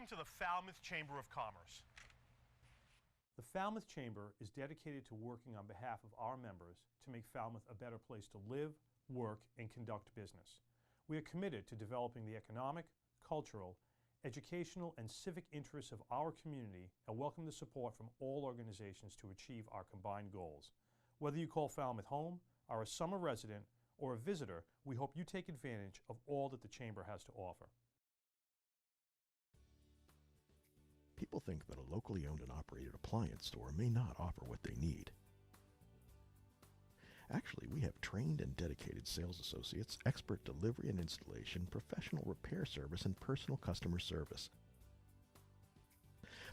Welcome to the Falmouth Chamber of Commerce. The Falmouth Chamber is dedicated to working on behalf of our members to make Falmouth a better place to live, work, and conduct business. We are committed to developing the economic, cultural, educational, and civic interests of our community and welcome the support from all organizations to achieve our combined goals. Whether you call Falmouth home, are a summer resident, or a visitor, we hope you take advantage of all that the Chamber has to offer. People think that a locally owned and operated appliance store may not offer what they need. Actually, we have trained and dedicated sales associates, expert delivery and installation, professional repair service, and personal customer service.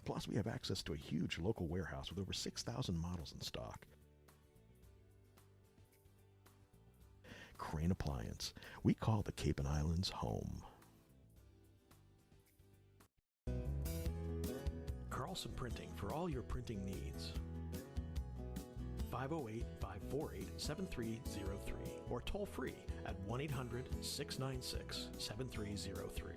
Plus, we have access to a huge local warehouse with over 6,000 models in stock. Crane Appliance. We call the Cape and Islands home. Carlson Printing for all your printing needs. 508-548-7303 or toll free at 1-800-696-7303.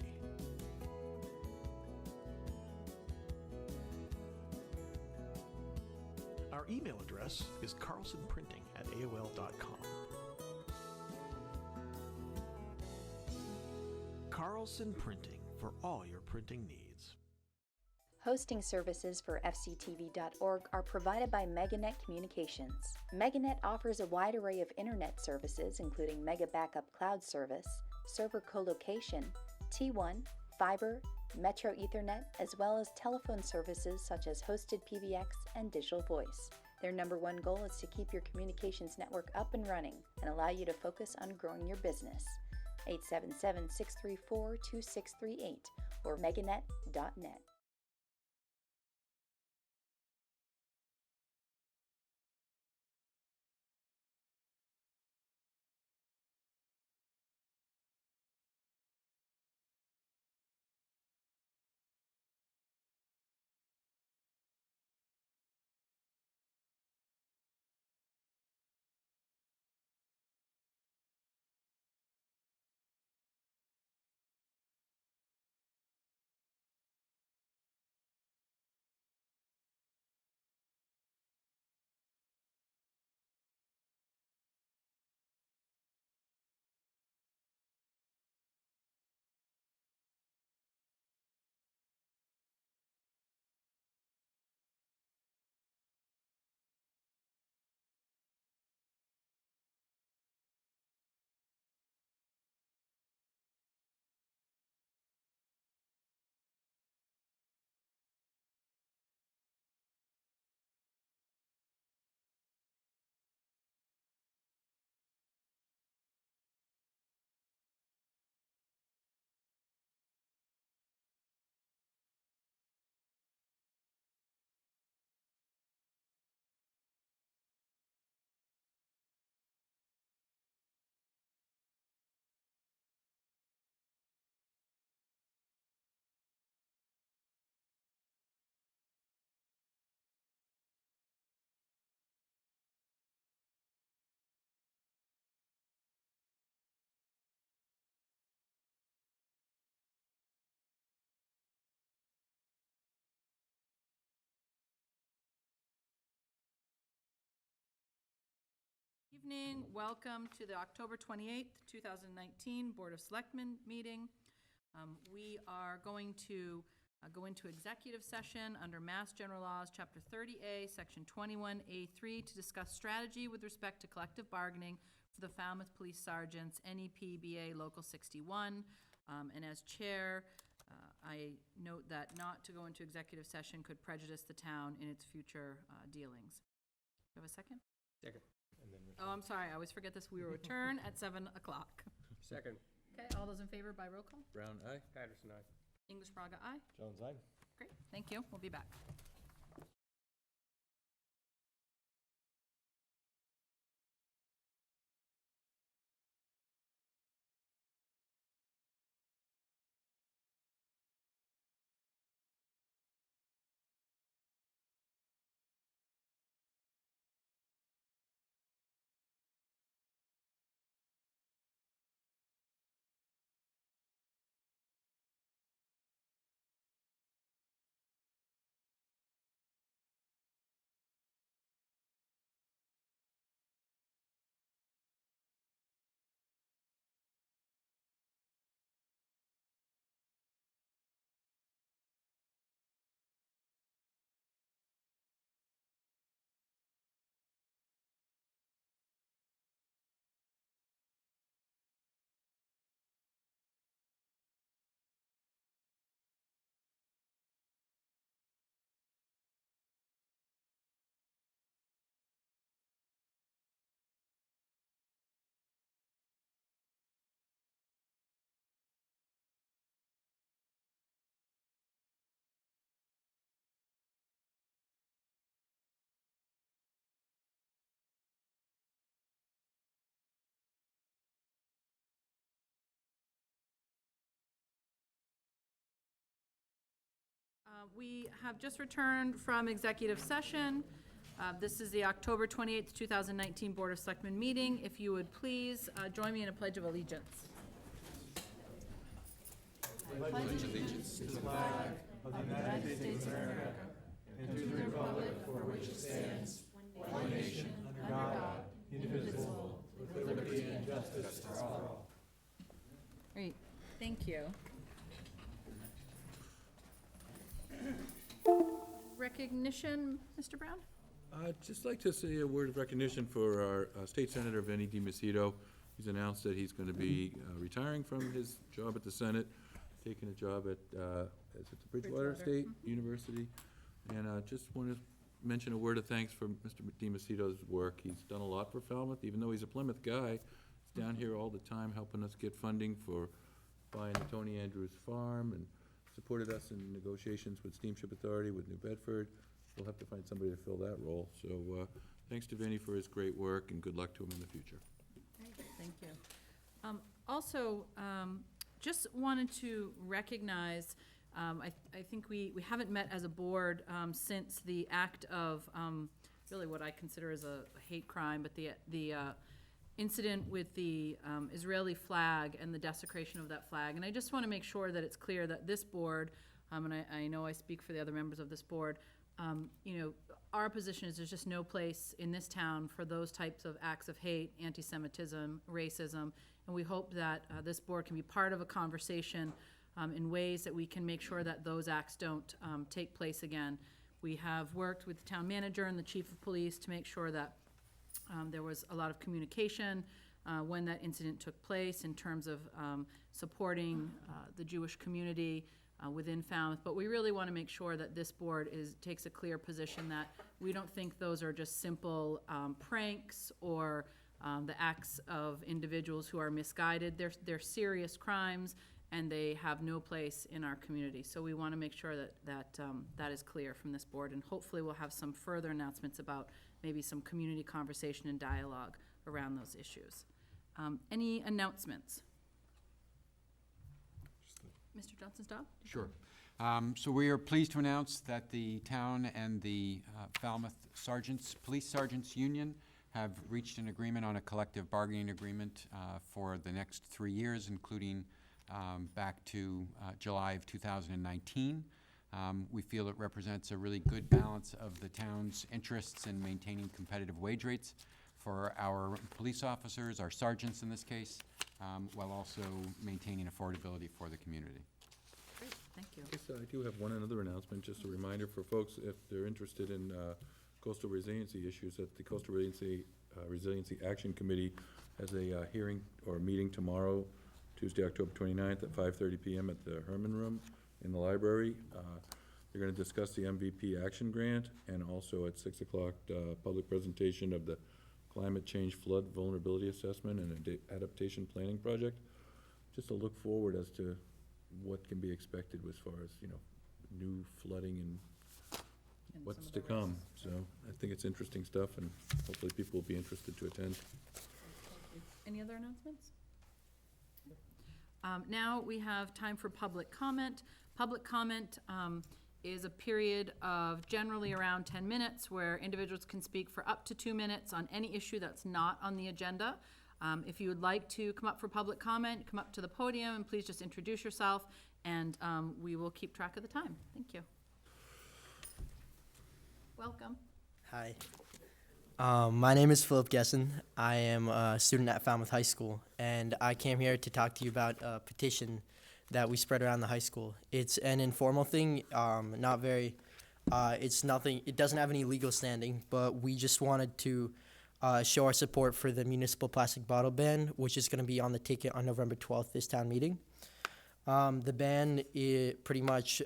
Our email address is carlsonprinting@aol.com. Carlson Printing for all your printing needs. Hosting services for fctv.org are provided by MegaNet Communications. MegaNet offers a wide array of internet services including Mega Backup Cloud Service, server co-location, T1, fiber, Metro Ethernet, as well as telephone services such as hosted PBX and digital voice. Their number one goal is to keep your communications network up and running and allow you to focus on growing your business. 877-634-2638 or meganet.net. Evening. Welcome to the October 28th, 2019 Board of Selectmen meeting. We are going to go into executive session under Mass General Laws, Chapter 30A, Section 21A3, to discuss strategy with respect to collective bargaining for the Falmouth Police Sergeants, NEPBA Local 61. And as chair, I note that not to go into executive session could prejudice the town in its future dealings. Do you have a second? Second. Oh, I'm sorry, I always forget this. We will return at 7 o'clock. Second. Okay, all those in favor by roll call? Brown, aye. Patterson, aye. English Braga, aye. Jones, aye. Great, thank you. We'll be back. We have just returned from executive session. This is the October 28th, 2019 Board of Selectmen meeting. If you would please join me in a pledge of allegiance. Great, thank you. Recognition, Mr. Brown? I'd just like to say a word of recognition for our State Senator Vinnie DiMacedo. He's announced that he's going to be retiring from his job at the Senate, taking a job at, is it the Bridgewater State University? And just want to mention a word of thanks for Mr. DiMacedo's work. He's done a lot for Falmouth, even though he's a Plymouth guy. He's down here all the time helping us get funding for buying the Tony Andrews Farm, and supported us in negotiations with Steamship Authority, with New Bedford. We'll have to find somebody to fill that role. So thanks to Vinnie for his great work, and good luck to him in the future. Great, thank you. Also, just wanted to recognize, I think we haven't met as a board since the act of really what I consider as a hate crime, but the incident with the Israeli flag and the desecration of that flag. And I just want to make sure that it's clear that this board, and I know I speak for the other members of this board, you know, our position is there's just no place in this town for those types of acts of hate, anti-Semitism, racism, and we hope that this board can be part of a conversation in ways that we can make sure that those acts don't take place again. We have worked with the town manager and the chief of police to make sure that there was a lot of communication when that incident took place in terms of supporting the Jewish community within Falmouth. But we really want to make sure that this board takes a clear position that we don't think those are just simple pranks or the acts of individuals who are misguided. They're serious crimes, and they have no place in our community. So we want to make sure that is clear from this board, and hopefully we'll have some further announcements about maybe some community conversation and dialogue around those issues. Any announcements? Mr. Johnson-Staub? Sure. So we are pleased to announce that the town and the Falmouth Police Sergeants Union have reached an agreement on a collective bargaining agreement for the next 3 years, including back to July of 2019. We feel it represents a really good balance of the town's interests in maintaining competitive wage rates for our police officers, our sergeants in this case, while also maintaining affordability for the community. Great, thank you. Yes, I do have one other announcement, just a reminder for folks if they're interested in coastal resiliency issues, that the Coastal Resiliency Action Committee has a hearing or meeting tomorrow, Tuesday, October 29th at 5:30 p.m. at the Herman Room in the library. They're going to discuss the MVP Action Grant, and also at 6 o'clock, public presentation of the Climate Change Flood Vulnerability Assessment and Adaptation Planning Project. Just to look forward as to what can be expected as far as, you know, new flooding and what's to come. So I think it's interesting stuff, and hopefully people will be interested to attend. Thank you. Any other announcements? Now we have time for public comment. Public comment is a period of generally around 10 minutes where individuals can speak for up to 2 minutes on any issue that's not on the agenda. If you would like to come up for public comment, come up to the podium and please just introduce yourself, and we will keep track of the time. Thank you. Welcome. Hi. My name is Philip Gesson. I am a student at Falmouth High School, and I came here to talk to you about a petition that we spread around the high school. It's an informal thing, not very, it's nothing, it doesn't have any legal standing, but we just wanted to show our support for the municipal plastic bottle ban, which is going to be on the ticket on November 12th, this town meeting. The ban is pretty much,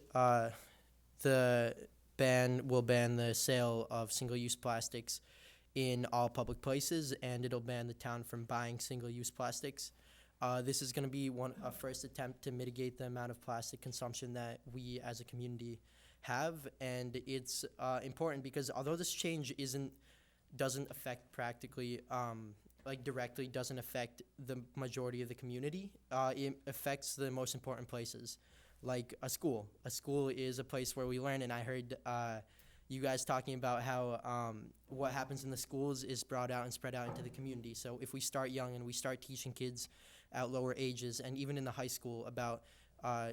the ban will ban the sale of single-use plastics in all public places, and it'll ban the town from buying single-use plastics. This is going to be a first attempt to mitigate the amount of plastic consumption that we as a community have, and it's important because although this change doesn't affect practically, directly doesn't affect the majority of the community, it affects the most important places. like a school. A school is a place where we learn, and I heard you guys talking about how what happens in the schools is brought out and spread out into the community. So if we start young and we start teaching kids at lower ages, and even in the high school, about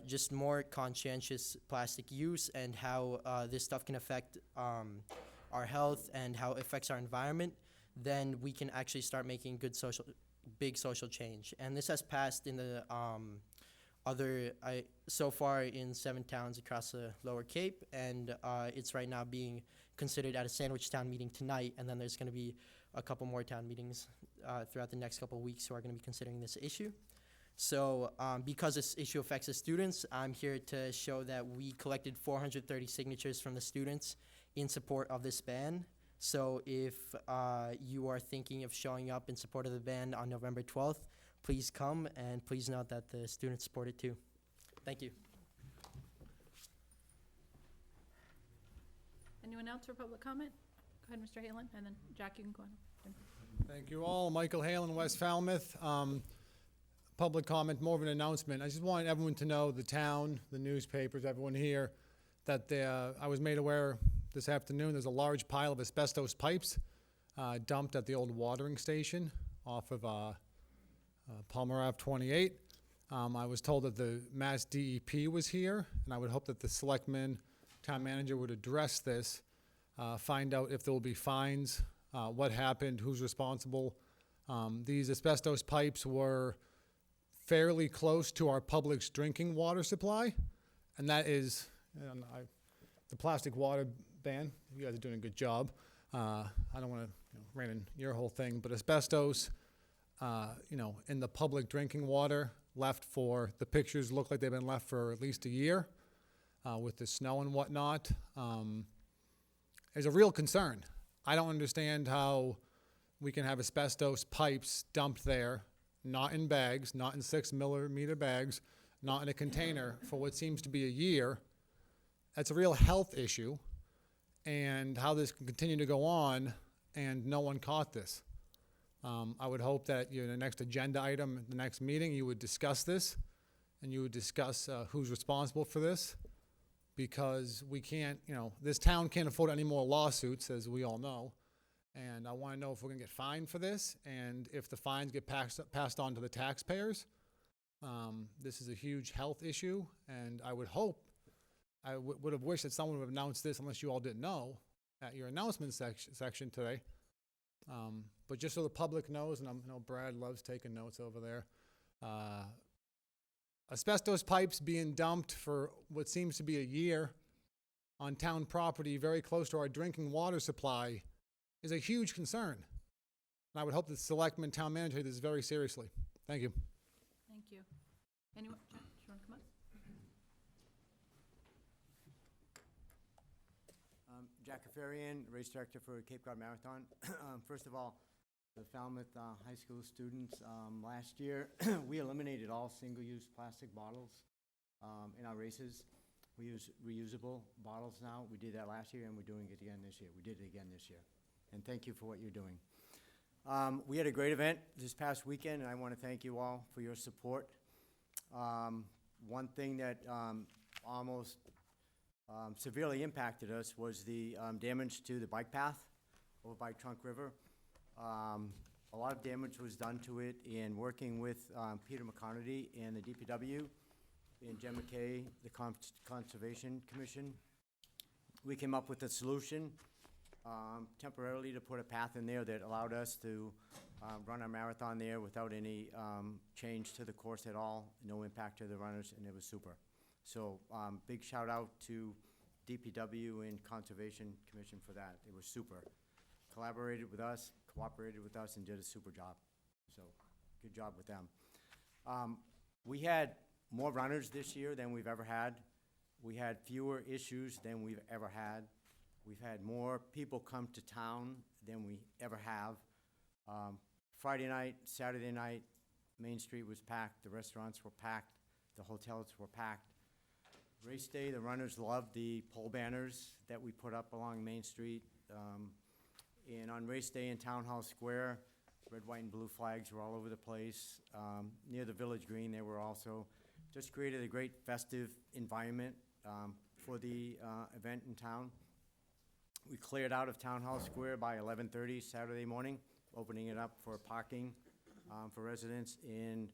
just more conscientious plastic use and how this stuff can affect our health and how it affects our environment, then we can actually start making big social change. And this has passed in the so far in 7 towns across the Lower Cape, and it's right now being considered at a Sandwich Town meeting tonight, and then there's going to be a couple more town meetings throughout the next couple of weeks who are going to be considering this issue. So because this issue affects the students, I'm here to show that we collected 430 signatures from the students in support of this ban. So if you are thinking of showing up in support of the ban on November 12th, please come, and please note that the students support it too. Thank you. Anyone else for public comment? Go ahead, Mr. Halen, and then Jack, you can go on. Thank you all. Michael Halen, West Falmouth. Public comment, more of an announcement. I just want everyone to know, the town, the newspapers, everyone here, that I was made aware this afternoon there's a large pile of asbestos pipes dumped at the old watering station off of Palmer Ave 28. I was told that the Mass DEP was here, and I would hope that the Selectmen, town manager would address this, find out if there will be fines, what happened, who's responsible. These asbestos pipes were fairly close to our public's drinking water supply, and that is the plastic water ban. You guys are doing a good job. I don't want to rein in your whole thing, but asbestos, in the public drinking water, left for, the pictures look like they've been left for at least a year with the snow and whatnot, is a real concern. I don't understand how we can have asbestos pipes dumped there, not in bags, not in 6mm bags, not in a container for what seems to be a year. That's a real health issue, and how this can continue to go on, and no one caught this. I would hope that in the next agenda item, the next meeting, you would discuss this, and you would discuss who's responsible for this, because we can't, this town can't afford any more lawsuits, as we all know. And I want to know if we're going to get fined for this, and if the fines get passed on to the taxpayers. This is a huge health issue, and I would hope, I would have wished that someone would have announced this, unless you all didn't know, at your announcement section today. But just so the public knows, and I know Brad loves taking notes over there, asbestos pipes being dumped for what seems to be a year on town property very close to our drinking water supply is a huge concern. And I would hope that the Selectmen, town manager, take this very seriously. Thank you. Thank you. Anyone, Jack, do you want to come up? Jack Afarian, race director for Cape Cod Marathon. First of all, the Falmouth high school students, last year we eliminated all single-use plastic bottles in our races. We use reusable bottles now. We did that last year, and we're doing it again this year. We did it again this year. And thank you for what you're doing. We had a great event this past weekend, and I want to thank you all for your support. One thing that almost severely impacted us was the damage to the bike path over by Trunk River. A lot of damage was done to it in working with Peter McConaughey and the DPW and Jen McKay, the Conservation Commission. We came up with a solution temporarily to put a path in there that allowed us to run our marathon there without any change to the course at all, no impact to the runners, and it was super. So big shout out to DPW and Conservation Commission for that. It was super. Collaborated with us, cooperated with us, and did a super job. So good job with them. We had more runners this year than we've ever had. We had fewer issues than we've ever had. We've had more people come to town than we ever have. Friday night, Saturday night, Main Street was packed, the restaurants were packed, the hotels were packed. Race day, the runners loved the pole banners that we put up along Main Street. And on race day in Town Hall Square, red, white, and blue flags were all over the place. Near the Village Green, they were also just created a great festive environment for the event in town. We cleared out of Town Hall Square by 11:30 Saturday morning, opening it up for parking for residents. And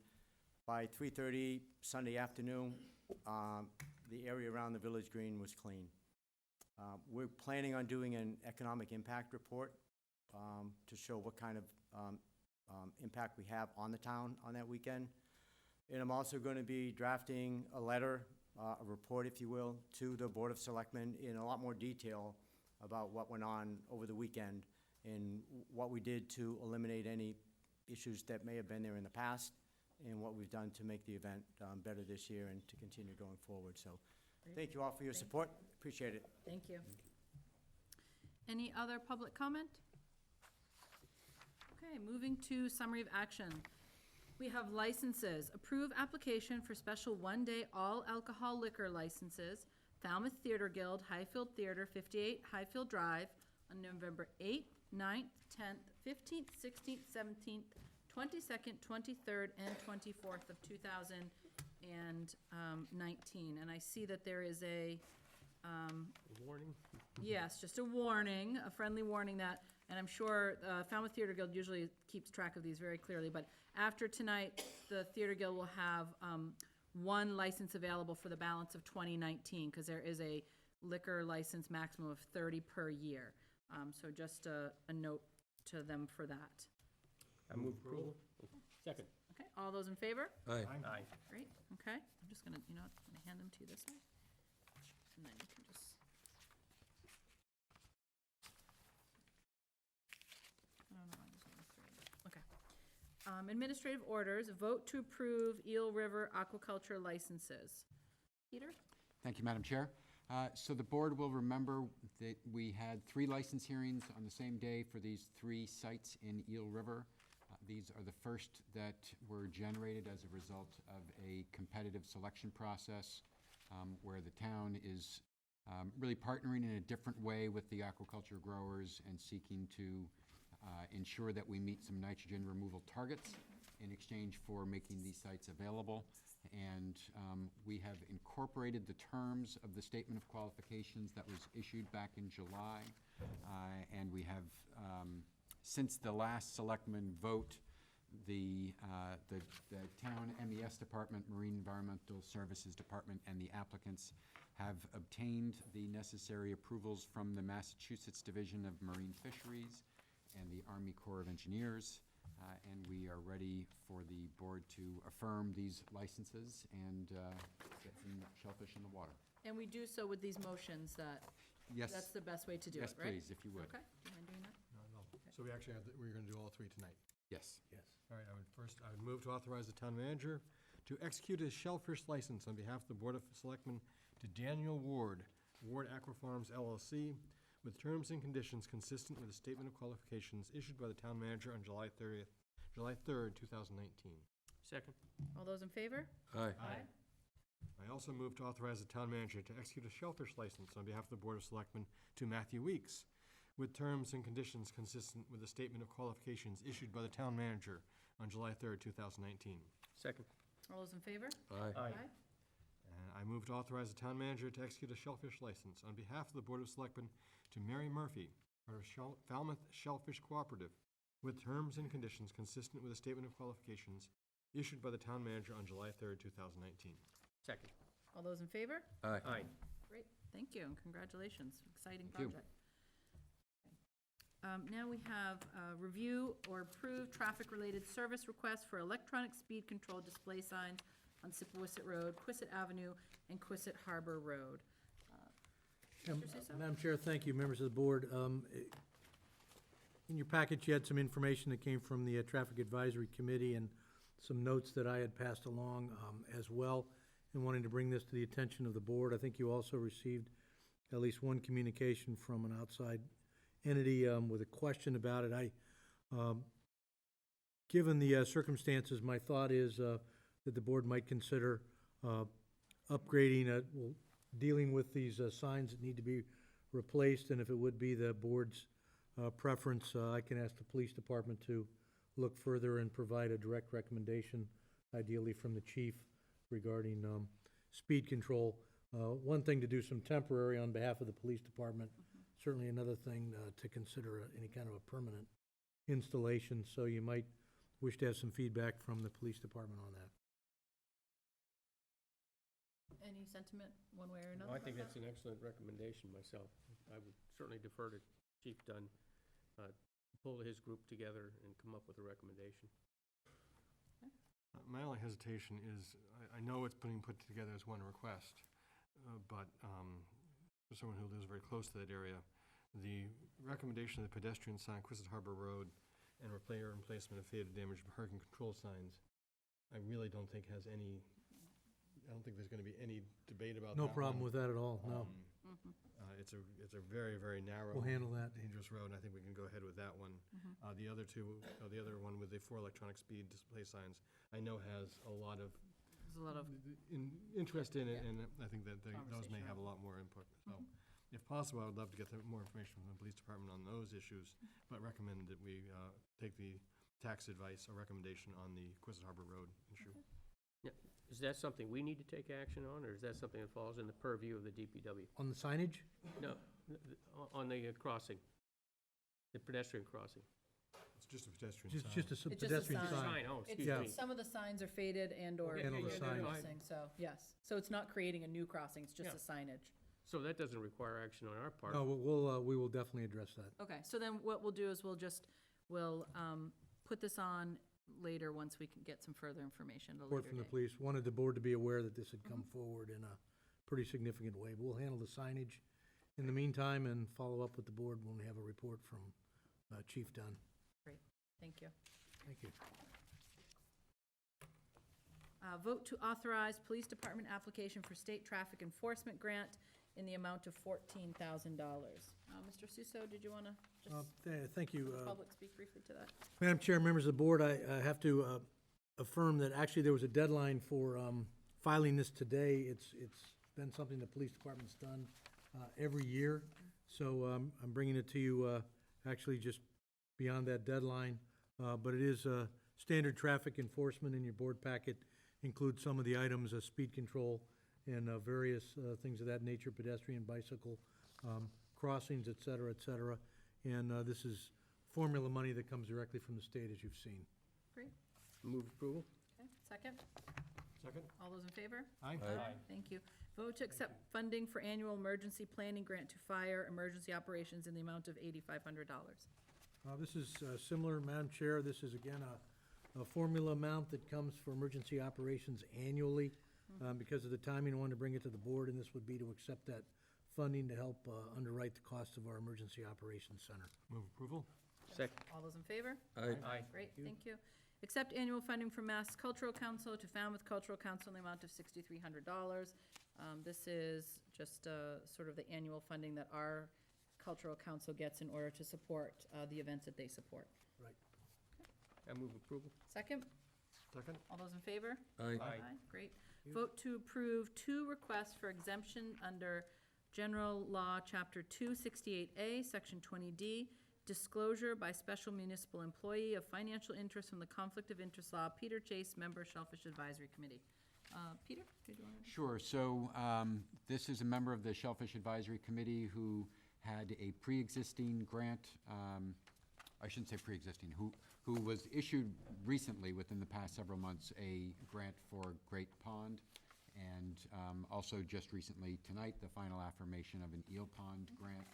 by 3:30 Sunday afternoon, the area around the Village Green was clean. We're planning on doing an economic impact report to show what kind of impact we have on the town on that weekend. And I'm also going to be drafting a letter, a report, if you will, to the Board of Selectmen in a lot more detail about what went on over the weekend and what we did to eliminate any issues that may have been there in the past and what we've done to make the event better this year and to continue going forward. So thank you all for your support. Appreciate it. Thank you. Any other public comment? Okay, moving to summary of action. We have licenses. Approve application for special one-day all alcohol liquor licenses, Falmouth Theater Guild, Highfield Theater, 58 Highfield Drive, on November 8th, 9th, 10th, 15th, 16th, 17th, 22nd, 23rd, and 24th of 2019. And I see that there is a, Warning. yes, just a warning, a friendly warning that, and I'm sure Falmouth Theater Guild usually keeps track of these very clearly, but after tonight, the Theater Guild will have one license available for the balance of 2019, because there is a liquor license maximum of 30 per year. So just a note to them for that. I move approval. Second. Okay, all those in favor? Aye. Aye. Great, okay. I'm just gonna, you know, what, I'm gonna hand them to you this way. And then you can just. I don't know why there's only three. Okay. Administrative orders, vote to approve Eel River aquaculture licenses. Peter? Thank you, Madam Chair. So the board will remember that we had 3 license hearings on the same day for these 3 sites in Eel River. These are the first that were generated as a result of a competitive selection process where the town is really partnering in a different way with the aquaculture growers and seeking to ensure that we meet some nitrogen removal targets in exchange for making these sites available. And we have incorporated the terms of the Statement of Qualifications that was issued back in July. And we have, since the last selectman vote, the town MES Department, Marine Environmental Services Department, and the applicants have obtained the necessary approvals from the Massachusetts Division of Marine Fisheries and the Army Corps of Engineers. And we are ready for the board to affirm these licenses and get some shellfish in the water. And we do so with these motions that, Yes. that's the best way to do it, Yes, right? please, if you would. Okay, do you mind doing that? No. So we actually have, we're going to do all 3 tonight. Yes. All right, I would move to authorize the town manager to execute a shellfish license on behalf of the Board of Selectmen to Daniel Ward, Ward Aquafarms LLC, with terms and conditions consistent with the Statement of Qualifications issued by the town manager on July 3rd, 2019. Second. All those in favor? Aye. I also move to authorize the town manager to execute a shellfish license on behalf of the Board of Selectmen to Matthew Weeks, with terms and conditions consistent with the Statement of Qualifications issued by the town manager on July 3rd, 2019. Second. All those in favor? Aye. And I move to authorize the town manager to execute a shellfish license on behalf of the Board of Selectmen to Mary Murphy, part of Falmouth Shellfish Cooperative, with terms and conditions consistent with the Statement of Qualifications issued by the town manager on July 3rd, 2019. Second. All those in favor? Aye. Aye. Great, thank you, and congratulations, exciting Thank you. project. Now we have review or approve traffic-related service requests for electronic speed control display signs on Sipawhisett Road, Quistit Avenue, and Quistit Harbor Road. Mr. Suso? Madam Chair, thank you, members of the board. In your package, you had some information that came from the Traffic Advisory Committee and some notes that I had passed along as well, and wanting to bring this to the attention of the board. I think you also received at least one communication from an outside entity with a question about it. Given the circumstances, my thought is that the board might consider upgrading, dealing with these signs that need to be replaced, and if it would be the board's preference, I can ask the police department to look further and provide a direct recommendation, ideally from the chief, regarding speed control. One thing to do some temporary on behalf of the police department, certainly another thing to consider any kind of a permanent installation, so you might wish to have some feedback from the police department on that. Any sentiment, one way or No, another? I think that's an excellent recommendation myself. I would certainly defer to Chief Dunn, pull his group together and come up with a recommendation. My only hesitation is, I know it's being put together as one request, but for someone who lives very close to that area, the recommendation of the pedestrian sign, Quistit Harbor Road, and replacement of faded damaged hurricane control signs, I really don't think has any, I don't think there's gonna be any debate about that No problem one. with that at all, no. It's a very, very narrow. We'll handle that. Dangerous road, and I think we can go ahead with that one. The other two, the other one with the 4 electronic speed display signs, I know has a lot of There's a lot of, interest in it, Yeah. and I think that those may Conversation have a lot more input. So, if possible, I would love to get more information from the police department on those issues, but recommend that we take the tax advice or recommendation on the Quistit Harbor Road issue. Is that something we need to take action on, or is that something that falls in the purview of the DPW? On the signage? No, on the crossing, the pedestrian crossing. It's just a pedestrian sign. Just a It's just a pedestrian sign. sign. Oh, it's, excuse Yeah. me. some of the signs are faded and/or Okay, And all the they're signs. missing, so, yes. So it's not creating a new crossing, it's just Yeah. a signage. So that doesn't require action on our part. No, we will definitely address that. Okay, so then what we'll do is we'll put this on later once we can get some further information at a Report later from the date. police, wanted the board to be aware that this had come forward in a pretty significant way. But we'll handle the signage in the meantime and follow up with the board when we have a report from Chief Dunn. Thank you. Thank you. Vote to authorize police department application for state traffic enforcement grant in the amount of $14,000. Mr. Suso, did you want to just Thank you. public speak briefly to that? Madam Chair, members of the board, I have to affirm that actually there was a deadline for filing this today. It's been something the police department's done every year. So I'm bringing it to you actually just beyond that deadline. But it is standard traffic enforcement in your board packet, includes some of the items, speed control and various things of that nature, pedestrian, bicycle, crossings, et cetera, et cetera. And this is formula money that comes directly from the state, as you've seen. Great. Move approval? Okay, second? Second? All those in favor? Aye. Thank you. Vote to accept funding for annual emergency planning grant to fire emergency operations in the amount of $8,500. This is similar, Madam Chair. This is, again, a formula amount that comes for emergency operations annually. Because of the timing, I wanted to bring it to the board, and this would be to accept that funding to help underwrite the cost of our Emergency Operations Center. Move approval? Second. All those in favor? Aye. Great, thank you. Accept annual funding from Mass Cultural Council to Falmouth Cultural Council in the amount of $6,300. This is just sort of the annual funding that our cultural council gets in order to support the events that they support. Right. I move approval? Second? Second? All those in favor? Aye. Great. Vote to approve 2 requests for exemption under General Law, Chapter 268A, Section 20D, disclosure by special municipal employee of financial interest from the Conflict of Interest Law. Peter Chase, member, Shellfish Advisory Committee. Peter, did you want to? Sure. So this is a member of the Shellfish Advisory Committee who had a pre-existing grant, I shouldn't say pre-existing, who was issued recently, within the past several months, a grant for Great Pond, and also just recently, tonight, the final affirmation of an Eel Pond grant.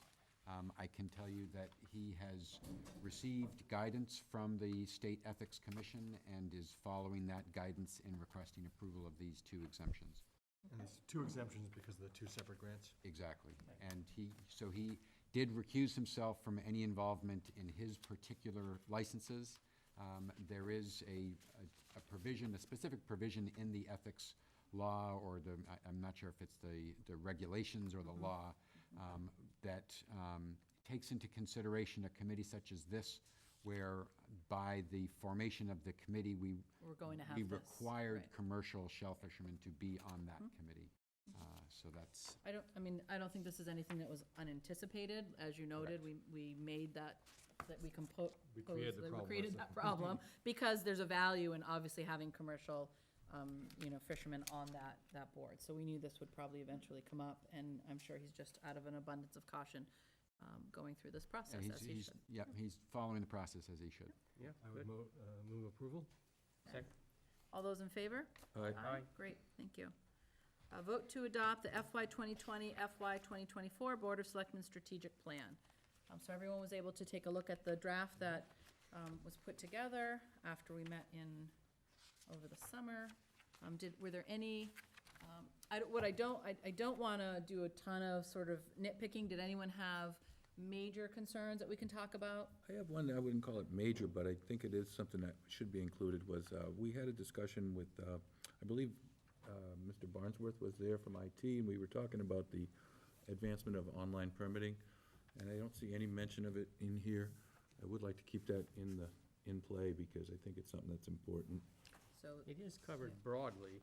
I can tell you that he has received guidance from the State Ethics Commission and is following that guidance in requesting approval of these 2 exemptions. And it's 2 exemptions because of the 2 separate grants? Exactly. And he did recuse himself from any involvement in his particular licenses. There is a provision, a specific provision in the ethics law, or I'm not sure if it's the regulations or the law, that takes into consideration a committee such as this, where by the formation of the committee, We're going to have we this. required Right. commercial shell fishermen to be on that committee. So that's, I don't think this is anything that was unanticipated. As you noted, we made that we We created the problem. created that problem because there's a value in obviously having commercial fishermen on that board. So we knew this would probably eventually come up, and I'm sure he's just out of an abundance of caution going through this process as he should. Yeah, he's following the process as he should. Yeah, I would good. move approval. Second. All those in favor? Aye. Aye. Great, thank you. Vote to adopt the FY 2020, FY 2024 Board of Selectmen Strategic Plan. So everyone was able to take a look at the draft that was put together after we met over the summer. Were there any, I don't want to do a ton of sort of nitpicking. Did anyone have major concerns that we can talk about? I have one, I wouldn't call it major, but I think it is something that should be included, was, we had a discussion with, I believe, Mr. Barnsworth was there from IT, and we were talking about the advancement of online permitting, and I don't see any mention of it in here. I would like to keep that in play, because I think it's something that's important. So It is covered broadly.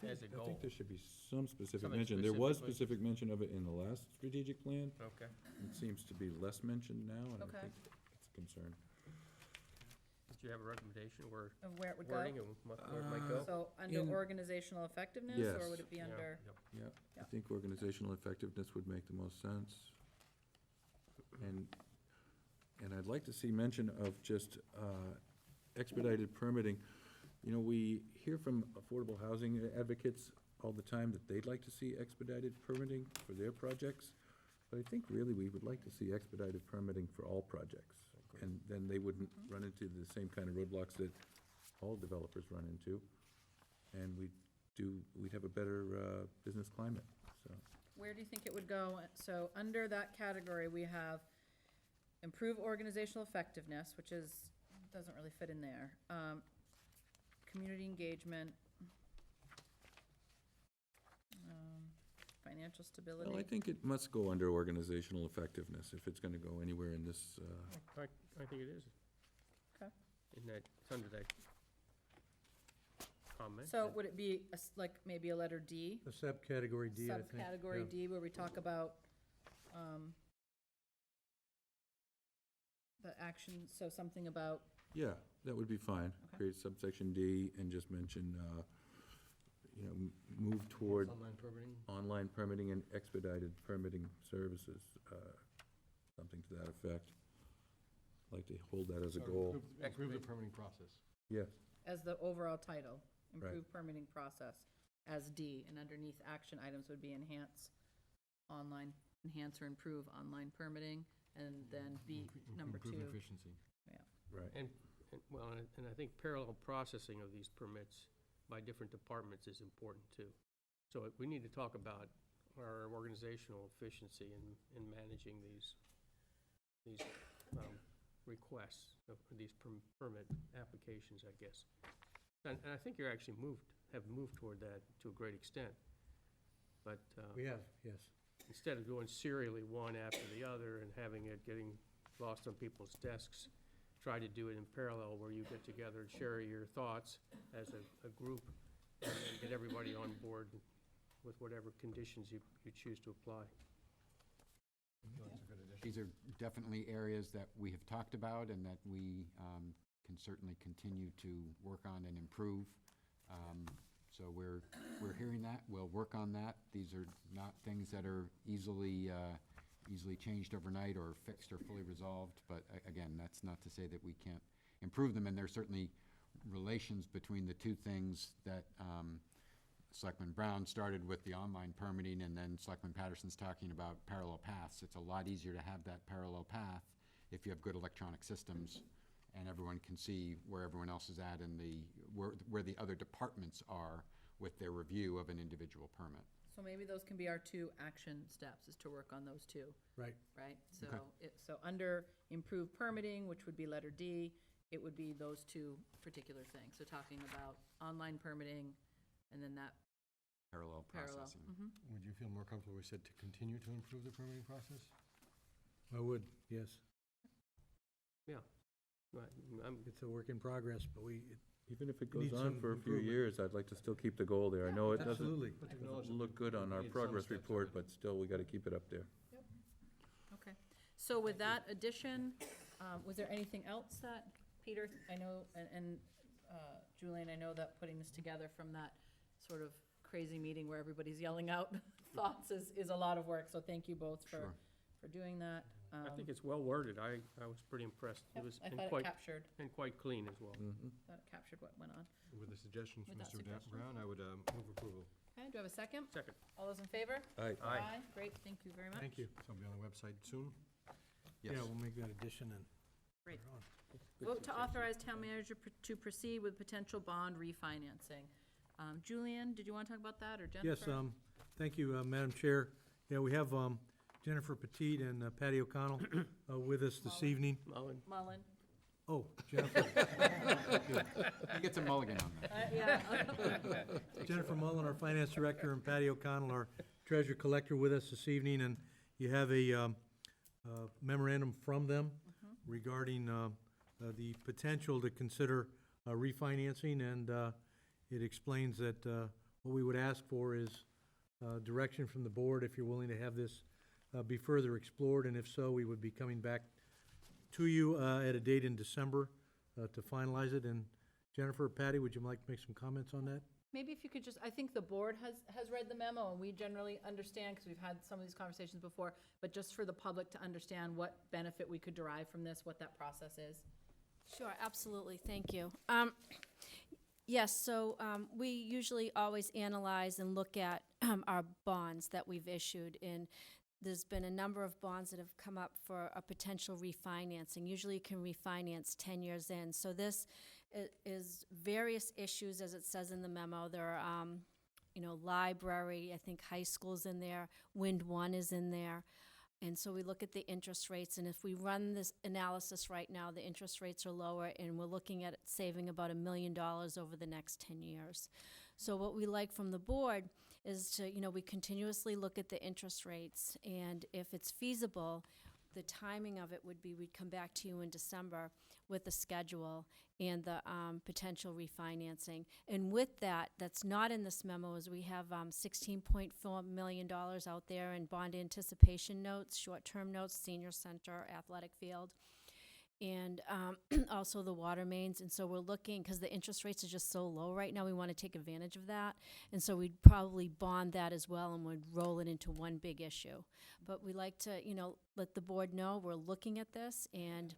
As a I goal. think there should be some specific Something mention. There was specifically. specific mention of it in the last strategic plan. Okay. It seems to be less mentioned now, and I Okay. think it's a concern. Did you have a recommendation where of where it would go? wording and where it might go? So under In- organizational effectiveness, or Yes. would it be Yeah, under? yep. Yeah, I Yeah. think organizational effectiveness would make the most sense. And I'd like to see mention of just expedited permitting. You know, we hear from affordable housing advocates all the time that they'd like to see expedited permitting for their projects. But I think really we would like to see expedited permitting for all projects. And then they wouldn't run into the same kind of roadblocks that all developers run into. And we'd have a better business climate, so. Where do you think it would go? So under that category, we have improve organizational effectiveness, which doesn't really fit in there. Community engagement. Financial stability. Well, I think it must go under organizational effectiveness if it's gonna go anywhere in this, I think it is. Okay. In that, it's under that comment. So would it be like maybe a letter D? The subcategory D, I think. Subcategory yeah. D, where we talk about the action, so something about, yeah, that would be fine. Okay. Create subsection D and just mention, move toward Online permitting. online permitting and expedited permitting services, something to that effect. Like to hold that as a goal. Improve the permitting process. Yes, as the overall title, Right. improve permitting process as D, and underneath action items would be enhance or improve online permitting, and then B, number Improve 2. efficiency. right. And I think parallel processing of these permits by different departments is important too. So we need to talk about our organizational efficiency in managing these requests, of these permit applications, I guess. And I think you're actually have moved toward that to a great extent. But We have, yes. instead of going serially one after the other and having it getting lost on people's desks, try to do it in parallel where you get together and share your thoughts as a group and then get everybody on board with whatever conditions you choose to apply. These are definitely areas that we have talked about and that we can certainly continue to work on and improve. So we're hearing that, we'll work on that. These are not things that are easily changed overnight or fixed or fully resolved, but again, that's not to say that we can't improve them, and there's certainly relations between the two things that Selectman Brown started with the online permitting, and then Selectman Patterson's talking about parallel paths. It's a lot easier to have that parallel path if you have good electronic systems and everyone can see where everyone else is at and where the other departments are with their review of an individual permit. So maybe those can be our 2 action steps, is to work on those 2. Right. Right? So Okay. so under improve permitting, which would be letter D, it would be those 2 particular things. So talking about online permitting, and then that Parallel parallel. processing. Mhm. Would you feel more comfortable we said to continue to improve the permitting process? I would, yes. Yeah. Right. It's a work in progress, but Even if it It goes needs on some for a few improvement. years, I'd like to still keep the goal there. I know it absolutely. doesn't look good on our Made some progress steps report, already. but still, we gotta keep it up there. Okay. So with that addition, was there anything else that, Peter, I know, and Julian, I know that putting this together from that sort of crazy meeting where everybody's yelling out thoughts is a lot of work, so thank you both Sure. for doing that. I think it's well worded. I was pretty impressed. Yep, It was I and thought it quite, captured, and quite clean as well. thought it captured what went on. With the suggestions from With that Mr. suggestion. Brown, I would move approval. Okay, do I have a second? Second. All those in favor? Aye. Aye. Great, thank you very much. Thank you. So it'll be on the website soon. Yes. Yeah, we'll make that addition and. Great. put it on. Vote to authorize town manager to proceed with potential bond refinancing. Julian, did you want to talk about that, or Jennifer? Yes, thank you, Madam Chair. Yeah, we have Jennifer Petit and Patty O'Connell with us this evening. Mullen. Oh, Jennifer. He gets a mulligan on that. Yeah. Jennifer Mullen, our Finance Director, and Patty O'Connell, our Treasurer Collector, with us this evening, and you have a memorandum from them regarding the potential to consider refinancing, and it explains that what we would ask for is direction from the board if you're willing to have this be further explored, and if so, we would be coming back to you at a date in December to finalize it. And Jennifer, Patty, would you like to make some comments on that? Maybe if you could just, I think the board has read the memo, and we generally understand, because we've had some of these conversations before, but just for the public to understand what benefit we could derive from this, what that process is. Sure, absolutely, thank you. Yes, so we usually always analyze and look at our bonds that we've issued, and there's been a number of bonds that have come up for a potential refinancing. Usually you can refinance 10 years in. So this is various issues, as it says in the memo. There are, library, I think high school's in there, Wind One is in there. And so we look at the interest rates, and if we run this analysis right now, the interest rates are lower, and we're looking at saving about $1 million over the next 10 years. So what we like from the board is to, we continuously look at the interest rates, and if it's feasible, the timing of it would be we'd come back to you in December with the schedule and the potential refinancing. And with that, that's not in this memo, is we have $16.4 million out there in bond anticipation notes, short-term notes, senior center, athletic field, and also the water mains. And so we're looking, because the interest rates are just so low right now, we want to take advantage of that. And so we'd probably bond that as well, and would roll it into one big issue. But we like to, let the board know we're looking at this, and,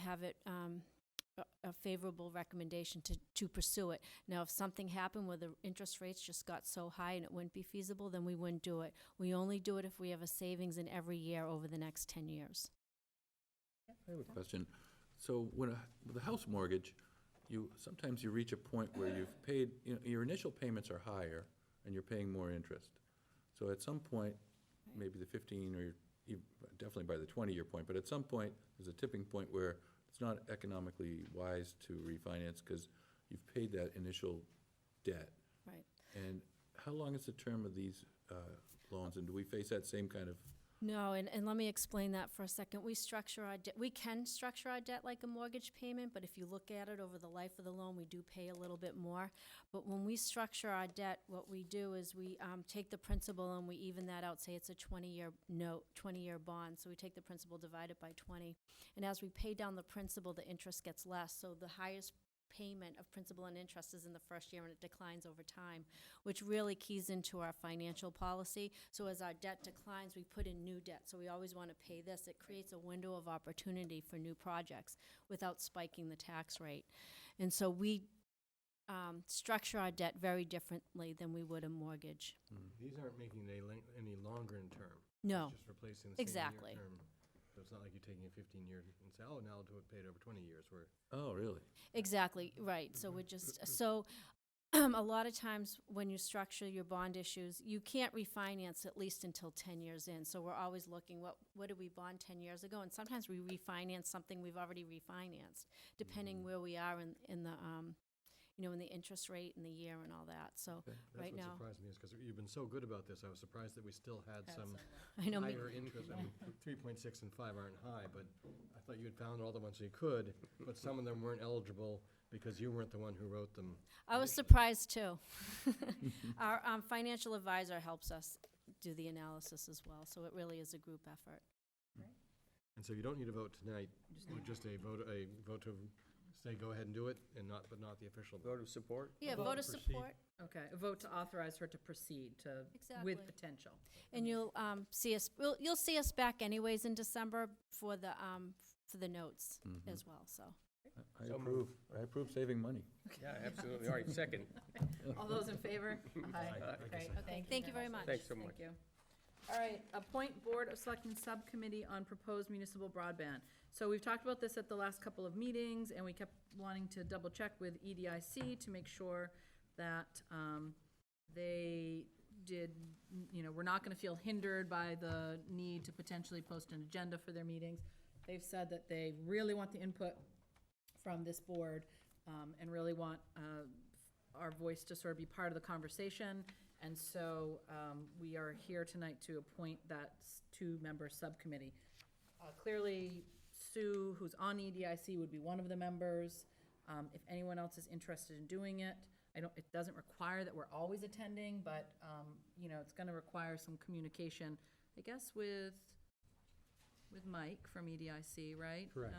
have it a favorable recommendation to pursue it. Now, if something happened where the interest rates just got so high and it wouldn't be feasible, then we wouldn't do it. We only do it if we have a savings in every year over the next 10 years. I have a question. So with a house mortgage, sometimes you reach a point where you've paid, your initial payments are higher and you're paying more interest. So at some point, maybe the 15 or definitely by the 20-year point, but at some point, there's a tipping point where it's not economically wise to refinance because you've paid that initial debt. Right. And how long is the term of these loans, and do we face that same kind of? No, and let me explain that for a second. We can structure our debt like a mortgage payment, but if you look at it over the life of the loan, we do pay a little bit more. But when we structure our debt, what we do is we take the principal and we even that out, say it's a 20-year note, 20-year bond. So we take the principal, divide it by 20. And as we pay down the principal, the interest gets less. So the highest payment of principal and interest is in the first year, and it declines over time, which really keys into our financial policy. So as our debt declines, we put in new debt. So we always want to pay this. It creates a window of opportunity for new projects without spiking the tax rate. And so we structure our debt very differently than we would a mortgage. These aren't making it any longer in term. No. It's just replacing the Exactly. same year term. So it's not like you're taking a 15-year and say, oh, now I'll do it paid over 20 years. Oh, really? Exactly, right. So we're just, a lot of times when you structure your bond issues, you can't refinance at least until 10 years in. So we're always looking, what did we bond 10 years ago? And sometimes we refinance something we've already refinanced, depending where we are in the, in the interest rate and the year and all that. So right now. That's what surprised me, is because you've been so good about this. I was surprised that we still had some I know. higher interest. I mean, 3.6 and 5 aren't high, but I thought you had found all the ones you could, but some of them weren't eligible because you weren't the one who wrote them. I was surprised too. Our financial advisor helps us do the analysis as well, so it really is a group effort. And so you don't need a vote tonight, just a vote to say go ahead and do it, and not, but not the official. Vote of support? Yeah, Vote vote to of proceed. support. Okay, a vote to authorize her to proceed to, Exactly. with potential. And you'll see us, you'll see us back anyways in December for the notes as well, so. I So approve. I approve saving money. Yeah, absolutely. All right, second. All those in favor? Aye. Great, Okay, thank you very much. Thanks so much. Thank you. All right, appoint Board of Selectmen Subcommittee on Proposed Municipal Broadband. So we've talked about this at the last couple of meetings, and we kept wanting to double check with EDIC to make sure that they did, we're not gonna feel hindered by the need to potentially post an agenda for their meetings. They've said that they really want the input from this board, and really want our voice to sort of be part of the conversation. And so we are here tonight to appoint that two-member subcommittee. Clearly, Sue, who's on EDIC, would be one of the members. If anyone else is interested in doing it, it doesn't require that we're always attending, but, it's gonna require some communication, I guess, with Mike from EDIC, right? Correct.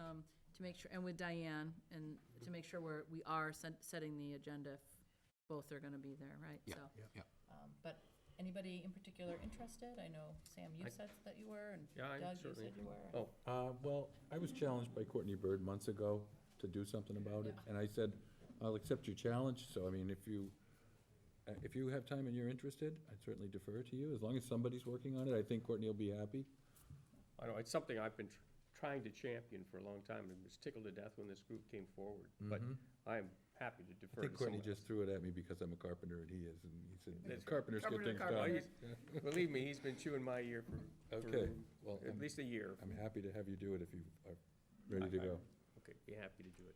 To make sure, and with Diane, and to make sure we are setting the agenda if both are gonna be there, right? Yeah, So, yeah. But anybody in particular interested? I know, Sam, you I- said that you were, and Yeah, I Doug, you certainly- said you were. Oh, Well, I was challenged by Courtney Bird months ago to do something about it, and I said, I'll accept your challenge, so I mean, if you have time and you're interested, I'd certainly defer to you, as long as somebody's working on it, I think Courtney will be happy. I know, it's something I've been trying to champion for a long time, and was tickled to death when this group came forward. But I'm happy to I defer think to Courtney someone just threw it at me because I'm a carpenter and he is, and he said, That's right. carpenters get Carpenter, things carpenter. done. else. Believe me, he's been chewing my ear for Okay, well, at least a year. I'm happy to have you do it if you are ready to go. Okay, be happy to do it.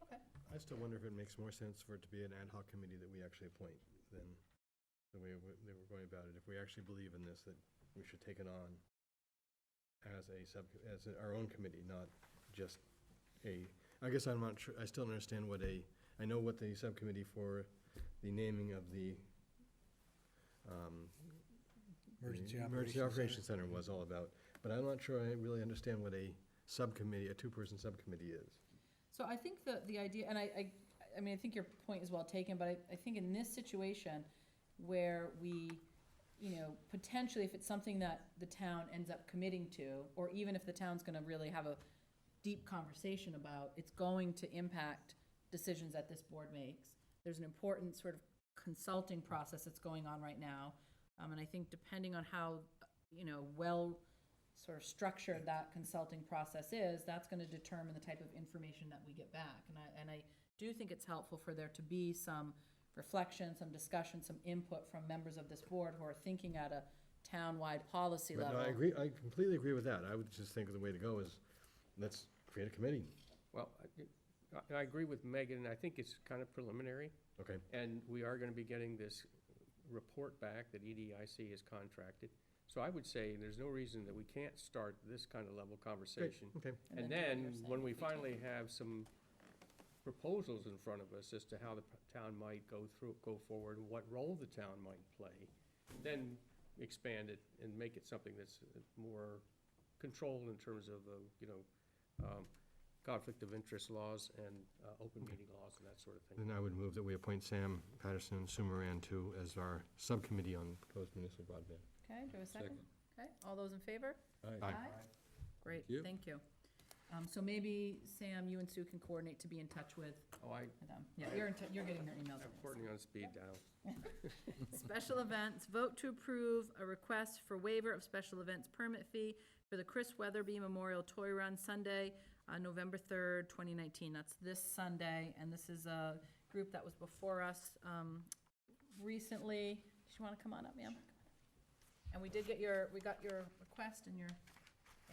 I still wonder if it makes more sense for it to be an ad hoc committee that we actually appoint than the way they were going about it. If we actually believe in this, that we should take it on as our own committee, not just I guess I'm not sure, I still don't understand I know what the subcommittee for the naming of the Emergency Operations Center was all about, but I'm not sure I really understand what a two-person subcommittee is. So I think the idea, and I mean, I think your point is well taken, but I think in this situation where we, potentially if it's something that the town ends up committing to, or even if the town's gonna really have a deep conversation about, it's going to impact decisions that this board makes. There's an important sort of consulting process that's going on right now. And I think depending on how, well sort of structured that consulting process is, that's gonna determine the type of information that we get back. And I do think it's helpful for there to be some reflection, some discussion, some input from members of this board who are thinking at a town-wide policy But level. no, I completely agree with that. I would just think the way to go is, let's create a committee. Well, I agree with Megan, and I think it's kind of preliminary. Okay. And we are gonna be getting this report back that EDIC has contracted. So I would say there's no reason that we can't start this kind of level conversation. Okay. And then, when we finally have some proposals in front of us as to how the town might go forward, and what role the town might play, then expand it and make it something that's more controlled in terms of, conflict of interest laws and open meeting laws and that sort of thing. Then I would move that we appoint Sam Patterson and Sue Moran too as our subcommittee on proposed municipal broadband. Okay, do I have a second? Okay, all those in favor? Aye. Great, you. thank you. So maybe, Sam, you and Sue can coordinate to be in touch with them. Yeah, you're getting their emails. I'm Courtney on speed dial. Special events, vote to approve a request for waiver of special events permit fee for the Chris Weatherby Memorial Toy Run Sunday, November 3rd, 2019. That's this Sunday, and this is a group that was before us recently. Do you want to come on up, ma'am? And we got your request in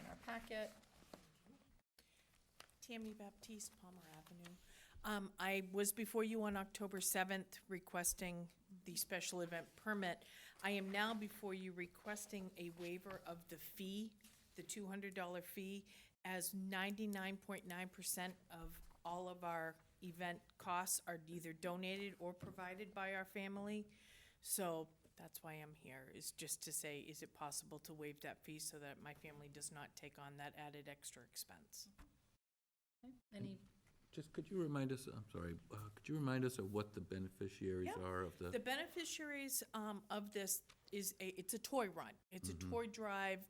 our packet. Tammy Baptiste, Palmer Avenue. I was before you on October 7th requesting the special event permit. I am now before you requesting a waiver of the fee, the $200 fee, as 99.9% of all of our event costs are either donated or provided by our family. So that's why I'm here, is just to say, is it possible to waive that fee so that my family does not take on that added extra expense? Okay. Any Just, could you remind us, I'm sorry, could you remind us of what the beneficiaries Yeah. are of The beneficiaries of this it's a toy run. It's a toy drive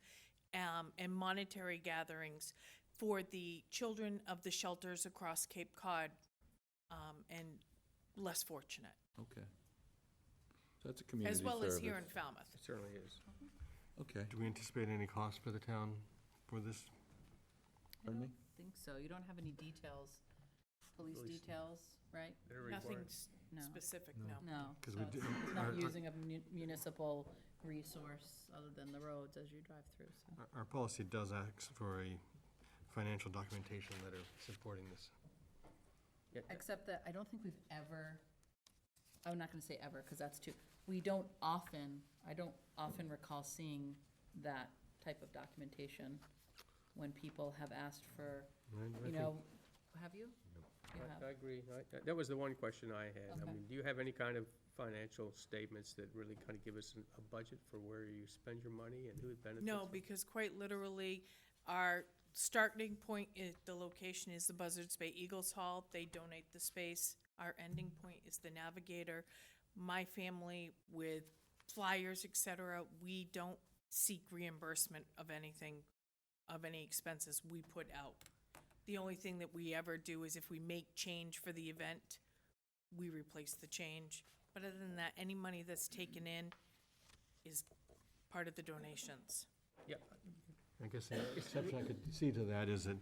and monetary gatherings for the children of the shelters across Cape Cod and less fortunate, Okay. So that's a community as service. well as here in Falmouth. It certainly is. Okay. Do we anticipate any cost for the town for this? Pardon me? I think so. You don't have any details, police Police. details, right? That are Nothing required. No. specific, No. no. No. 'Cause So we it's do- it's not our- using a municipal resource other than the roads as you drive through, so. Our policy does ask for a financial documentation letter supporting this. Yeah, Except that I don't think we've ever, I'm not gonna say ever, because that's too, I don't often recall seeing that type of documentation when people have asked for, you know, have you? You have. I agree. That was the one question I had. I Okay. mean, do you have any kind of financial statements that really kind of give us a budget for where you spend your money and who it benefits? No, from? because quite literally, our starting point the location is the Buzzards Bay Eagles Hall. They donate the space. Our ending point is the Navigator. My family, with flyers, et cetera, we don't seek reimbursement of anything, of any expenses we put out. The only thing that we ever do is if we make change for the event, we replace the change. But other than that, any money that's taken in is part of the donations. Yeah, I guess the exception I could see to that is that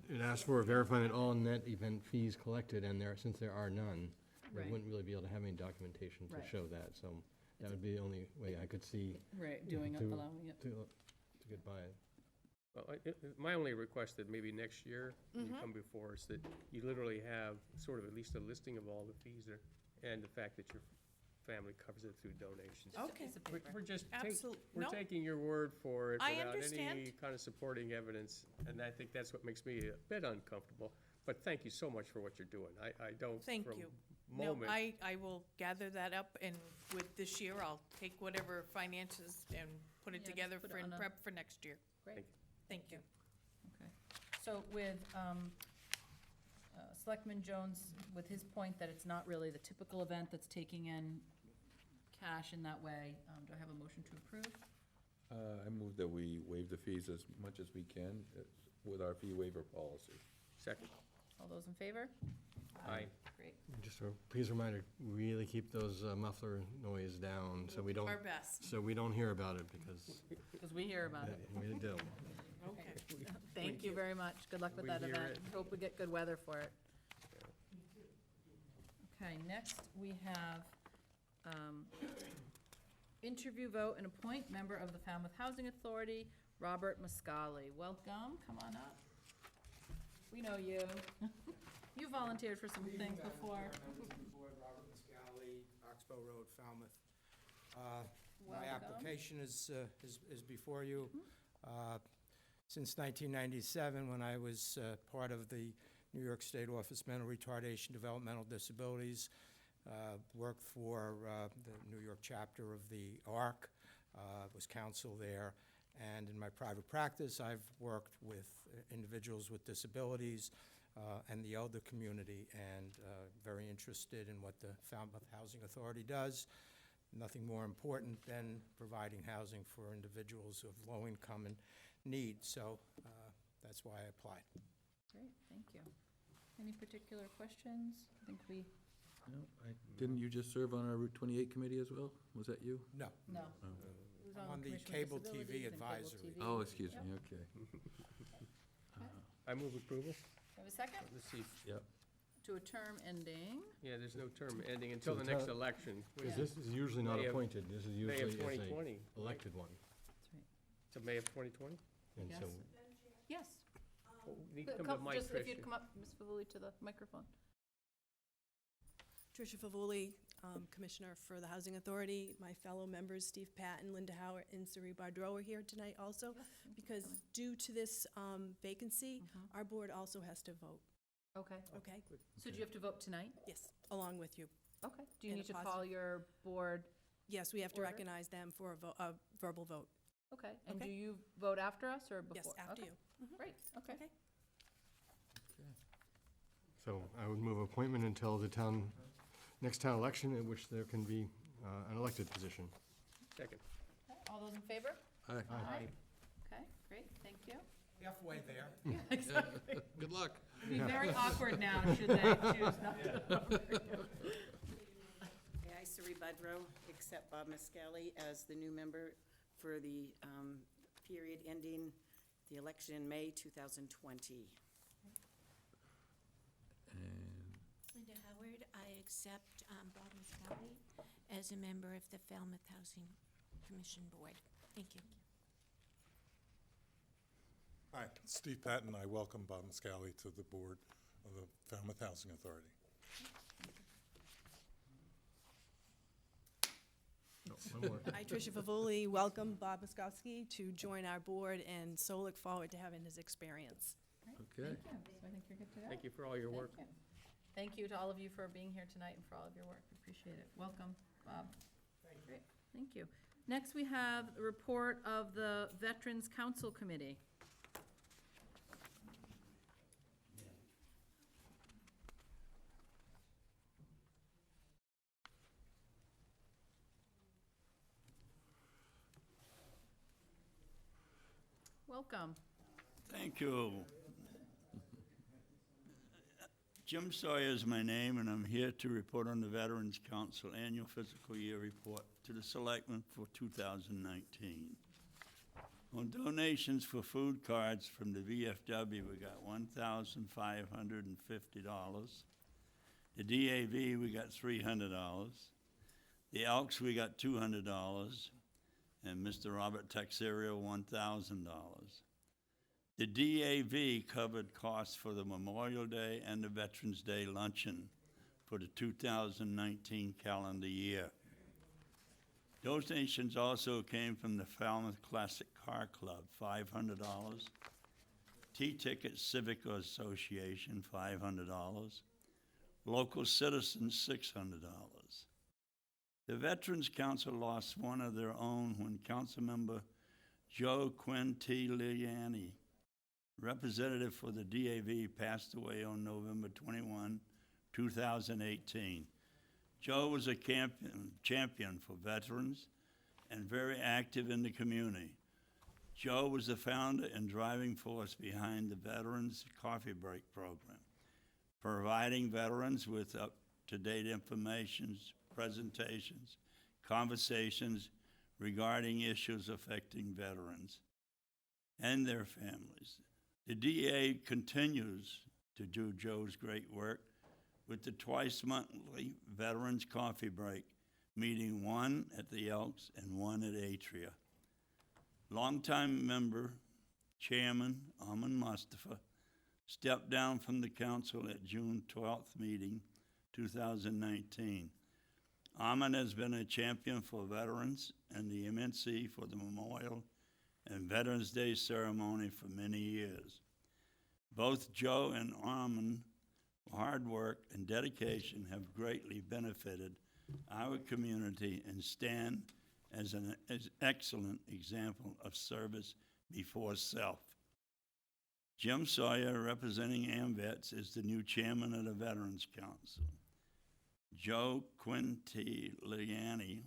it asks for verifying that all net event fees collected, and since there are none, we Right. wouldn't really be able to have any documentation to Right. show that, so that would be the only way I could see Right, doing it, to- allowing it. to get by it. well, my only request that maybe next year, when you come before us, that you literally have sort of at least a listing of all the fees there, and the fact that your family covers it through donations. Just a Okay. piece of We're- paper. We're just, Absolutely. we're taking your word for it I without any understand. kind of supporting evidence, and I think that's what makes me a bit uncomfortable. But thank you so much for what you're doing. I don't, Thank for a you. No, moment. I will gather that up, and with this year, I'll take whatever finances and put it Yeah, just together put it for in on a- prep for next year. Great. Thank you. Okay. So with Selectman Jones, with his point that it's not really the typical event that's taking in cash in that way, do I have a motion to approve? I move that we waive the fees as much as we can with our fee waiver policy. Second. All those in favor? Aye. Great. Just a please reminder, really keep those muffler noise down, so we don't, Our best. so we don't hear about it, because Because we hear about it. we do. Okay. Thank you very much. Good luck with We that hear event. it. Hope we get good weather for it. Okay, next we have interview, vote, and appoint member of the Falmouth Housing Authority, Robert Muscali. Welcome, come on up. We know you. You volunteered for some things before. Robert Muscali, Oxbow Road, Falmouth. My Welcome. application is before you. Since 1997, when I was part of the New York State Office Mental Retardation Developmental Disabilities, worked for the New York chapter of the ARC, was counsel there, and in my private practice, I've worked with individuals with disabilities and the elder community, and very interested in what the Falmouth Housing Authority does. Nothing more important than providing housing for individuals of low income and need, so that's why I applied. Great, thank you. Any particular questions? I think we, No, didn't you just serve on our Route 28 committee as well? Was that you? No. no. Oh. Who's I'm on the Commission on Cable Disabilities TV and Cable Advisory. TV? Oh, excuse Yep. me, okay. I move approval. Have a second? Let's see. Yep. To a term ending. Yeah, there's no term ending until So the the next town- election. Because this is usually not May of- appointed, this is May of usually as 2020. a elected one. That's right. To May of 2020? And Yes. so, Yes. Oh, you need to come to the mic, Just if you'd Tricia. come up, Ms. Favuli, to the microphone. Tricia Favuli, Commissioner for the Housing Authority. My fellow members, Steve Patton, Linda Howard, and Sari Bardreau are here tonight also, because due to this vacancy, our board also has to vote, Okay. okay? So do you have to vote tonight? Yes, along with you. Okay. Do you In a need to call positive- your board? Yes, we have to Order? recognize them for a verbal vote. Okay. And Okay. do you vote after us or before? Yes, after Okay. you. Great, okay. Okay. So I would move appointment until the next town election in which there can be an elected position. Second. All those in favor? Aye. Aye. Okay, great, thank you. Halfway there. Yeah, exactly. Good luck. It'd be very awkward now should they choose not to vote for you. I, Suri Budrow, accept Bob Muscali as the new member for the period ending the election in May 2020. Linda Howard, I accept Bob Muscali as a member of the Falmouth Housing Commission Board. Thank you. Hi, Steve Patton. I welcome Bob Muscali to the board of the Falmouth Housing Authority. One more. I, Tricia Favoli, welcome Bob Muskowski to join our board and so look forward to having his experience. Okay. Thank you. So I think you're good to go. Thank you for all your work. Thank you. Thank you to all of you for being here tonight and for all of your work. Appreciate it. Welcome, Bob. Great, thank you. Next, we have the report of the Veterans Council Committee. Welcome. Thank you. Jim Sawyer is my name, and I'm here to report on the Veterans Council Annual Fiscal Year Report to the Selectmen for 2019. On donations for food cards from the VFW, we got $1,550. The DAV, we got $300. The Elks, we got $200. And Mr. Robert Texerio, $1,000. The DAV covered costs for the Memorial Day and the Veterans Day luncheon for the 2019 calendar year. Donations also came from the Falmouth Classic Car Club, $500. T-Ticket Civic Association, $500. Local Citizens, $600. The Veterans Council lost one of their own when Councilmember Joe Quintiliani, representative for the DAV, passed away on November 21, 2018. Joe was a champion for veterans and very active in the community. Joe was the founder and driving force behind the Veterans Coffee Break program, providing veterans with up-to-date information, presentations, conversations regarding issues affecting veterans and their families. The DA continues to do Joe's great work with the twice-monthly Veterans Coffee Break, meeting one at the Elks and one at Atria. Longtime member, Chairman Aman Mustafa, stepped down from the council at June 12th meeting, 2019. Aman has been a champion for veterans and the MNC for the Memorial and Veterans Day ceremony for many years. Both Joe and Aman's hard work and dedication have greatly benefited our community and stand as an excellent example of service before self. Jim Sawyer, representing AMVETS, is the new chairman of the Veterans Council. Joe Quintiliani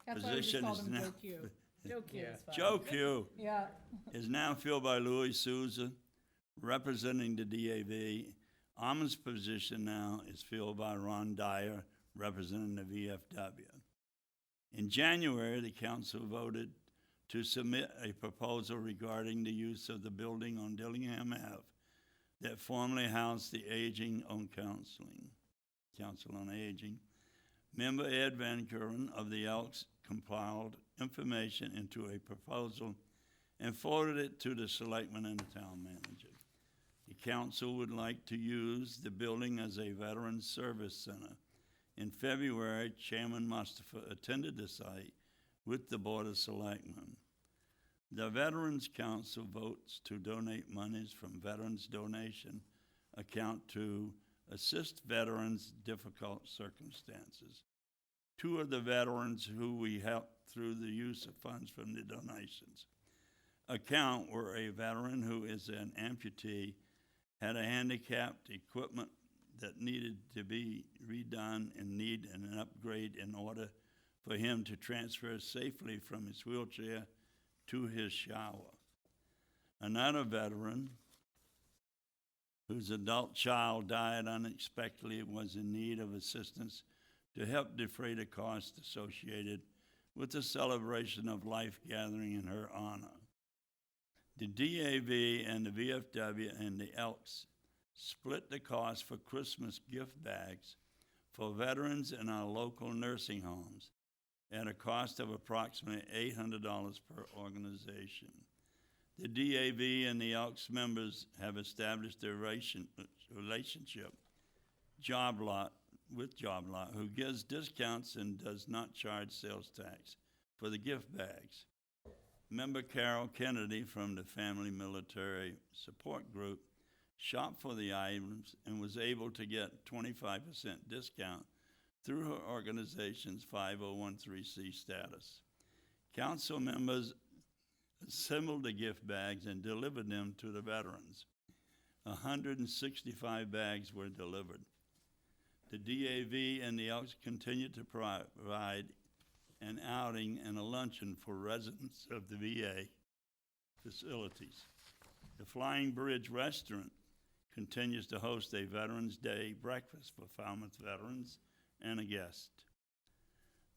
That's why we just position called is him now Joe Q. Joe Q is fine. Joe Q Yeah. is now filled by Louis Souza, representing the DAV. Aman's position now is filled by Ron Dyer, representing the VFW. In January, the council voted to submit a proposal regarding the use of the building on Dillingham Ave that formerly housed the Aging on Council on Aging. Member Ed Van Kuren of the Elks compiled information into a proposal and forwarded it to the selectmen and the town manager. The council would like to use the building as a Veterans Service Center. In February, Chairman Mustafa attended the site with the Board of Selectmen. The Veterans Council votes to donate monies from Veterans Donation account to assist veterans in difficult circumstances. Two of the veterans who we helped through the use of funds from the donations account were a veteran who is an amputee, had a handicapped equipment that needed to be redone and need an upgrade in order for him to transfer safely from his wheelchair to his shower. Another veteran whose adult child died unexpectedly was in need of assistance to help defray the costs associated with the celebration of life gathering in her honor. The DAV and the VFW and the Elks split the cost for Christmas gift bags for veterans in our local nursing homes at a cost of approximately $800 per organization. The DAV and the Elks members have established a relationship with Job Lot, who gives discounts and does not charge sales tax for the gift bags. Member Carol Kennedy from the Family Military Support Group shopped for the items and was able to get 25% discount through her organization's 5013C status. Council members assembled the gift bags and delivered them to the veterans. 165 bags were delivered. The DAV and the Elks continue to provide an outing and a luncheon for residents of the VA facilities. The Flying Bridge Restaurant continues to host a Veterans Day breakfast for Falmouth veterans and a guest.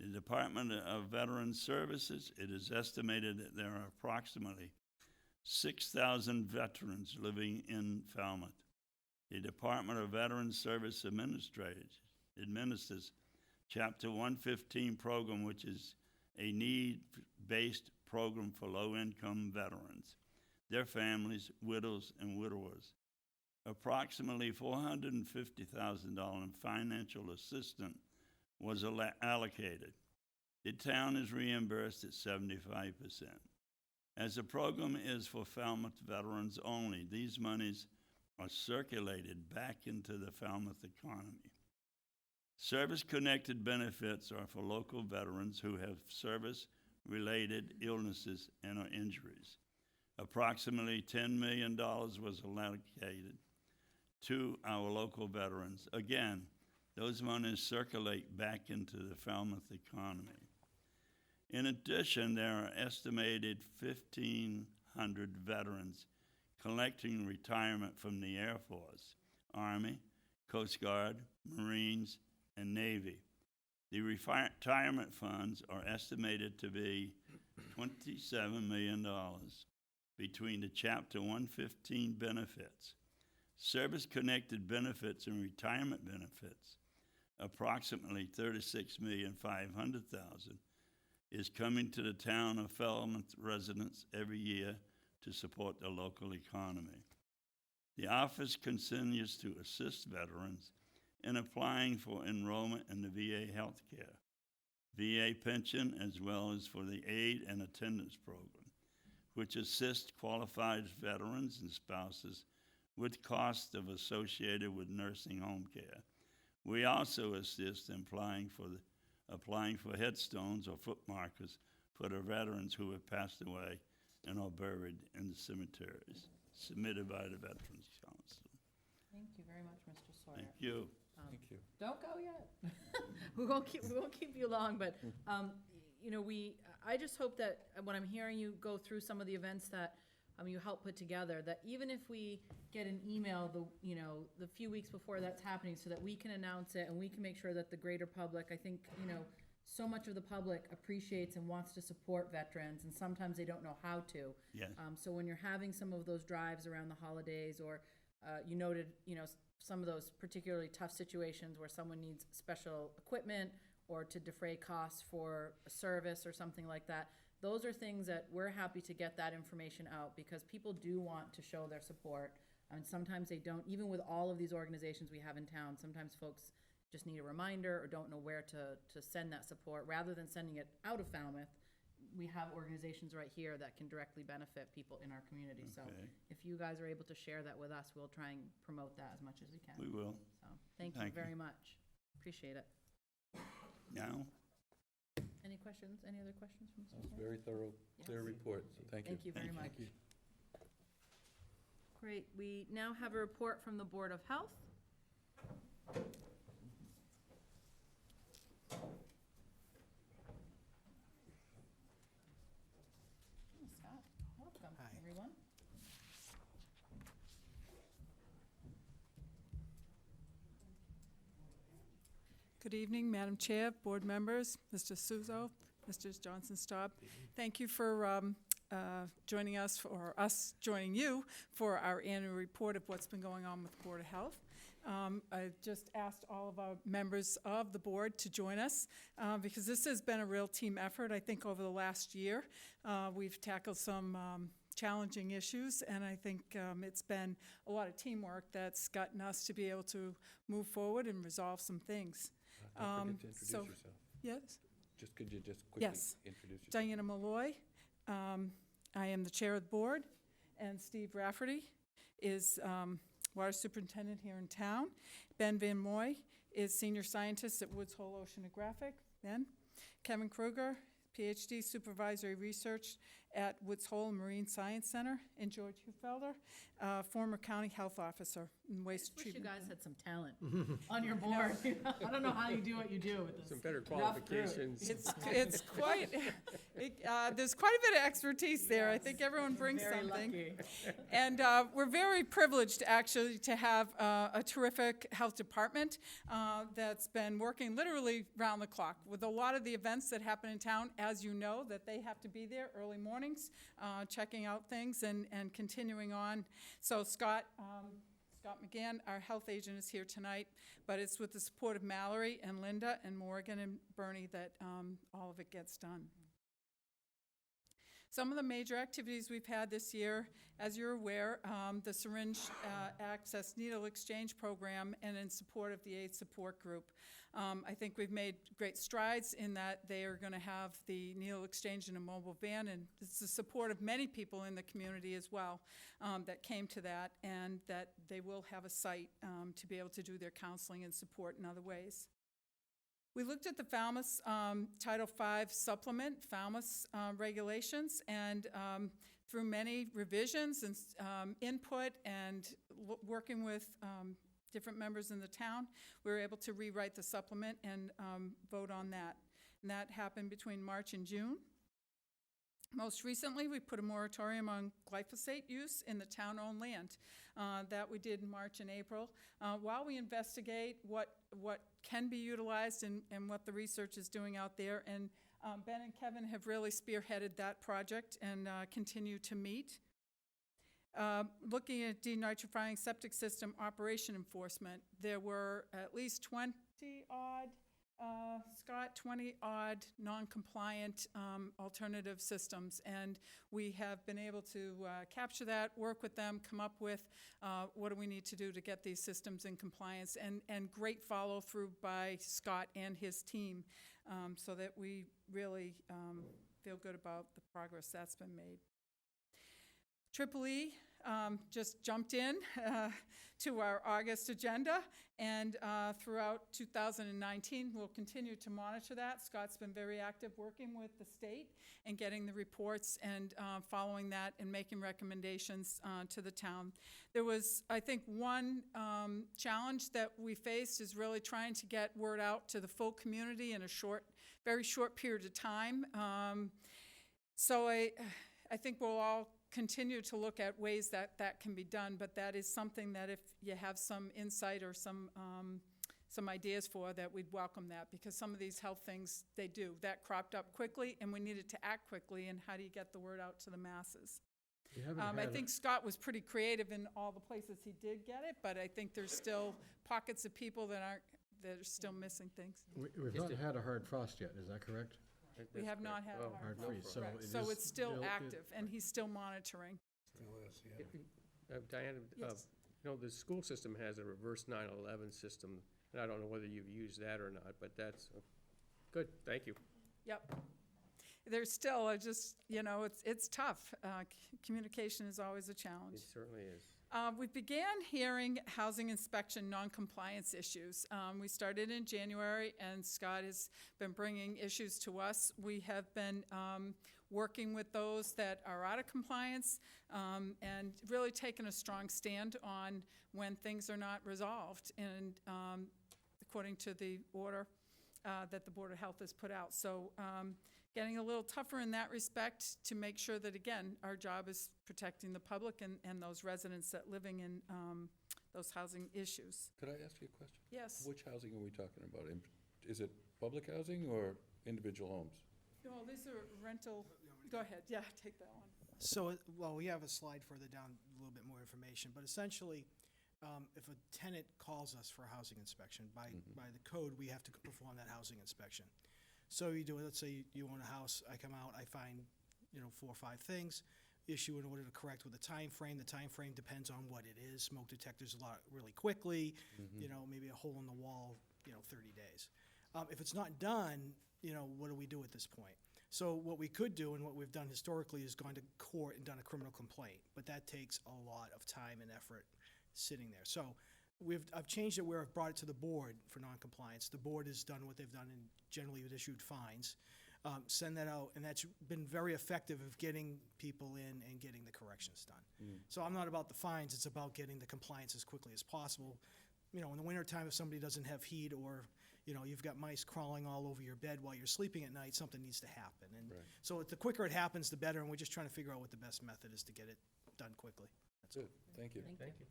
The Department of Veterans Services, it is estimated that there are approximately 6,000 veterans living in Falmouth. The Department of Veterans Service administers Chapter 115 program, which is a need-based program for low-income veterans, their families, widows, and widowers. Approximately $450,000 in financial assistance was allocated. The town is reimbursed at 75%. As the program is for Falmouth veterans only, these monies are circulated back into the Falmouth economy. Service-connected benefits are for local veterans who have service-related illnesses and or injuries. Approximately $10 million was allocated to our local veterans. Again, those monies circulate back into the Falmouth economy. In addition, there are estimated 1,500 veterans collecting retirement from the Air Force, Army, Coast Guard, Marines, and Navy. The retirement funds are estimated to be $27 million between the Chapter 115 benefits, service-connected benefits, and retirement benefits. Approximately $36,500,000 is coming to the town of Falmouth residents every year to support the local economy. The office continues to assist veterans in applying for enrollment in the VA healthcare, VA pension, as well as for the aid and attendance program, which assists qualified veterans and spouses with costs associated with nursing home care. We also assist in applying for headstones or foot markers for the veterans who have passed away and are buried in the cemeteries, submitted by the Veterans Council. Thank you very much, Mr. Sawyer. Thank you. Thank you. Don't go yet. We won't keep you long, but, you know, I just hope that when I'm hearing you go through some of the events that you help put together, that even if we get an email, the few weeks before that's happening, so that we can announce it and we can make sure that the greater public, I think, so much of the public appreciates and wants to support veterans, and sometimes they don't know how to. Yes. So when you're having some of those drives around the holidays, or you noted, some of those particularly tough situations where someone needs special equipment or to defray costs for a service or something like that, those are things that we're happy to get that information out, because people do want to show their support. And sometimes they don't, even with all of these organizations we have in town, sometimes folks just need a reminder or don't know where to send that support. Rather than sending it out of Falmouth, we have organizations right here that can directly benefit people in our community. So if you guys are able to share that with us, we'll try and promote that as much as we can. We will. So thank you very much. Appreciate it. Now? Any questions? Any other questions from Mr. That was very thorough, clear report, so thank you. Thank you very much. Great. We now have a report from the Board of Health. Scott, welcome, everyone. Good evening, Madam Chair, board members, Mr. Suzo, Mr. Johnson-Staub. Thank you for joining us, or us joining you, for our annual report of what's been going on with the Board of Health. I've just asked all of our members of the board to join us because this has been a real team effort, I think, over the last year. We've tackled some challenging issues, and I think it's been a lot of teamwork that's gotten us to be able to move forward and resolve some things. Don't forget to introduce yourself. Yes? Could you just quickly Yes. introduce yourself? Diana Malloy. I am the chair of the board, and Steve Rafferty is water superintendent here in town. Ben Van Moy is senior scientist at Woods Hole Oceanographic. Ben. Kevin Kruger, PhD supervisory research at Woods Hole Marine Science Center. And George Hufelder, former county health officer in waste Wish you treatment. guys had some talent on your board. I don't know how you do what you do with this. Some better rough group. qualifications. It's quite, there's quite a bit of expertise there. I think everyone brings Very something. lucky. And we're very privileged, actually, to have a terrific health department that's been working literally round the clock with a lot of the events that happen in town. As you know, that they have to be there early mornings, checking out things and continuing on. So Scott McGann, our health agent, is here tonight, but it's with the support of Mallory and Linda and Morgan and Bernie that all of it gets done. Some of the major activities we've had this year, as you're aware, the syringe access needle exchange program, and in support of the AIDS support group. I think we've made great strides in that they are going to have the needle exchange in a mobile van, and it's the support of many people in the community as well that came to that, and that they will have a site to be able to do their counseling and support in other ways. We looked at the Falmouth Title V supplement, Falmouth regulations, and through many revisions and input and working with different members in the town, we were able to rewrite the supplement and vote on that. And that happened between March and June. Most recently, we put a moratorium on glyphosate use in the town-owned land. That we did in March and April. While we investigate what can be utilized and what the research is doing out there, and Ben and Kevin have really spearheaded that project and continue to meet. Looking at denitrifying septic system operation enforcement, there were at least 20-odd, Scott, 20-odd non-compliant alternative systems, and we have been able to capture that, work with them, come up with what do we need to do to get these systems in compliance, and great follow-through by Scott and his team, so that we really feel good about the progress that's been made. Triple E just jumped in to our August agenda, and throughout 2019, we'll continue to monitor that. Scott's been very active working with the state and getting the reports and following that and making recommendations to the town. There was, I think, one challenge that we faced is really trying to get word out to the full community in a very short period of time. So I think we'll all continue to look at ways that can be done, but that is something that if you have some insight or some ideas for, that we'd welcome that, because some of these health things, they do. That cropped up quickly, and we needed to act quickly, and how do you get the word out to the masses? I think Scott was pretty creative in all the places he did get it, but I think there's still pockets of people that are still missing things. We've not had a hard frost yet, is that correct? We have not had a hard freeze, so correct. it So is it's still still- active, and he's still monitoring. Diana, Yes. the school system has a reverse 9/11 system, and I don't know whether you've used that or not, but that's good. Thank you. Yep. There's still, it's tough. Communication is always a challenge. It certainly is. We began hearing housing inspection non-compliance issues. We started in January, and Scott has been bringing issues to us. We have been working with those that are out of compliance and really taking a strong stand on when things are not resolved, and according to the order that the Board of Health has put out. So getting a little tougher in that respect to make sure that, again, our job is protecting the public and those residents that living in those housing issues. Could I ask you a question? Yes. Which housing are we talking about? Is it public housing or individual homes? No, these are rental, go ahead, yeah, take that one. So, well, we have a slide further down, a little bit more information, but essentially, if a tenant calls us for a housing inspection, by the code, we have to perform that housing inspection. So you do it, let's say you own a house, I come out, I find, 4 or 5 things, issue an order to correct with a time frame. The time frame depends on what it is. Smoke detectors a lot really quickly, maybe a hole in the wall, 30 days. If it's not done, what do we do at this point? So what we could do, and what we've done historically, is gone to court and done a criminal complaint, but that takes a lot of time and effort sitting there. So I've changed it where I've brought it to the board for noncompliance. The board has done what they've done, and generally have issued fines. Send that out, and that's been very effective of getting people in and getting the corrections done. So I'm not about the fines, it's about getting the compliance as quickly as possible. In the wintertime, if somebody doesn't have heat, or you've got mice crawling all over your bed while you're sleeping at night, something needs to happen. And so the quicker it happens, the better, and we're just trying to figure out what the best method is to get it done quickly. That's Good, thank you. Thank you.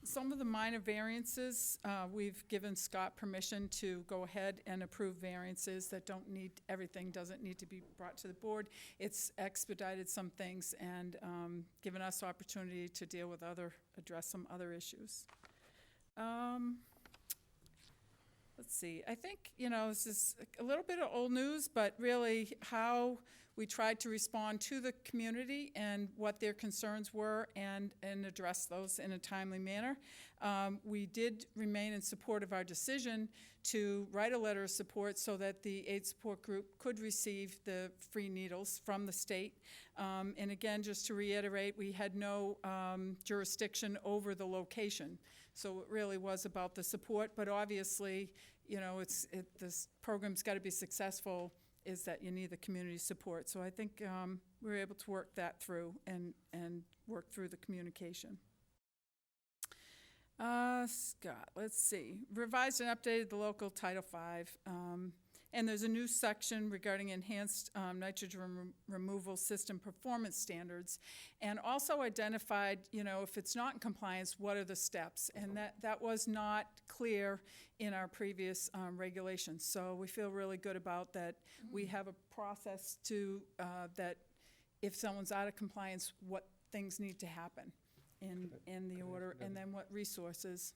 Some of the minor variances, we've given Scott permission to go ahead and approve variances that everything doesn't need to be brought to the board. It's expedited some things and given us opportunity to deal with address some other issues. Let's see, I think, this is a little bit of old news, but really how we tried to respond to the community and what their concerns were and address those in a timely manner. We did remain in support of our decision to write a letter of support so that the AIDS support group could receive the free needles from the state. And again, just to reiterate, we had no jurisdiction over the location. So it really was about the support, but obviously, this program's got to be successful, is that you need the community support. So I think we were able to work that through and work through the communication. Scott, let's see. Revised and updated the local Title V. And there's a new section regarding enhanced nitrogen removal system performance standards, and also identified, if it's not in compliance, what are the steps? And that was not clear in our previous regulations. So we feel really good about that. We have a process to, that if someone's out of compliance, what things need to happen in the order, and then what resources.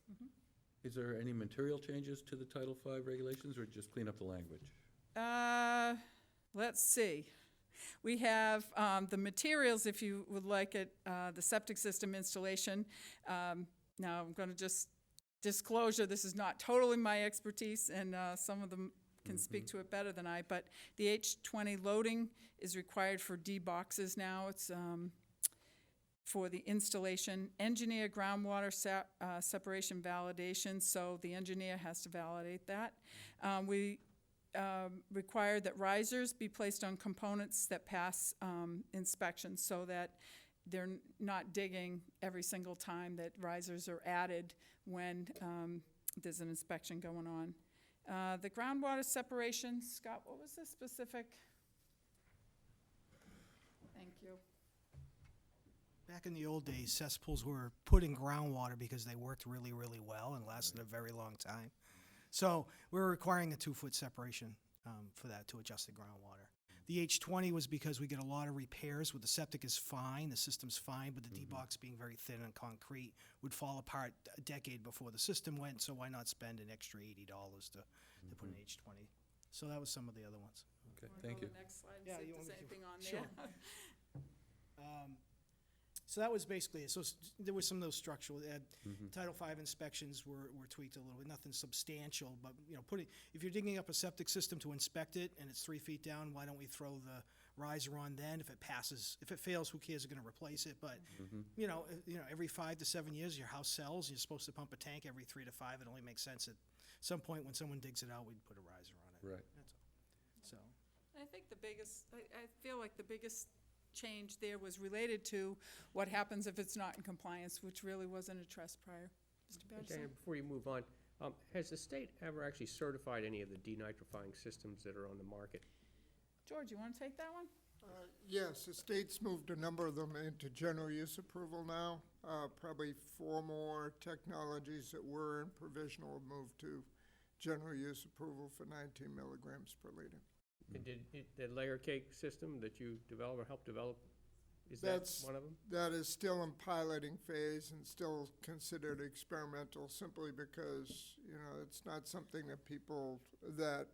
Is there any material changes to the Title V regulations, or just clean up the language? Let's see. We have the materials, if you would like it, the septic system installation. Now, I'm going to just disclosure, this is not totally my expertise, and some of them can speak to it better than I, but the H20 loading is required for D boxes now. It's for the installation. Engineer groundwater separation validation, so the engineer has to validate that. We require that risers be placed on components that pass inspection, so that they're not digging every single time that risers are added when there's an inspection going on. The groundwater separation, Scott, what was the specific? Thank you. Back in the old days, cesspools were put in groundwater because they worked really, really well and lasted a very long time. So we're requiring a 2-foot separation for that to adjust the groundwater. The H20 was because we get a lot of repairs where the septic is fine, the system's fine, but the D-box being very thin and concrete would fall apart a decade before the system went, so why not spend an extra $80 to put an H20? So that was some of the other ones. Okay, thank you. The next slide, Yeah, see you if want there's me to- anything on Sure. there. So that was basically it. So there was some of those structural, Title V inspections were tweaked a little bit, nothing substantial, but if you're digging up a septic system to inspect it and it's 3 feet down, why don't we throw the riser on then. If it passes, if it fails, who cares, they're gonna replace it, but, you know, every 5 to 7 years, your house sells, you're supposed to pump a tank every 3 to 5, it only makes sense at some point when someone digs it out, we'd put a riser on it. Right. That's all. So, I think the biggest, I feel like the biggest change there was related to what happens if it's not in compliance, which really wasn't addressed prior. Mr. Dana, Patterson? before you move on, has the state ever actually certified any of the denitrifying systems that are on the market? George, you want to take that one? Yes, the state's moved a number of them into general use approval now. Probably 4 more technologies that were in provisional have moved to general use approval for 19 milligrams per liter. And the layer cake system that you developed or helped develop, is that one of them? That is still in piloting phase and still considered experimental simply because, it's not something that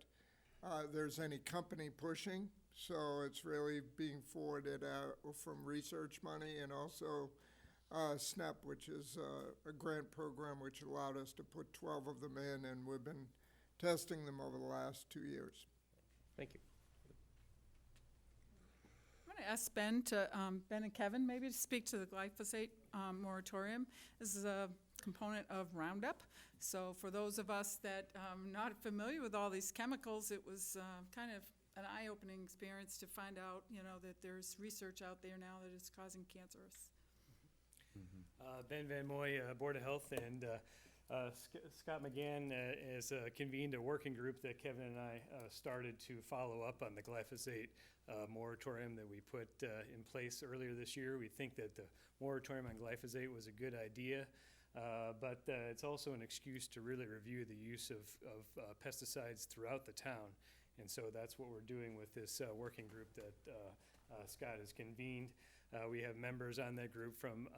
there's any company pushing. So it's really being forwarded out from research money and also SNAP, which is a grant program which allowed us to put 12 of them in, and we've been testing them over the last 2 years. Thank you. I'm going to ask Ben and Kevin maybe to speak to the glyphosate moratorium. This is a component of Roundup. So for those of us that are not familiar with all these chemicals, it was kind of an eye-opening experience to find out, that there's research out there now that it's causing cancerous. Ben Van Moy, Board of Health, and Scott McGann has convened a working group that Kevin and I started to follow up on the glyphosate moratorium that we put in place earlier this year. We think that the moratorium on glyphosate was a good idea, but it's also an excuse to really review the use of pesticides throughout the town. And so that's what we're doing with this working group that Scott has convened. We have members on that group from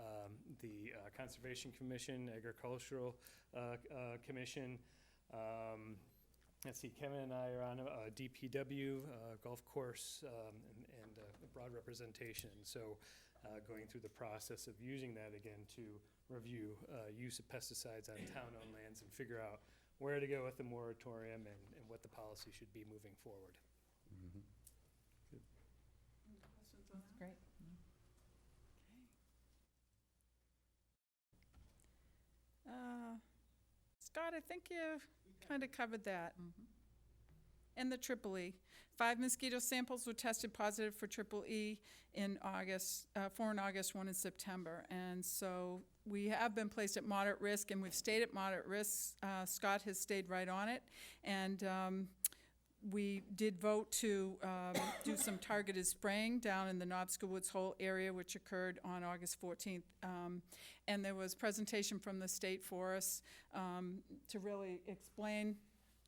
the Conservation Commission, Agricultural Commission. Let's see, Kevin and I are on DPW, golf course, and a broad representation. So going through the process of using that again to review use of pesticides on town-owned lands and figure out where to go with the moratorium and what the policy should be moving forward. That's great. Scott, I think you kind of covered that. And the triple E. 5 mosquito samples were tested positive for triple E in August, 4 in August, 1 in September. And so we have been placed at moderate risk, and we've stayed at moderate risk. Scott has stayed right on it. And we did vote to do some targeted spraying down in the Knobska Woods Hole area, which occurred on August 14th. And there was presentation from the state forest to really explain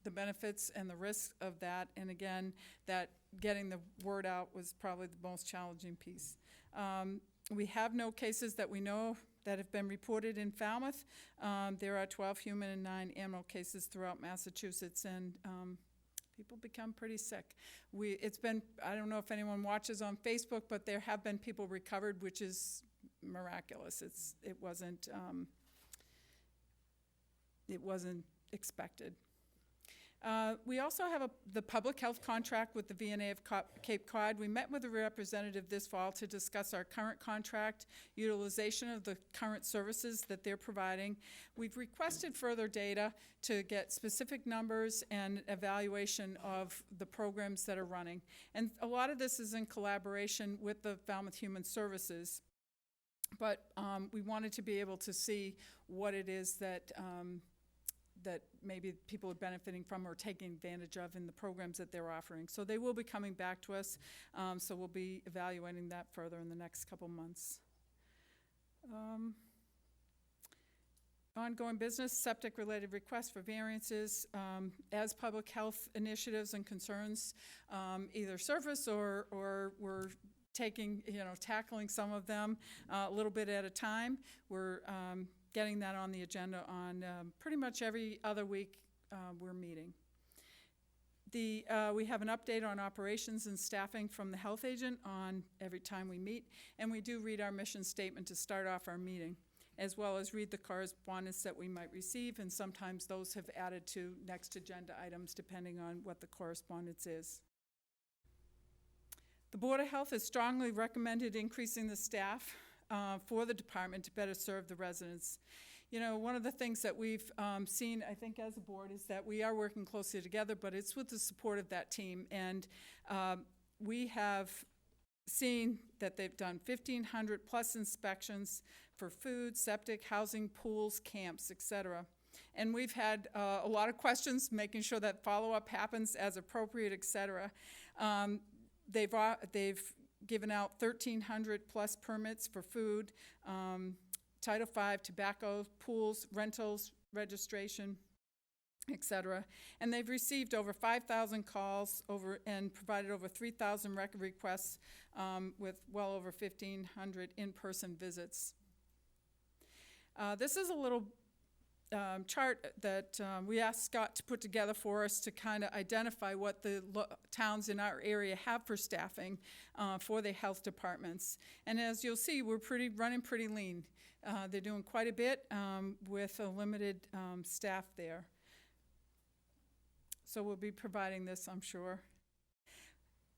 the benefits and the risks of that. And again, that getting the word out was probably the most challenging piece. We have no cases that we know that have been reported in Falmouth. There are 12 human and 9 animal cases throughout Massachusetts, and people become pretty sick. It's been, I don't know if anyone watches on Facebook, but there have been people recovered, which is miraculous. It wasn't expected. We also have the public health contract with the VNA of Cape Cod. We met with a representative this fall to discuss our current contract, utilization of the current services that they're providing. We've requested further data to get specific numbers and evaluation of the programs that are running. And a lot of this is in collaboration with the Falmouth Human Services. But we wanted to be able to see what it is that that maybe people are benefiting from or taking advantage of in the programs that they're offering. So they will be coming back to us, so we'll be evaluating that further in the next couple months. Ongoing business, septic-related requests for variances. As public health initiatives and concerns either surface or we're tackling some of them a little bit at a time, we're getting that on the agenda on pretty much every other week we're meeting. We have an update on operations and staffing from the health agent on every time we meet, and we do read our mission statement to start off our meeting, as well as read the correspondence that we might receive, and sometimes those have added to next agenda items depending on what the correspondence is. The Board of Health has strongly recommended increasing the staff for the department to better serve the residents. You know, one of the things that we've seen, I think, as a board is that we are working closely together, but it's with the support of that team. And we have seen that they've done 1,500 plus inspections for food, septic, housing, pools, camps, et cetera. And we've had a lot of questions, making sure that follow-up happens as appropriate, et cetera. They've given out 1,300 plus permits for food, Title V, tobacco, pools, rentals, registration, et cetera. And they've received over 5,000 calls and provided over 3,000 record requests with well over 1,500 in-person visits. This is a little chart that we asked Scott to put together for us to kind of identify what the towns in our area have for staffing for their health departments. And as you'll see, we're running pretty lean. They're doing quite a bit with a limited staff there. So we'll be providing this, I'm sure.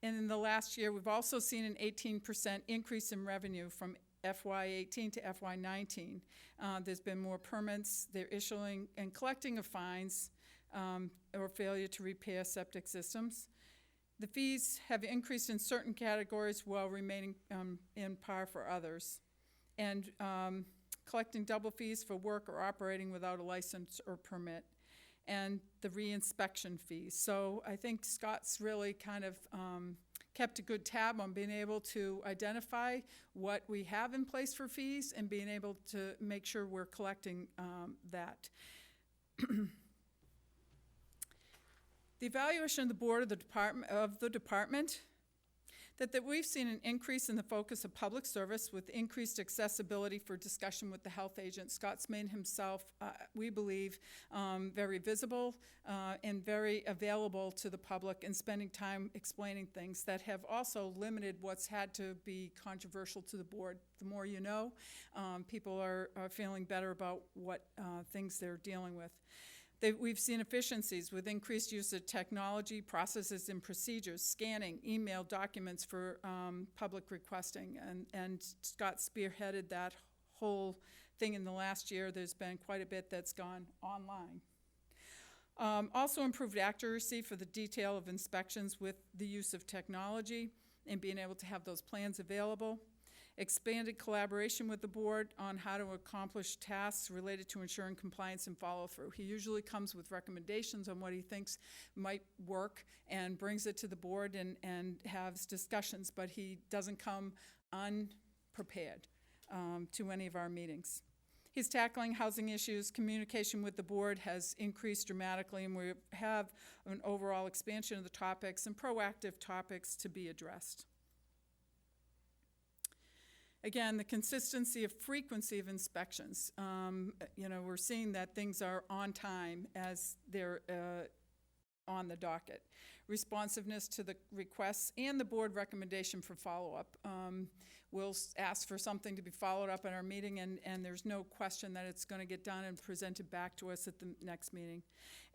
And in the last year, we've also seen an 18% increase in revenue from FY18 to FY19. There's been more permits. They're issuing and collecting of fines or failure to repair septic systems. The fees have increased in certain categories while remaining in par for others. And collecting double fees for work or operating without a license or permit, and the re-inspection fees. So I think Scott's really kind of kept a good tab on being able to identify what we have in place for fees and being able to make sure we're collecting that. The evaluation of the board of the department, that we've seen an increase in the focus of public service with increased accessibility for discussion with the health agent. Scott's made himself, we believe, very visible and very available to the public and spending time explaining things that have also limited what's had to be controversial to the board. The more you know, people are feeling better about what things they're dealing with. We've seen efficiencies with increased use of technology, processes and procedures, scanning, email documents for public requesting, and Scott spearheaded that whole thing in the last year. There's been quite a bit that's gone online. Also improved accuracy for the detail of inspections with the use of technology and being able to have those plans available. Expanded collaboration with the board on how to accomplish tasks related to ensuring compliance and follow-through. He usually comes with recommendations on what he thinks might work and brings it to the board and has discussions, but he doesn't come unprepared to any of our meetings. He's tackling housing issues. Communication with the board has increased dramatically, and we have an overall expansion of the topics and proactive topics to be addressed. Again, the consistency of frequency of inspections. We're seeing that things are on time as they're on the docket. Responsiveness to the requests and the board recommendation for follow-up. We'll ask for something to be followed up at our meeting, and there's no question that it's going to get done and presented back to us at the next meeting.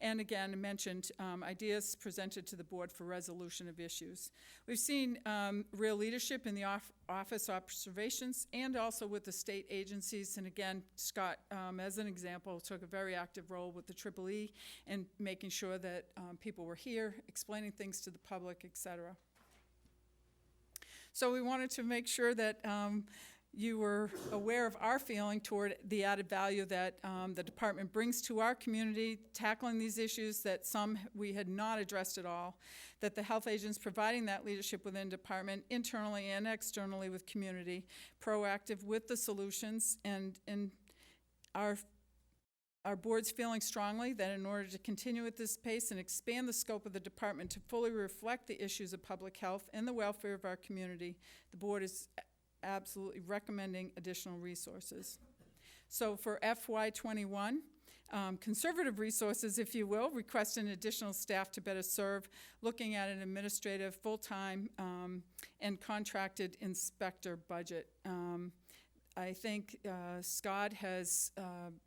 And again, I mentioned ideas presented to the board for resolution of issues. We've seen real leadership in the office observations and also with the state agencies. And again, Scott, as an example, took a very active role with the EEE and making sure that people were here, explaining things to the public, et cetera. So we wanted to make sure that you were aware of our feeling toward the added value that the department brings to our community, tackling these issues that some we had not addressed at all, that the health agents providing that leadership within department, internally and externally with community, proactive with the solutions, and our board's feeling strongly that in order to continue at this pace and expand the scope of the department to fully reflect the issues of public health and the welfare of our community, the board is absolutely recommending additional resources. So for FY21, conservative resources, if you will, requesting additional staff to better serve, looking at an administrative, full-time, and contracted inspector budget. I think Scott has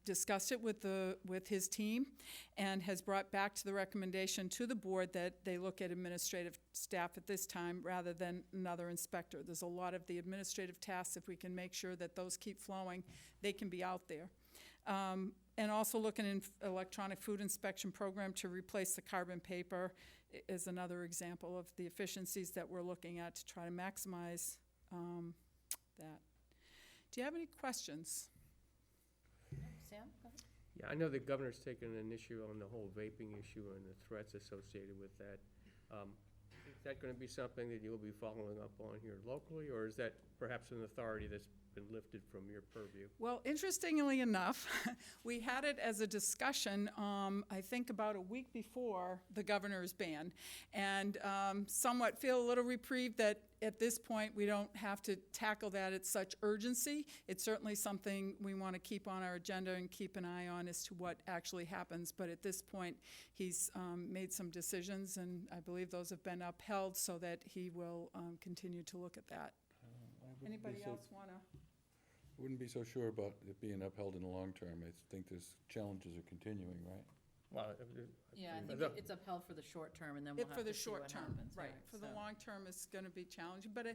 discussed it with his team and has brought back to the recommendation to the board that they look at administrative staff at this time rather than another inspector. There's a lot of the administrative tasks, if we can make sure that those keep flowing, they can be out there. And also looking in electronic food inspection program to replace the carbon paper is another example of the efficiencies that we're looking at to try to maximize that. Do you have any questions? Sam, go ahead. Yeah, I know the governor's taken an issue on the whole vaping issue and the threats associated with that. Is that going to be something that you'll be following up on here locally, or is that perhaps an authority that's been lifted from your purview? Well, interestingly enough, we had it as a discussion, I think about a week before the governor's ban, and somewhat feel a little reprieved that at this point we don't have to tackle that at such urgency. It's certainly something we want to keep on our agenda and keep an eye on as to what actually happens, but at this point he's made some decisions, and I believe those have been upheld so that he will continue to look at that. Anybody else want to? Wouldn't be so sure about it being upheld in the long term. I think there's challenges are continuing, right? Well, Yeah, I think it's upheld for the short term, and then we'll have For the to see what short term, happens. right. For the so. long term, it's going to be challenging, but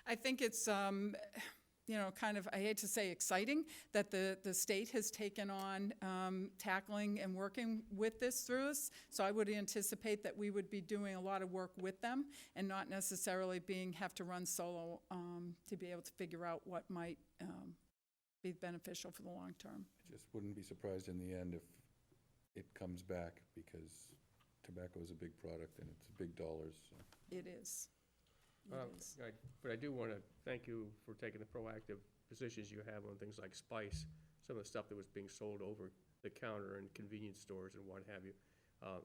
I think it's, you know, kind of, I hate to say exciting, that the state has taken on tackling and working with this through us. So I would anticipate that we would be doing a lot of work with them and not necessarily have to run solo to be able to figure out what might be beneficial for the long term. I just wouldn't be surprised in the end if it comes back, because tobacco is a big product and it's big dollars, so. It is. But I do want to thank you for taking the proactive positions you have on things like spice, some of the stuff that was being sold over the counter in convenience stores and what have you,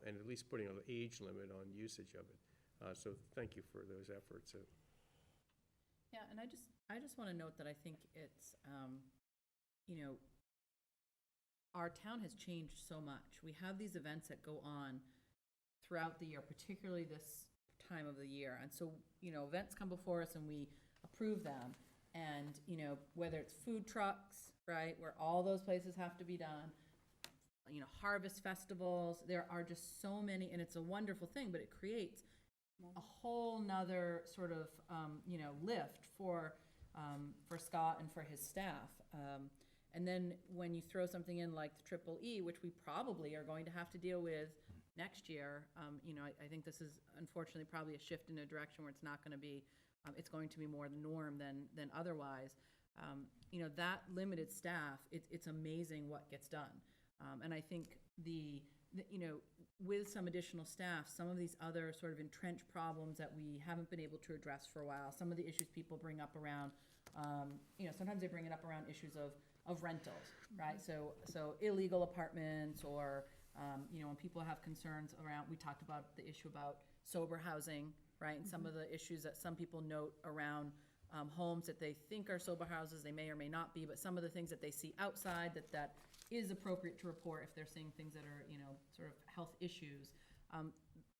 and at least putting an age limit on usage of it. So thank you for those efforts. Yeah, and I just want to note that I think it's, you know, our town has changed so much. We have these events that go on throughout the year, particularly this time of the year. And so, you know, events come before us and we approve them. And, you know, whether it's food trucks, right, where all those places have to be done, you know, harvest festivals, there are just so many, and it's a wonderful thing, but it creates a whole nother sort of, you know, lift for Scott and for his staff. And then when you throw something in like the Triple E, which we probably are going to have to deal with next year, you know, I think this is unfortunately probably a shift in a direction where it's not going to be, it's going to be more the norm than otherwise. You know, that limited staff, it's amazing what gets done. And I think you know, with some additional staff, some of these other sort of entrenched problems that we haven't been able to address for a while, some of the issues people bring up around, you know, sometimes they bring it up around issues of rentals, right? So illegal apartments, or, you know, when people have concerns around, we talked about the issue about sober housing, right? And some of the issues that some people note around homes that they think are sober houses, they may or may not be, but some of the things that they see outside that is appropriate to report if they're seeing things that are, you know, sort of health issues.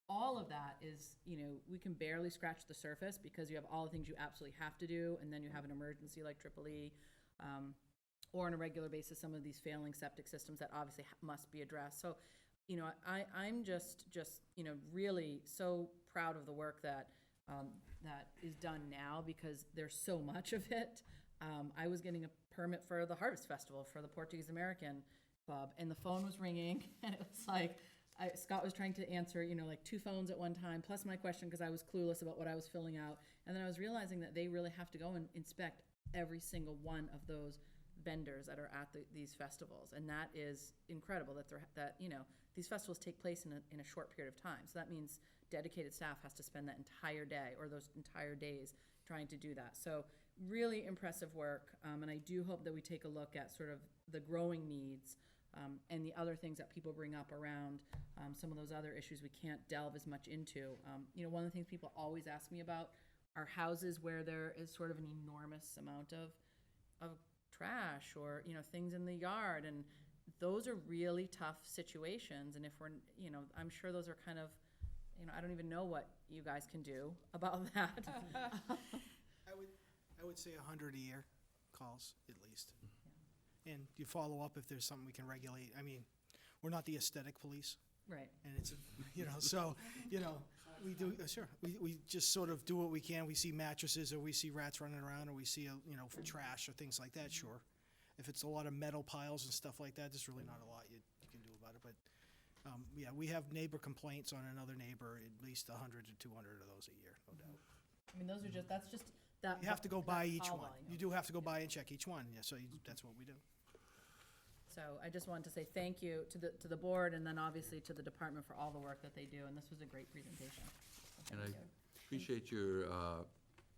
All of that is, you know, we can barely scratch the surface because you have all the things you absolutely have to do, and then you have an emergency like Triple E, or on a regular basis, some of these failing septic systems that obviously must be addressed. So, you know, I'm just, you know, really so proud of the work that is done now, because there's so much of it. I was getting a permit for the Harvest Festival for the Portuguese American Club, and the phone was ringing, and it was like, Scott was trying to answer, you know, like 2 phones at one time, plus my question, because I was clueless about what I was filling out. And then I was realizing that they really have to go and inspect every single one of those vendors that are at these festivals, and that is incredible that you know, these festivals take place in a short period of time. So that means dedicated staff has to spend that entire day or those entire days trying to do that. So really impressive work, and I do hope that we take a look at sort of the growing needs and the other things that people bring up around some of those other issues we can't delve as much into. You know, one of the things people always ask me about are houses where there is sort of an enormous amount of trash or, you know, things in the yard, and those are really tough situations. And if we're, you know, I'm sure those are kind of, you know, I don't even know what you guys can do about that. I would say 100 a year calls, at least. And you follow up if there's something we can regulate. I mean, we're not the aesthetic police. Right. And it's, so, we do, sure, we just sort of do what we can. We see mattresses, or we see rats running around, or we see, trash or things like that, sure. If it's a lot of metal piles and stuff like that, there's really not a lot you can do about it. But, yeah, we have neighbor complaints on another neighbor, at least 100 to 200 of those a year, no doubt. I mean, that's just that. You have to go by each call one. volume. You do have to go by and check each one, yeah, so that's what we do. So I just wanted to say thank you to the board, and then obviously to the department for all the work that they do, and this was a great presentation. So And I thank you. appreciate your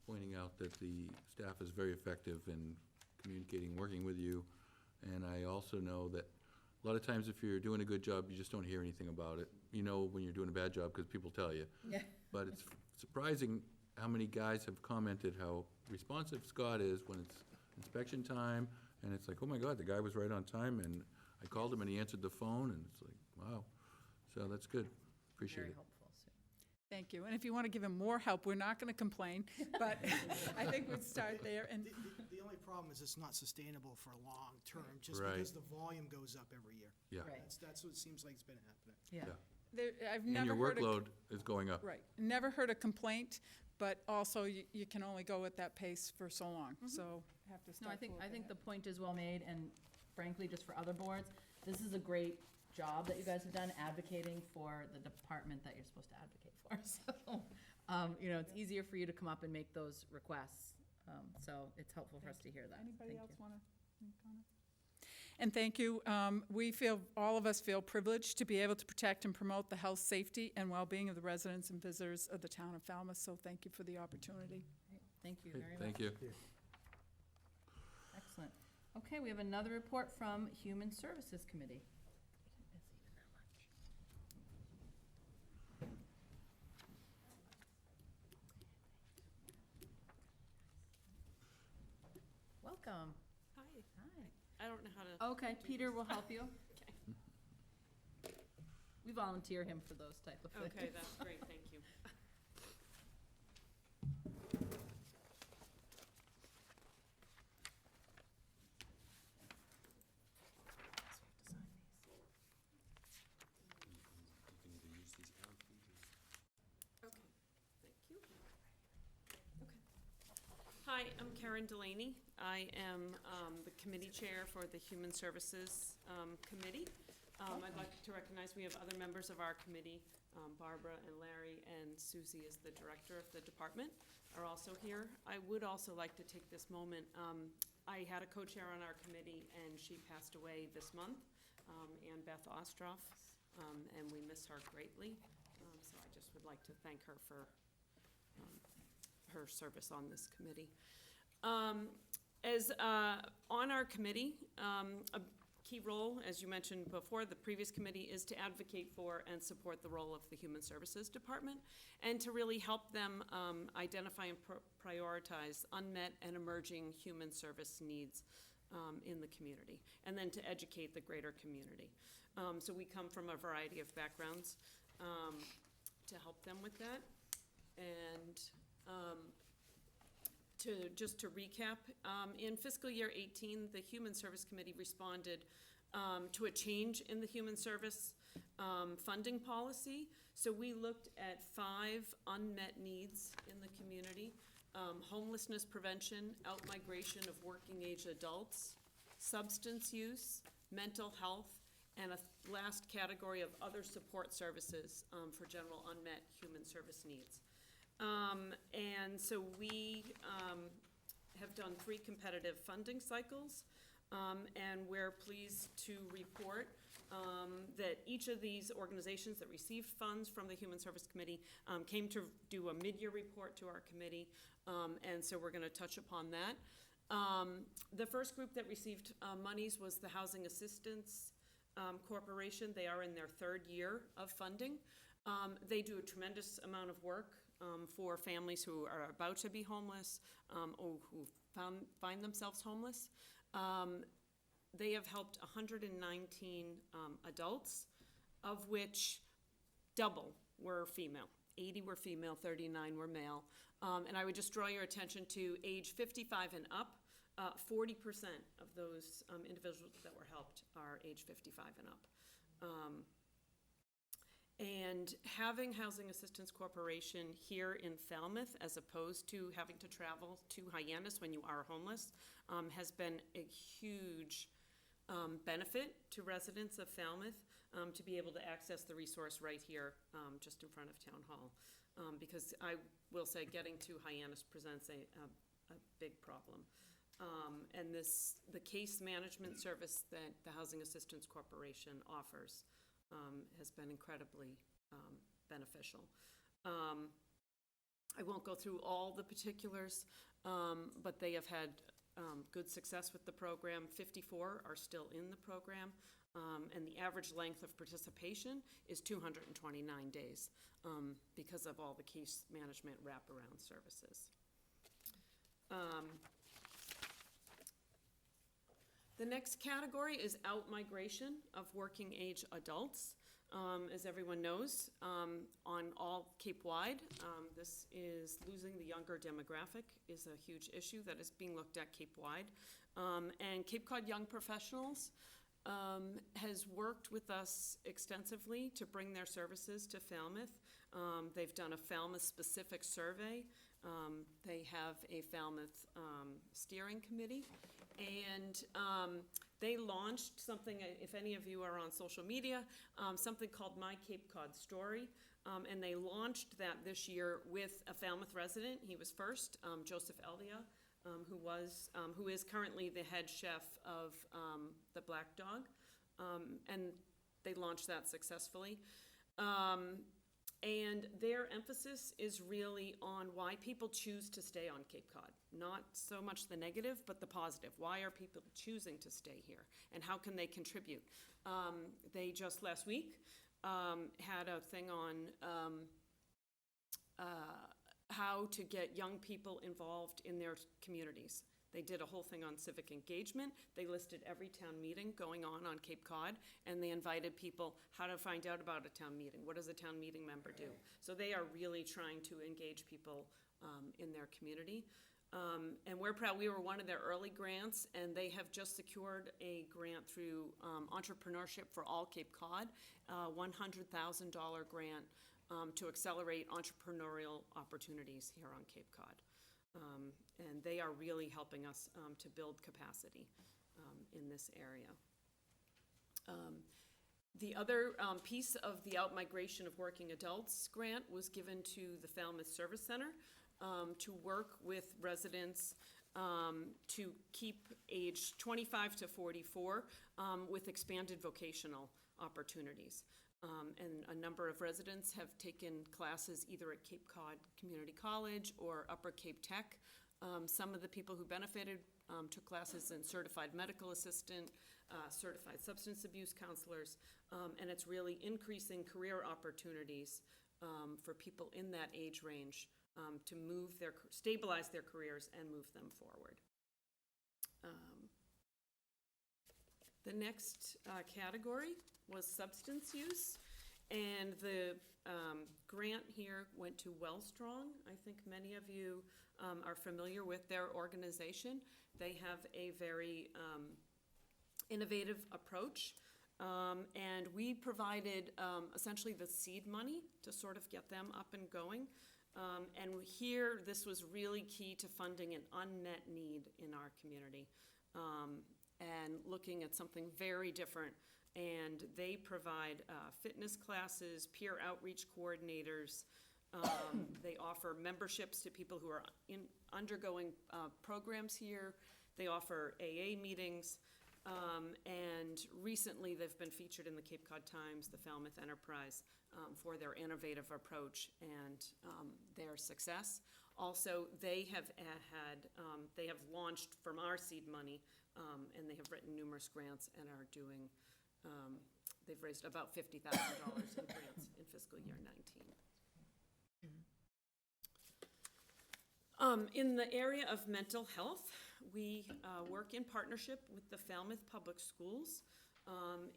pointing out that the staff is very effective in communicating, working with you. And I also know that a lot of times if you're doing a good job, you just don't hear anything about it. You know when you're doing a bad job because people tell you. Yeah. But it's surprising how many guys have commented how responsive Scott is when it's inspection time. And it's like, oh my God, the guy was right on time, and I called him and he answered the phone, and it's like, wow. So that's good. Appreciate Very it. helpful. So. Thank you. And if you want to give him more help, we're not going to complain, but I think we'd start there. And The only problem is it's not sustainable for a long term, just Right. because the volume goes up every year. Yeah. Right. That's what it seems like it's been happening. Yeah. I've And never your heard workload is going up. Right. Never heard a complaint, but also you can only go at that pace for so long, so have to No, start. I think the point is well made, and frankly, just for other boards, this is a great job that you guys have done advocating for the department that you're supposed to advocate for. So, it's easier for you to come up and make those requests. So it's helpful for us to hear that. Anybody Thank else you. want to make comment? And thank you. All of us feel privileged to be able to protect and promote the health, safety, and well-being of the residents and visitors of the town of Falmouth, so thank you for the opportunity. Thank you Great, very much. Thank you. Excellent. Okay, we have another report from Human Services Committee. Welcome. Hi. Hi. I don't know how to. Okay, Peter will help you. Okay. We volunteer him for those type of things. Okay, that's great, thank you. Okay, thank you. Okay. Hi, I'm Karen Delaney. I am the committee chair for the Human Services Committee. I'd like to recognize we have other members of our committee, Barbara and Larry, and Susie is the director of the department, are also here. I would also like to take this moment, I had a co-chair on our committee, and she passed away this month, Ann Beth Ostroff, and we miss her greatly. So I just would like to thank her for her service on this committee. On our committee, a key role, as you mentioned before, the previous committee is to advocate for and support the role of the Human Services Department and to really help them identify and prioritize unmet and emerging human service needs in the community, and then to educate the greater community. So we come from a variety of backgrounds to help them with that. And just to recap, in fiscal year 18, the Human Service Committee responded to a change in the human service funding policy. So we looked at 5 unmet needs in the community: homelessness prevention, out-migration of working-age adults, substance use, mental health, and a last category of other support services for general unmet human service needs. And so we have done 3 competitive funding cycles, and we're pleased to report that each of these organizations that received funds from the Human Service Committee came to do a mid-year report to our committee, and so we're going to touch upon that. The first group that received monies was the Housing Assistance Corporation. They are in their 3rd year of funding. They do a tremendous amount of work for families who are about to be homeless or who find themselves homeless. They have helped 119 adults, of which double were female. 80 were female, 39 were male. And I would just draw your attention to age 55 and up. 40% of those individuals that were helped are age 55 and up. And having Housing Assistance Corporation here in Falmouth, as opposed to having to travel to Hyannis when you are homeless, has been a huge benefit to residents of Falmouth, to be able to access the resource right here, just in front of Town Hall. Because I will say, getting to Hyannis presents a big problem. And the case management service that the Housing Assistance Corporation offers has been incredibly beneficial. I won't go through all the particulars, but they have had good success with the program. 54 are still in the program, and the average length of participation is 229 days because of all the case management wraparound services. The next category is out-migration of working-age adults. As everyone knows, on all Cape-wide, this is losing the younger demographic is a huge issue that is being looked at Cape-wide. And Cape Cod Young Professionals has worked with us extensively to bring their services to Falmouth. They've done a Falmouth-specific survey. They have a Falmouth steering committee. And they launched something, if any of you are on social media, something called My Cape Cod Story. And they launched that this year with a Falmouth resident. He was first, Joseph Elia, who is currently the head chef of the Black Dog. And they launched that successfully. And their emphasis is really on why people choose to stay on Cape Cod. Not so much the negative, but the positive. Why are people choosing to stay here? And how can they contribute? They just last week had a thing on how to get young people involved in their communities. They did a whole thing on civic engagement. They listed every town meeting going on Cape Cod, and they invited people how to find out about a town meeting. What does a town meeting member do? So they are really trying to engage people in their community. And we're proud, we were one of their early grants, and they have just secured a grant through Entrepreneurship for All Cape Cod, $100,000 grant to accelerate entrepreneurial opportunities here on Cape Cod. And they are really helping us to build capacity in this area. The other piece of the out-migration of working adults grant was given to the Falmouth Service Center to work with residents to keep age 25 to 44 with expanded vocational opportunities. And a number of residents have taken classes either at Cape Cod Community College or Upper Cape Tech. Some of the people who benefited took classes in certified medical assistant, certified substance abuse counselors, and it's really increasing career opportunities for people in that age range to stabilize their careers and move them forward. The next category was substance use, and the grant here went to Wellstrong. I think many of you are familiar with their organization. They have a very innovative approach, and we provided essentially the seed money to sort of get them up and going. And here, this was really key to funding an unmet need in our community, and looking at something very different. And they provide fitness classes, peer outreach coordinators. They offer memberships to people who are undergoing programs here. They offer AA meetings. And recently, they've been featured in the Cape Cod Times, the Falmouth Enterprise, for their innovative approach and their success. Also, they have launched from our seed money, and they have written numerous grants and are doing, they've raised about $50,000 in grants in fiscal year 19. In the area of mental health, we work in partnership with the Falmouth Public Schools.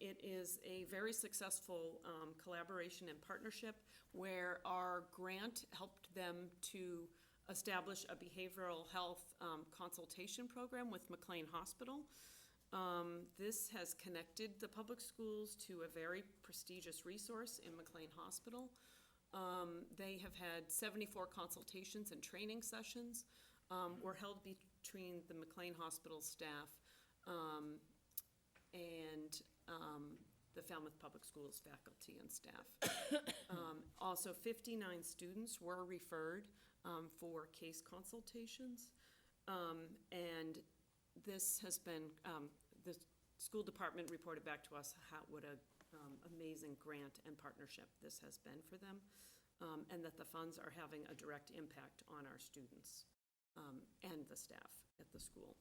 It is a very successful collaboration and partnership where our grant helped them to establish a behavioral health consultation program with McLean Hospital. This has connected the public schools to a very prestigious resource in McLean Hospital. They have had 74 consultations and training sessions were held between the McLean Hospital staff and the Falmouth Public Schools faculty and staff. Also, 59 students were referred for case consultations. And this has been, the school department reported back to us what a amazing grant and partnership this has been for them, and that the funds are having a direct impact on our students and the staff at the school.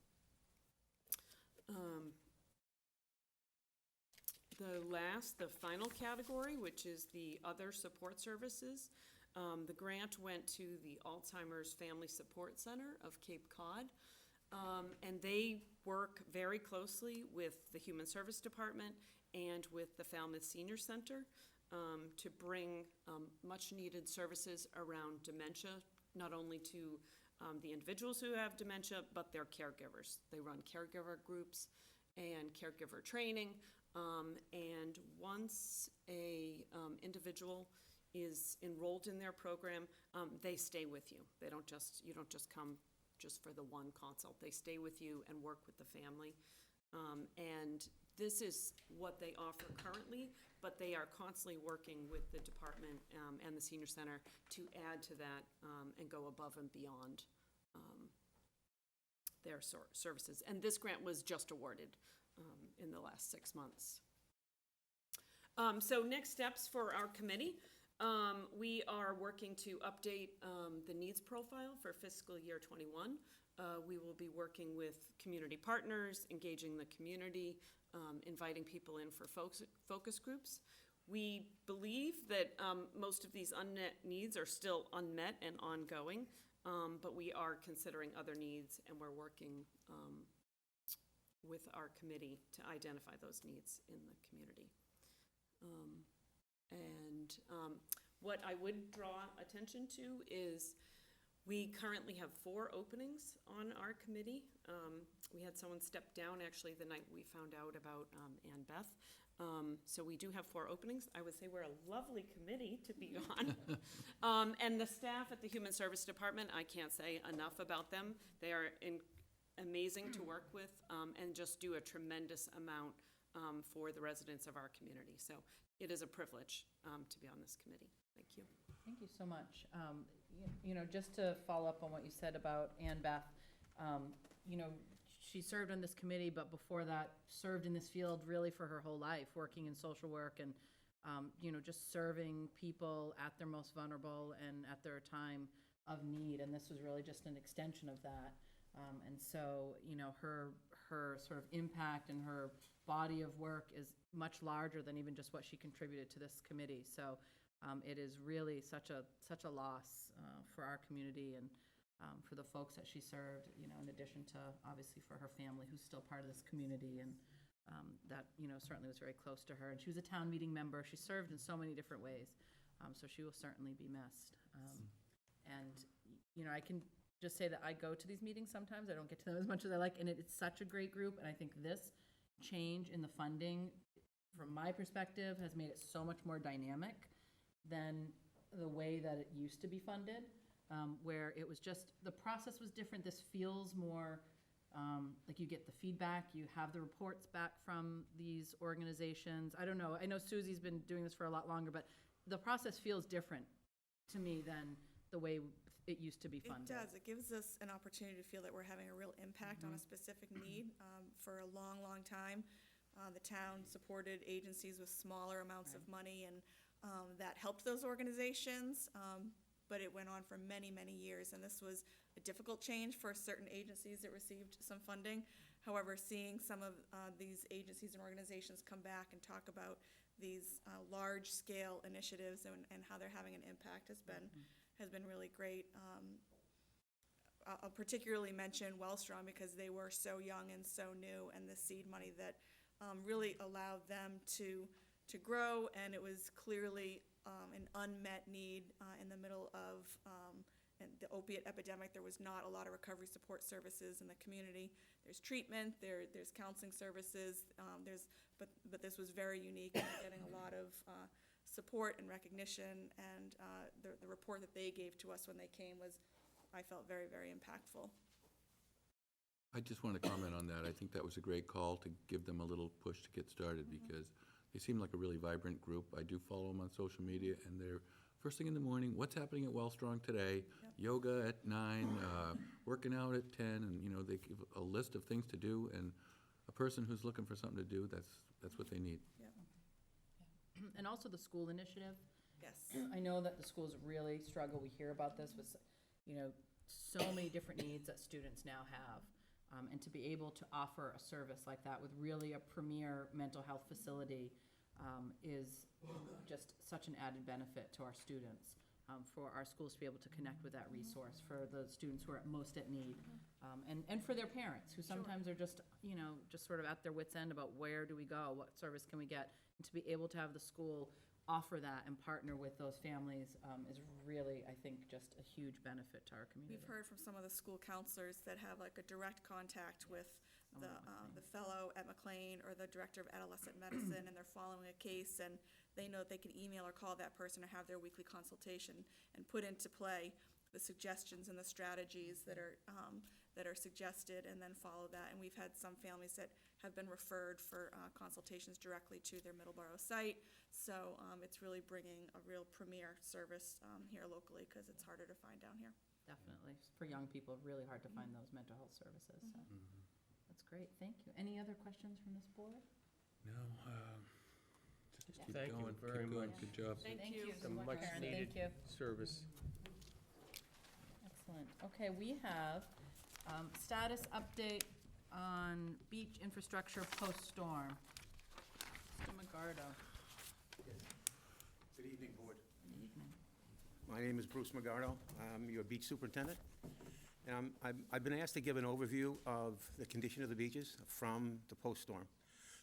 The final category, which is the other support services, the grant went to the Alzheimer's Family Support Center of Cape Cod, and they work very closely with the Human Service Department and with the Falmouth Senior Center to bring much-needed services around dementia, not only to the individuals who have dementia, but their caregivers. They run caregiver groups and caregiver training, and once a individual is enrolled in their program, they stay with you. You don't just come just for the one consult. They stay with you and work with the family. And this is what they offer currently, but they are constantly working with the department and the senior center to add to that and go above and beyond their services. And this grant was just awarded in the last 6 months. So next steps for our committee. We are working to update the needs profile for fiscal year '21. We will be working with community partners, engaging the community, inviting people in for focus groups. We believe that most of these unmet needs are still unmet and ongoing, but we are considering other needs, and we're working with our committee to identify those needs in the community. What I would draw attention to is we currently have 4 openings on our committee. We had someone step down actually the night we found out about Ann Beth. So we do have 4 openings. I would say we're a lovely committee to be on. And the staff at the Human Service Department, I can't say enough about them. They are amazing to work with and just do a tremendous amount for the residents of our community. So it is a privilege to be on this committee. Thank you. Thank you so much. You know, just to follow up on what you said about Ann Beth, you know, she served on this committee, but before that, served in this field really for her whole life, working in social work and, you know, just serving people at their most vulnerable and at their time of need. And this was really just an extension of that. And so, you know, her sort of impact and her body of work is much larger than even just what she contributed to this committee. So it is really such a loss for our community and for the folks that she served, you know, in addition to obviously for her family who's still part of this community, and that, you know, certainly was very close to her. And she was a town meeting member. She served in so many different ways. So she will certainly be missed. And, you know, I can just say that I go to these meetings sometimes. I don't get to them as much as I like, and it's such a great group. And I think this change in the funding, from my perspective, has made it so much more dynamic than the way that it used to be funded, where it was just, the process was different. This feels more like you get the feedback, you have the reports back from these organizations. I don't know, I know Susie's been doing this for a lot longer, but the process feels different to me than the way it used to be funded. It does. It gives us an opportunity to feel that we're having a real impact on a specific need. For a long, long time, the town supported agencies with smaller amounts of money, and that helped those organizations, but it went on for many, many years, and this was a difficult change for certain agencies that received some funding. However, seeing some of these agencies and organizations come back and talk about these large-scale initiatives and how they're having an impact has been really great. I'll particularly mention Wellstrom because they were so young and so new, and the seed money that really allowed them to grow, and it was clearly an unmet need in the middle of the opiate epidemic, there was not a lot of recovery support services in the community. There's treatment, there's counseling services, but this was very unique, and getting a lot of support and recognition, and the report that they gave to us when they came was, I felt, very, very impactful. I just want to comment on that. I think that was a great call to give them a little push to get started, because they seem like a really vibrant group. I do follow them on social media, and they're first thing in the morning, what's happening at Wellstrong today? Yep. Yoga at 9, working out at 10, and, you know, they give a list of things to do, and a person who's looking for something to do, that's what they need. And also the school initiative. Yes. I know that the schools really struggle. We hear about this with, you know, so many different needs that students now have. And to be able to offer a service like that with really a premier mental health facility is just such an added benefit to our students, for our schools to be able to connect with that resource for the students who are most at need, and for their parents, who sometimes are just, you know, just sort of at their wits' end about where do we go, what service can we get, and to be able to have the school offer that and partner with those families is really, I think, just a huge benefit to our community. We've heard from some of the school counselors that have like a direct contact with the fellow at McLean or the director of adolescent medicine, and they're following a case, and they know that they can email or call that person or have their weekly consultation and put into play the suggestions and the strategies that are suggested, and then follow that. And we've had some families that have been referred for consultations directly to their Middleborough site. So it's really bringing a real premier service here locally, because it's harder to find down here. Definitely. For young people, really hard to find those mental health services. So that's great. Thank you. Any other questions from this board? No, just keep Thank you going, very keep going. much. Good job. Thank you. Some much Karen. needed Thank you. service. Excellent. Okay, we have status update on beach infrastructure post-storm. Mr. McGardo. Good evening, Board. Good evening. My name is Bruce McGardo. I'm your beach superintendent. And I've been asked to give an overview of the condition of the beaches from the post-storm.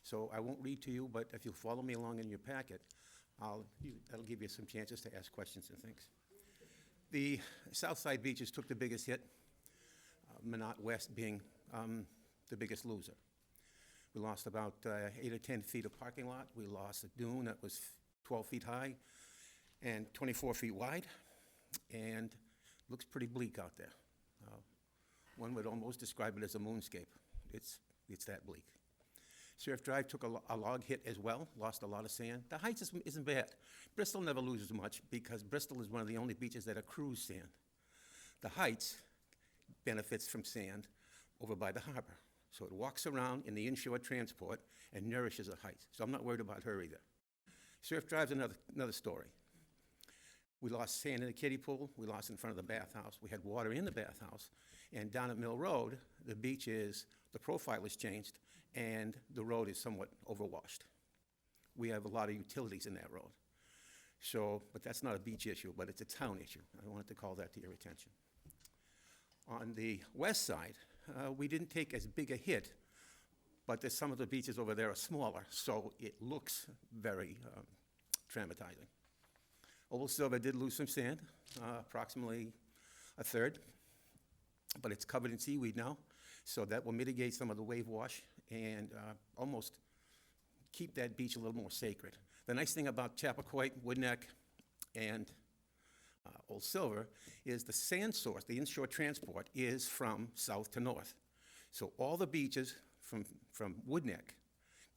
So I won't read to you, but if you'll follow me along in your packet, that'll give you some chances to ask questions and things. The south side beaches took the biggest hit, Minot West being the biggest loser. We lost about 8 or 10 feet of parking lot. We lost a dune that was 12 feet high and 24 feet wide, and looks pretty bleak out there. One would almost describe it as a moonscape. It's that bleak. Surf Drive took a log hit as well, lost a lot of sand. The Heights isn't bad. Bristol never loses much, because Bristol is one of the only beaches that accrues sand. The Heights benefits from sand over by the harbor. So it walks around in the inshore transport and nourishes the Heights. So I'm not worried about her either. Surf Drive's another story. We lost sand in the kiddie pool. We lost in front of the bathhouse. We had water in the bathhouse. And down at Mill Road, the profile has changed, and the road is somewhat overwashed. We have a lot of utilities in that road. So, but that's not a beach issue, but it's a town issue. I wanted to call that to your attention. On the west side, we didn't take as big a hit, but some of the beaches over there are smaller, so it looks very traumatizing. Old Silver did lose some sand, approximately a third, but it's covered in seaweed now, so that will mitigate some of the wave wash and almost keep that beach a little more sacred. The nice thing about Chappaquiddick, Woodneck, and Old Silver is the sand source, the inshore transport, is from south to north. So all the beaches from Woodneck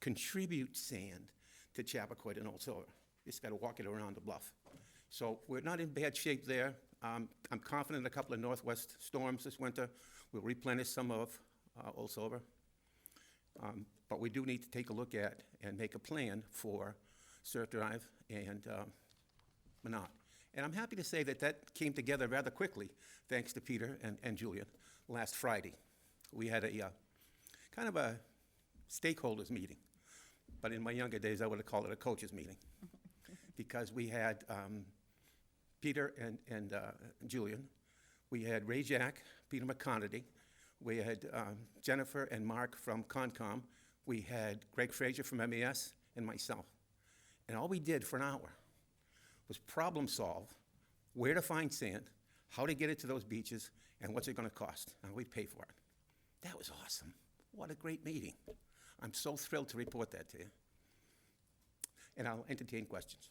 contribute sand to Chappaquiddick and Old Silver. You just got to walk it around the bluff. So we're not in bad shape there. I'm confident a couple of northwest storms this winter will replenish some of Old Silver. But we do need to take a look at and make a plan for Surf Drive and Minot. And I'm happy to say that came together rather quickly, thanks to Peter and Julian, last Friday. We had a kind of a stakeholders meeting, but in my younger days, I would have called it a coaches meeting, because we had Peter and Julian, we had Ray Jack, Peter McConaty, we had Jennifer and Mark from Concom, we had Greg Frazier from MES, and myself. And all we did for an hour was problem solve where to find sand, how to get it to those beaches, and what's it gonna cost, and we'd pay for it. That was awesome. What a great meeting. I'm so thrilled to report that to you. And I'll entertain questions.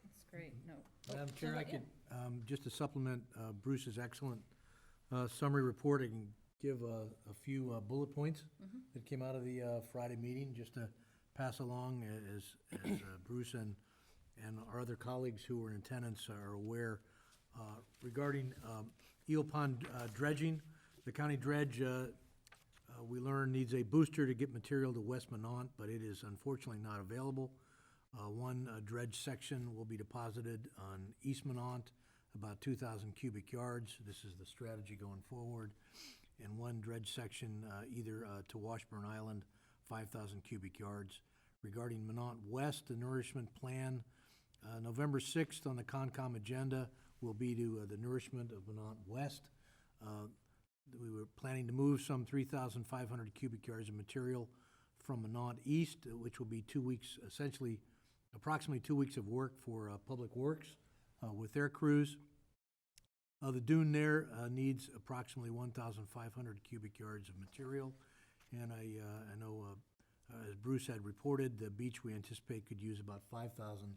That's great, no. Madam Chair, I could, just to supplement Bruce's excellent summary report, I can give a few bullet points that came out of the Friday meeting, just to pass along as Bruce and our other colleagues who were in attendance are aware. Regarding Eel Pond dredging, the county dredge, we learned, needs a booster to get material to West Minot, but it is unfortunately not available. One dredge section will be deposited on East Minot, about 2,000 cubic yards. This is the strategy going forward. And one dredge section either to Washburn Island, 5,000 cubic yards. Regarding Minot West, the nourishment plan, November 6th on the Concom agenda will be to the nourishment of Minot West. We were planning to move some 3,500 cubic yards of material from Minot East, which will be 2 weeks, essentially approximately 2 weeks of work for Public Works with their crews. The dune there needs approximately 1,500 cubic yards of material. And I know, as Bruce had reported, the beach we anticipate could use about 5,000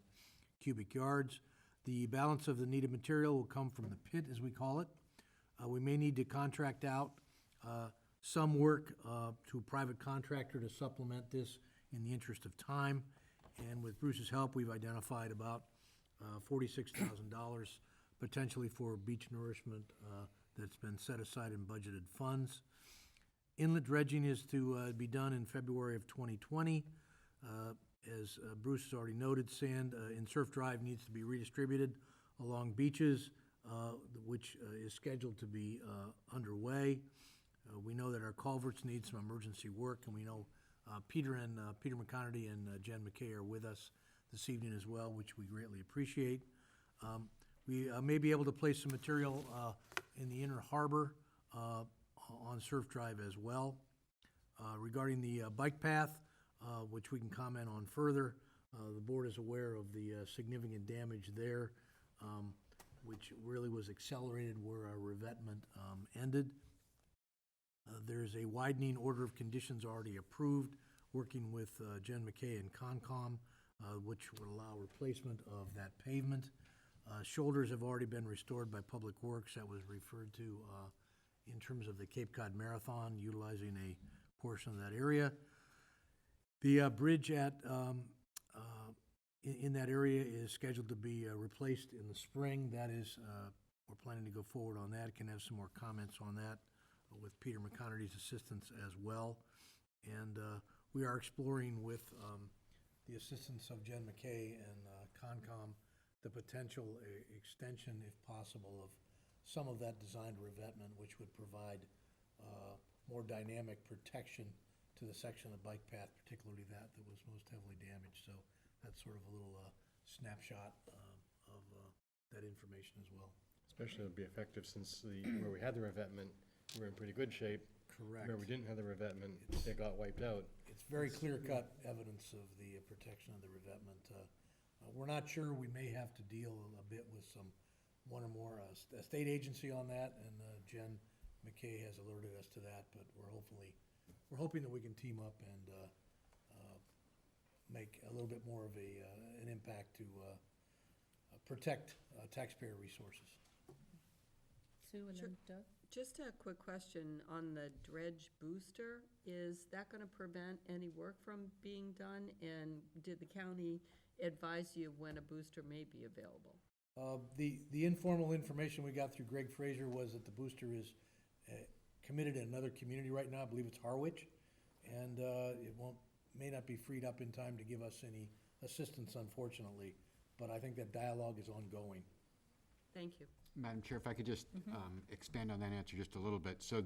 cubic yards. The balance of the needed material will come from the pit, as we call it. We may need to contract out some work to a private contractor to supplement this in the interest of time. And with Bruce's help, we've identified about $46,000 potentially for beach nourishment that's been set aside in budgeted funds. Inlet dredging is to be done in February of 2020. As Bruce has already noted, sand in Surf Drive needs to be redistributed along beaches, which is scheduled to be underway. We know that our culverts need some emergency work, and we know Peter McConerty and Jen McKay are with us this evening as well, which we greatly appreciate. We may be able to place some material in the Inner Harbor on Surf Drive as well. Regarding the bike path, which we can comment on further, the board is aware of the significant damage there, which really was accelerated where our revetment ended. There's a widening order of conditions already approved, working with Jen McKay and Concom, which would allow replacement of that pavement. Shoulders have already been restored by Public Works. That was referred to in terms of the Cape Cod Marathon, utilizing a portion of that area. The bridge at in that area is scheduled to be replaced in the spring. That is, we're planning to go forward on that. Can have some more comments on that with Peter McConerty's assistance as well. And we are exploring with the assistance of Jen McKay and Concom the potential extension, if possible, of some of that designed revetment, which would provide more dynamic protection to the section of the bike path, particularly that was most heavily damaged. So that's sort of a little snapshot of that information as well. Especially it would be effective since where we had the revetment, we're in pretty good shape. Correct. Where we didn't have the revetment, it got wiped out. It's very clear-cut evidence of the protection of the revetment. We're not sure. We may have to deal a bit with one or more a state agency on that, and Jen McKay has alerted us to that, but we're hoping that we can team up and make a little bit more of an impact to protect taxpayer resources. Sue and then Doug? Just a quick question on the dredge booster. Is that going to prevent any work from being done? And did the county advise you when a booster may be available? The informal information we got through Greg Fraser was that the booster is committed in another community right now. I believe it's Harwich, and it may not be freed up in time to give us any assistance, unfortunately. But I think that dialogue is ongoing. Thank you. Madam Chair, if I could just expand on that answer just a little bit. So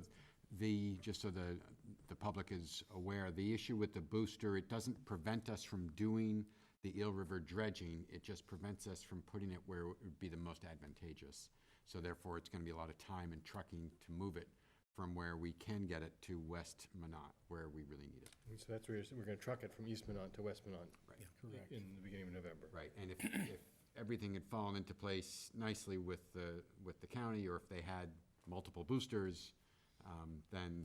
just so the public is aware, the issue with the booster, it doesn't prevent us from doing the Eel River dredging. It just prevents us from putting it where it would be the most advantageous. So therefore, it's going to be a lot of time and trucking to move it from where we can get it to West Minot, where we really need it. And so that's where we're going to truck it from East Minot to West Minot. Right. Correct. In the beginning of November. Right, and if everything had fallen into place nicely with the county, or if they had multiple boosters, then,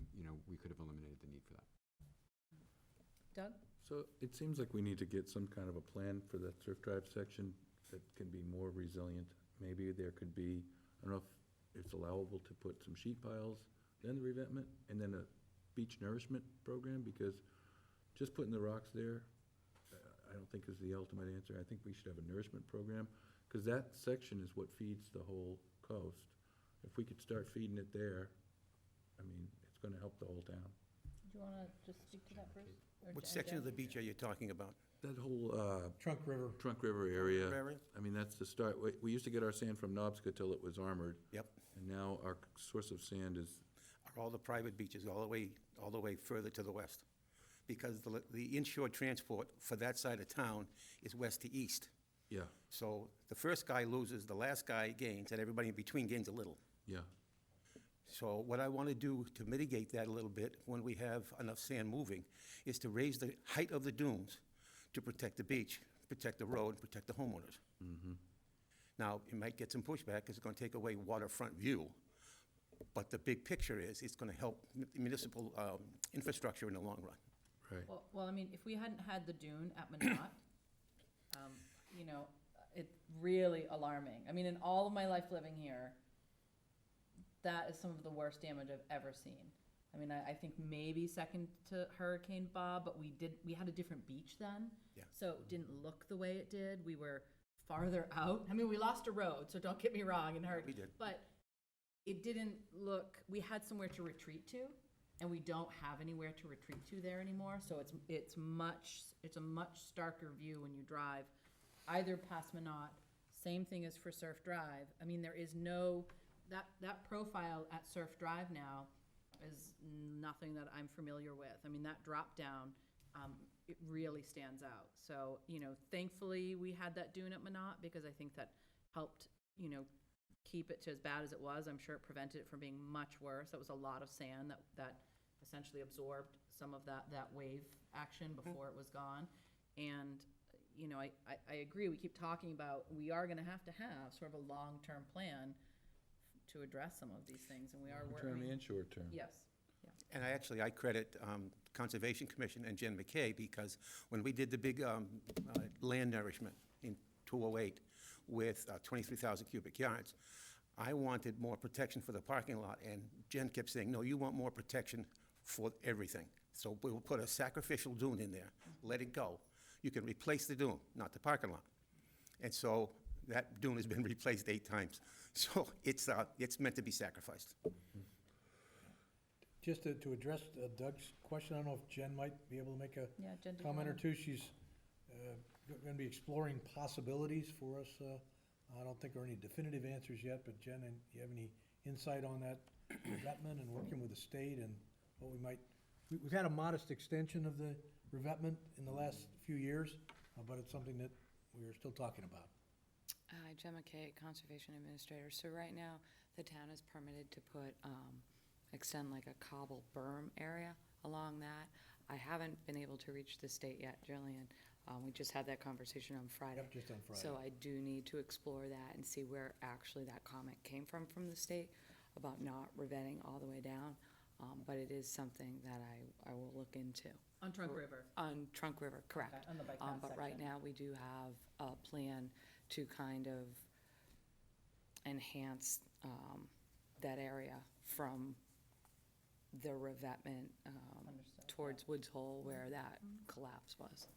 we could have eliminated the need for that. Doug? So it seems like we need to get some kind of a plan for that surf drive section that can be more resilient. Maybe there could be, I don't know if it's allowable to put some sheet piles, then the revetment, and then a beach nourishment program, because just putting the rocks there, I don't think is the ultimate answer. I think we should have a nourishment program, because that section is what feeds the whole coast. If we could start feeding it there, I mean, it's gonna help the whole town. Do you want to just speak to that, Bruce? Or What Jen? section of the beach are you talking about? That whole, Trunk River. Trunk River area. Area? I mean, that's the start. We used to get our sand from Nobsca till it was armored. Yep. And now our source of sand is, Are all the private beaches all the way further to the west. Because the inshore transport for that side of town is west to east. yeah, So the first guy loses, the last guy gains, and everybody in between gains a little. yeah. So what I want to do to mitigate that a little bit, when we have enough sand moving, is to raise the height of the dunes to protect the beach, protect the road, protect the homeowners. Now, you might get some pushback, because it's going to take away waterfront view, but the big picture is, it's going to help municipal infrastructure in the long run. Right. Well, I mean, if we hadn't had the dune at Minot, it's really alarming. I mean, in all of my life living here, that is some of the worst damage I've ever seen. I mean, I think maybe second to Hurricane Bob, but we had a different beach then. Yeah. So it didn't look the way it did. We were farther out. I mean, we lost a road, so don't get me wrong, in Hurricane. We did. But it didn't look, we had somewhere to retreat to, and we don't have anywhere to retreat to there anymore. So it's a much starker view when you drive either past Minot. Same thing as for Surf Drive. I mean, there is no, that profile at Surf Drive now is nothing that I'm familiar with. I mean, that drop down, it really stands out. So, thankfully we had that dune at Minot, because I think that helped, keep it to as bad as it was. I'm sure it prevented it from being much worse. That was a lot of sand that essentially absorbed some of that wave action before it was gone. And, I agree, we keep talking about, we are gonna have sort of a long-term plan to address some of these things, and we are Long-term working. and short-term. Yes, yeah. And I credit Conservation Commission and Jen McKay, because when we did the big land nourishment in 2008 with 23,000 cubic yards, I wanted more protection for the parking lot, and Jen kept saying, no, you want more protection for everything. So we'll put a sacrificial dune in there, let it go. You can replace the dune, not the parking lot. And so that dune has been replaced 8 times. So it's meant to be sacrificed. Just to address Doug's question, I don't know if Jen might be able to make a Yeah, Jen, do you comment or wanna- two. She's going to be exploring possibilities for us. I don't think there are any definitive answers yet, but Jen, do you have any insight on that revetment and working with the state and what we might, we've had a modest extension of the revetment in the last few years, but it's something that we are still talking about. Hi, Jen McKay, Conservation Administrator. So right now, the town is permitted to put, extend like a cobble berm area along that. I haven't been able to reach the state yet, Jillian. We just had that conversation on Friday. Yep, just on Friday. So I do need to explore that and see where actually that comment came from the state about not revetting all the way down. But it is something that I will look into. On Trunk River? On Trunk River, correct. Okay, on the bike path But right section. now, we do have a plan to kind of enhance that area from the revetment Understood. towards Woods Hole where that collapse was.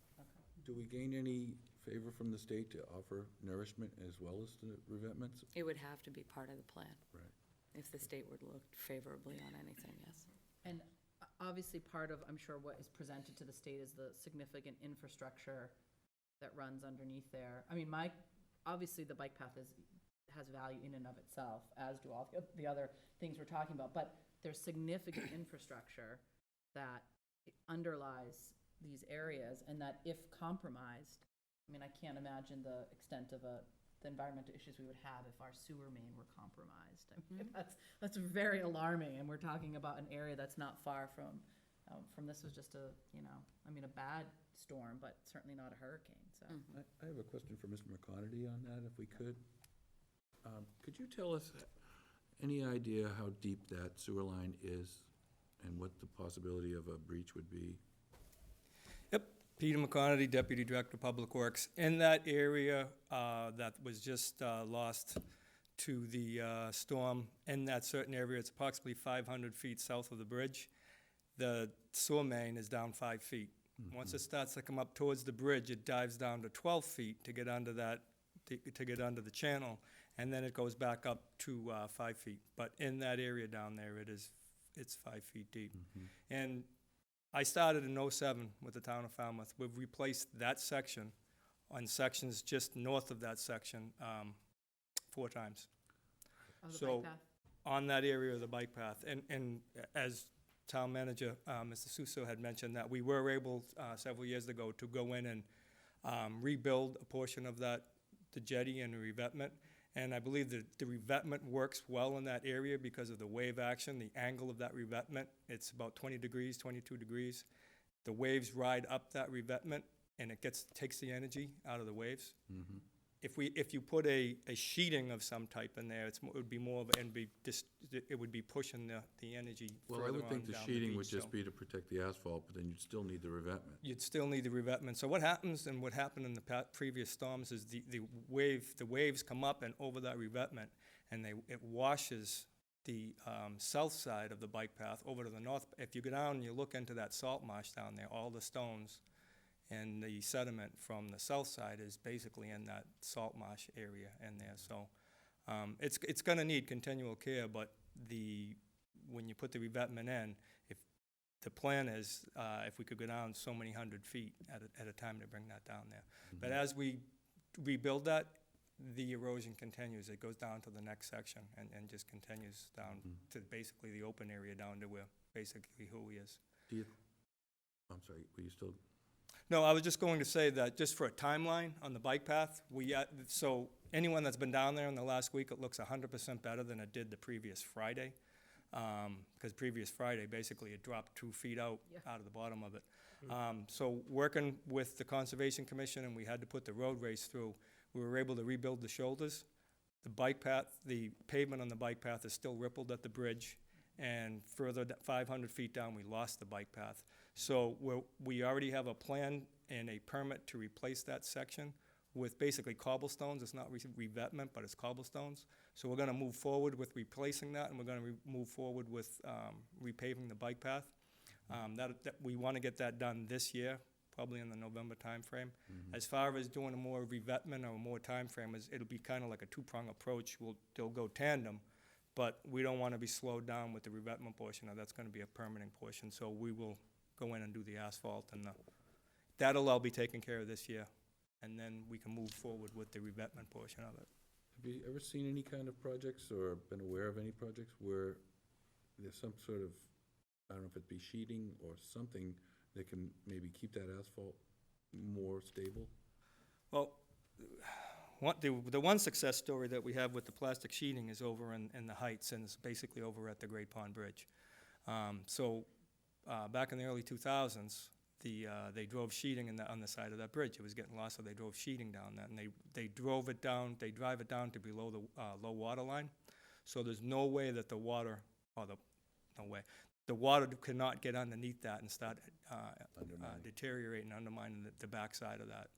Do we gain any favor from the state to offer nourishment as well as the revetments? It would have to be part of the plan. Right. If the state would look favorably on anything, yes. And obviously, part of, I'm sure, what is presented to the state is the significant infrastructure that runs underneath there. I mean, obviously, the bike path has value in and of itself, as do all the other things we're talking about, but there's significant infrastructure that underlies these areas, and that if compromised, I mean, I can't imagine the extent of the environmental issues we would have if our sewer main were compromised. I mean, that's very alarming, and we're talking about an area that's not far from this was just a bad storm, but certainly not a hurricane, so. I have a question for Mr. McConerty on that, if we could. Could you tell us any idea how deep that sewer line is and what the possibility of a breach would be? Yep, Peter McConerty, Deputy Director of Public Works. In that area that was just lost to the storm, in that certain area, it's approximately 500 feet south of the bridge. The sewer main is down 5 feet. Once it starts to come up towards the bridge, it dives down to 12 feet to get under that, to get under the channel, and then it goes back up to 5 feet. But in that area down there, it's 5 feet deep. And I started in '07 with the town of Falmouth. We've replaced that section on sections just north of that section 4 times. Of the So, bike path? on that area of the bike path. And as town manager, Mr. Suso had mentioned, that we were able several years ago to go in and rebuild a portion of that, the jetty and the revetment. And I believe that the revetment works well in that area because of the wave action, the angle of that revetment. It's about 20 degrees, 22 degrees. The waves ride up that revetment, and it takes the energy out of the waves. If you put a sheeting of some type in there, it would be more of, it would be pushing the energy Well, further I would on think the down sheeting beach, would just so be to protect the asphalt, but then you'd still need the revetment. you'd still need the revetment. So what happens, and what happened in the previous storms, is the waves come up and over that revetment, and it washes the south side of the bike path over to the north. If you go down and you look into that salt marsh down there, all the stones and the sediment from the south side is basically in that salt marsh area in there. So it's going to need continual care, but when you put the revetment in, if the plan is if we could go down so many 100 feet at a time to bring that down there. But as we rebuild that, the erosion continues. It goes down to the next section and just continues down to basically the open area down to where basically who he is. I'm sorry, were you still? No, I was just going to say that just for a timeline on the bike path, so anyone that's been down there in the last week, it looks 100% better than it did the previous Friday. Because previous Friday, basically, it dropped 2 feet out of the bottom of it. So working with the Conservation Commission, and we had to put the road race through, we were able to rebuild the shoulders. The bike path, the pavement on the bike path is still rippled at the bridge, and further 500 feet down, we lost the bike path. So we already have a plan and a permit to replace that section with basically cobblestones. It's not revetment, but it's cobblestones. So we're going to move forward with replacing that, and we're going to move forward with repaving the bike path. We want to get that done this year, probably in the November timeframe. As far as doing a more revetment or more timeframe, it'll be kind of like a two-prong approach. They'll go tandem, but we don't want to be slowed down with the revetment portion. That's going to be a permitting portion, so we will go in and do the asphalt, and that'll all be taken care of this year, and then we can move forward with the revetment portion of it. Have you ever seen any kind of projects or been aware of any projects where there's some sort of, I don't know if it be sheeting or something that can maybe keep that asphalt more stable? Well, the one success story that we have with the plastic sheeting is over in the Heights, and it's basically over at the Great Pond Bridge. Back in the early 2000s, they drove sheeting on the side of that bridge. It was getting lost, so they drove sheeting down that, and they drive it down to below the low water line. So there's no way that the water cannot get underneath that and start deteriorating, undermining the backside of that.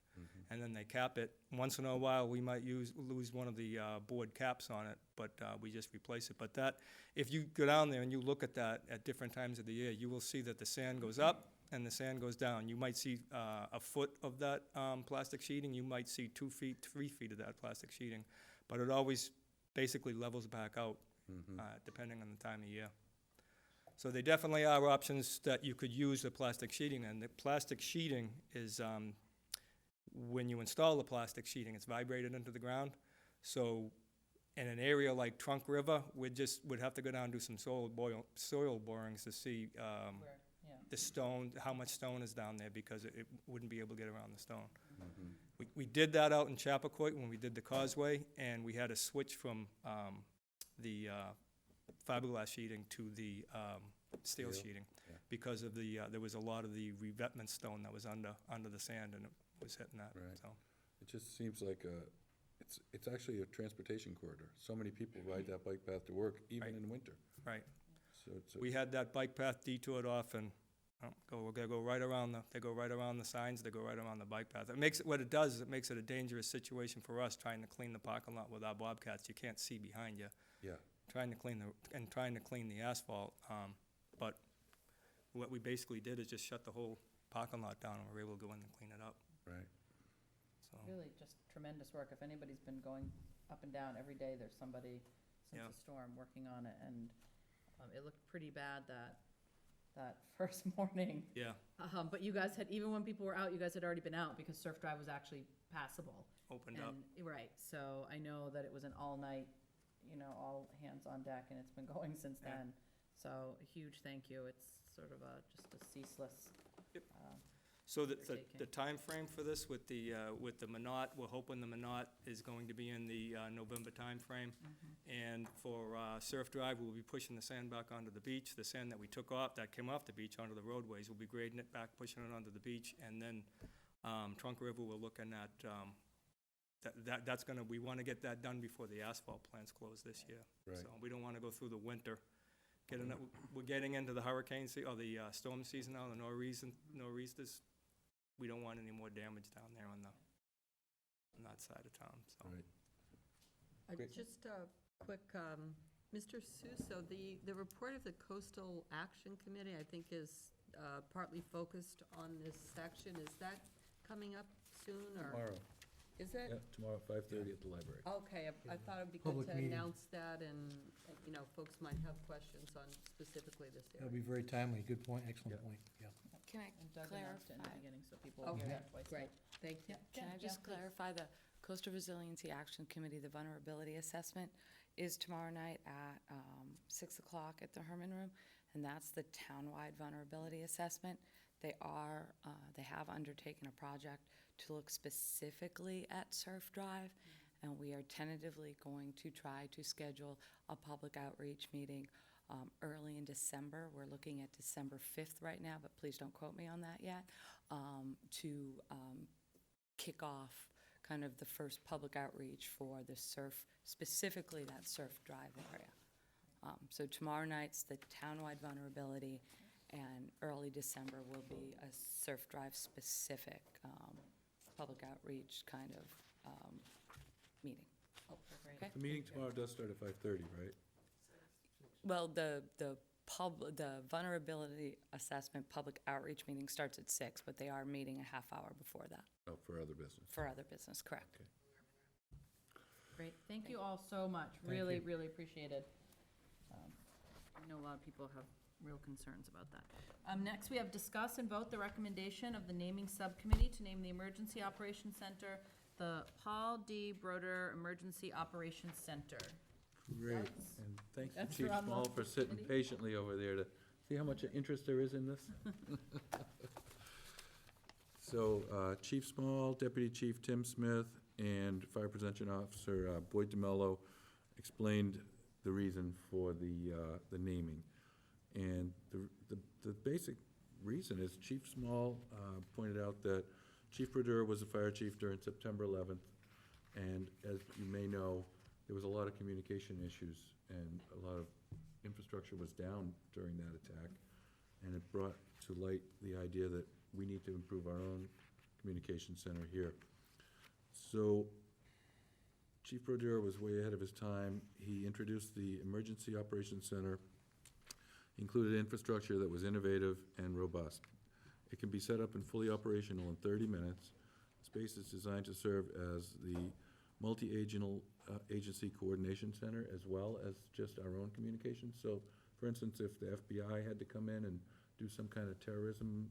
And then they cap it. Once in a while, we might lose one of the board caps on it, but we just replace it. But if you go down there and you look at that at different times of the year, you will see that the sand goes up and the sand goes down. You might see a foot of that plastic sheeting. You might see 2 feet, 3 feet of that plastic sheeting. But it always basically levels back out, depending on the time of year. So there definitely are options that you could use the plastic sheeting in. The plastic sheeting is, when you install the plastic sheeting, it's vibrated into the ground. So in an area like Trunk River, we'd have to go down and do some soil borings to see the stone, how much stone is down there, because it wouldn't be able to get around the stone. We did that out in Chappaquiddick when we did the causeway, and we had to switch from the fiberglass sheeting to the steel sheeting. because of the, there was a lot of the revetment stone that was under the sand, and it was hitting that, Right. so. It just seems like it's actually a transportation corridor. So many people ride that bike path to work, even Right. in winter. Right. So it's, We had that bike path detoured off, and we're gonna go right around they go right around the signs, they go right around the bike path. What it does is it makes it a dangerous situation for us trying to clean the parking lot with our Bobcats. You can't see behind you. yeah, Trying to clean the asphalt. But what we basically did is just shut the whole parking lot down, and we were able to go in and clean it up, right. so. Really just tremendous work. If anybody's been going up and down every day, there's somebody since Yeah. the storm working on it, and it looked pretty bad that first morning. Yeah, But you guys had, even when people were out, you guys had already been out because Surf Drive was actually passable. opened up. Right, so I know that it was an all-night, all hands on deck, and it's been going since Yeah. then. So a huge thank you. It's sort of just a ceaseless. Yep. uh, So the undertaking. timeframe for this with the Minot, we're hoping the Minot is going to be in the November timeframe. And for Surf Drive, we'll be pushing the sand back onto the beach. The sand that we took off, that came off the beach onto the roadways, we'll be grading it back, pushing it onto the beach. And then Trunk River, we're looking at, we want to get that done before the asphalt plants close this year. Right. So we don't want to go through the winter. We're getting into the hurricane or the storm season now, the nor'easters. We don't want any more damage down there on that side of town, so. Right. Great. Just a quick, Mr. Suso, the report of the Coastal Action Committee, I think, is partly focused on this section. Is that coming up soon, or? Tomorrow, Is it? yeah, tomorrow at 5:30 at the library. Okay, I thought it'd be good Public to meeting. announce that, and, folks might have questions on specifically this That'll area. be very timely. Good point, excellent point, yeah. Can I And Doug announced it in the clarify? beginning, so people will hear Okay, that twice. great, thank you. Can I just clarify, the Coastal Resiliency Action Committee, the vulnerability assessment is tomorrow night at 6 o'clock at the Herman Room, and that's the townwide vulnerability assessment. They have undertaken a project to look specifically at Surf Drive, and we are tentatively going to try to schedule a public outreach meeting early in December. We're looking at December 5th right now, but please don't quote me on that yet, to kick off kind of the first public outreach for the specifically that Surf Drive area. So tomorrow night's the townwide vulnerability, and early December will be a Surf Drive specific public outreach kind of meeting. Okay? The meeting tomorrow does start at 5:30, right? Well, the vulnerability assessment public outreach meeting starts at 6, but they are meeting a half hour before that, Oh, for other business. for other business, correct? Okay. Great, thank you all so much. Really, really appreciate it. I know a lot of people have real concerns about that. Next, we have discuss and vote the recommendation of the naming subcommittee to name the Emergency Operations Center the Paul D. Broder Emergency Operations Center. Great, That's- and thanks to that's Chief around the Small for sitting committee. patiently over there to see how much interest there is in this. So, Chief Small, Deputy Chief Tim Smith, and Fire Prevention Officer Boyd DeMello explained the reason for the naming. And the basic reason is Chief Small pointed out that Chief Brodeur was a fire chief during September 11th, and as you may know, there was a lot of communication issues, and a lot of infrastructure was down during that attack, and it brought to light the idea that we need to improve our own communication center here. So Chief Brodeur was way ahead of his time. He introduced the Emergency Operations Center, included infrastructure that was innovative and robust. It can be set up and fully operational in 30 minutes. Space is designed to serve as the multi-agency coordination center as well as just our own communications. So, for instance, if the FBI had to come in and do some kind of terrorism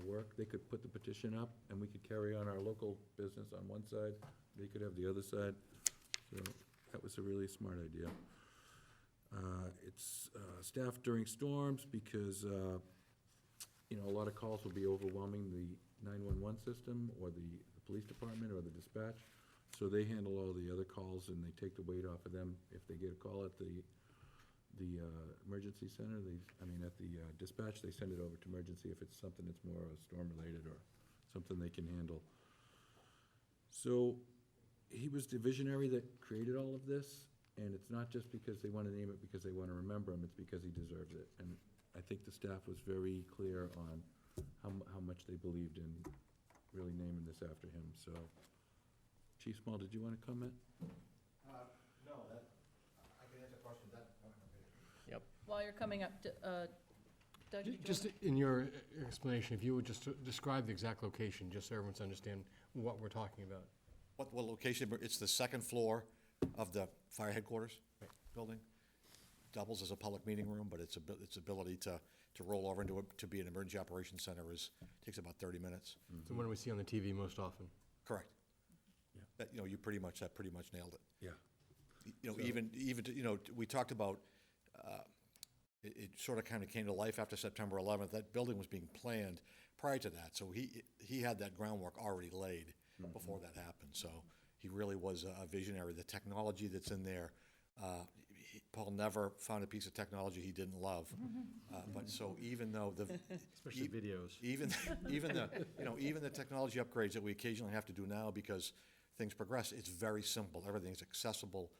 work, they could put the petition up and we could carry on our local business on one side, they could have the other side. So that was a really smart idea. It's staffed during storms because, a lot of calls will be overwhelming the 911 system or the police department or the dispatch. So they handle all the other calls and they take the weight off of them. If they get a call at the emergency center, at the dispatch, they send it over to emergency if it's something that's more storm-related or something they can handle. So, he was the visionary that created all of this, and it's not just because they want to name it because they want to remember him, it's because he deserves it. And I think the staff was very clear on how much they believed in really naming this after him, so. Chief Small, did you want to comment? No, I can answer questions, Yep. While you're coming up, Doug, did you Just in your explanation, if you would just describe the exact location, just so everyone's understand what we're talking about. What location? It's the second floor of the fire headquarters building. Doubles as a public meeting room, but its ability to roll over into to be an emergency operations center takes about 30 minutes. So what do we see on the TV most often? Correct. Yeah. That, you pretty much nailed it. Yeah. So- we talked about, it sort of kind of came to life after September 11th. That building was being planned prior to that, so he had that groundwork already laid before that happened. So he really was a visionary. The technology that's in there, Paul never found a piece of technology he didn't love. But so even though Especially videos. even the technology upgrades that we occasionally have to do now because things progress, it's very simple. Everything's accessible.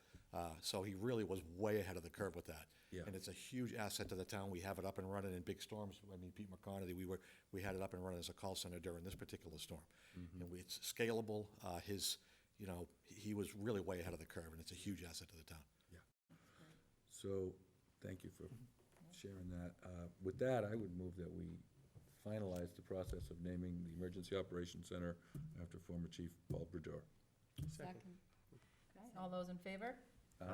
So he really was way ahead of the curve with that. Yeah. And it's a huge asset to the town. We have it up and running in big storms. I mean, Pete McConaughey, we had it up and running as a call center during this particular storm. And it's scalable. He was really way ahead of the curve, and it's a huge asset to the town. So, thank you for sharing that. With that, I would move that we finalize the process of naming the Emergency Operations Center after former Chief Paul Brodeur. Second. Okay, all those in favor? Aye.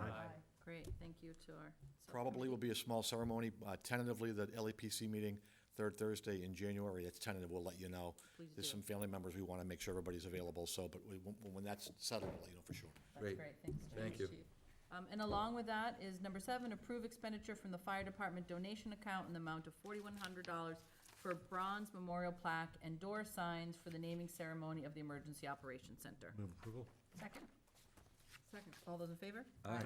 Great, thank you to our. Probably will be a small ceremony, tentatively the LEPC meeting, third Thursday in January. It's tentative, we'll let you know. Please There's do. some family members, we want to make sure everybody's available, so, but when that's settled, we'll let you know for sure. That's Great. great, thanks. Thank you. Chief. And along with that is number 7, approve expenditure from the fire department donation account in the amount of $4,100 for bronze memorial plaque and door signs for the naming ceremony of the Emergency Operations Center. Move approval. Second? Second. All those in favor? Aye.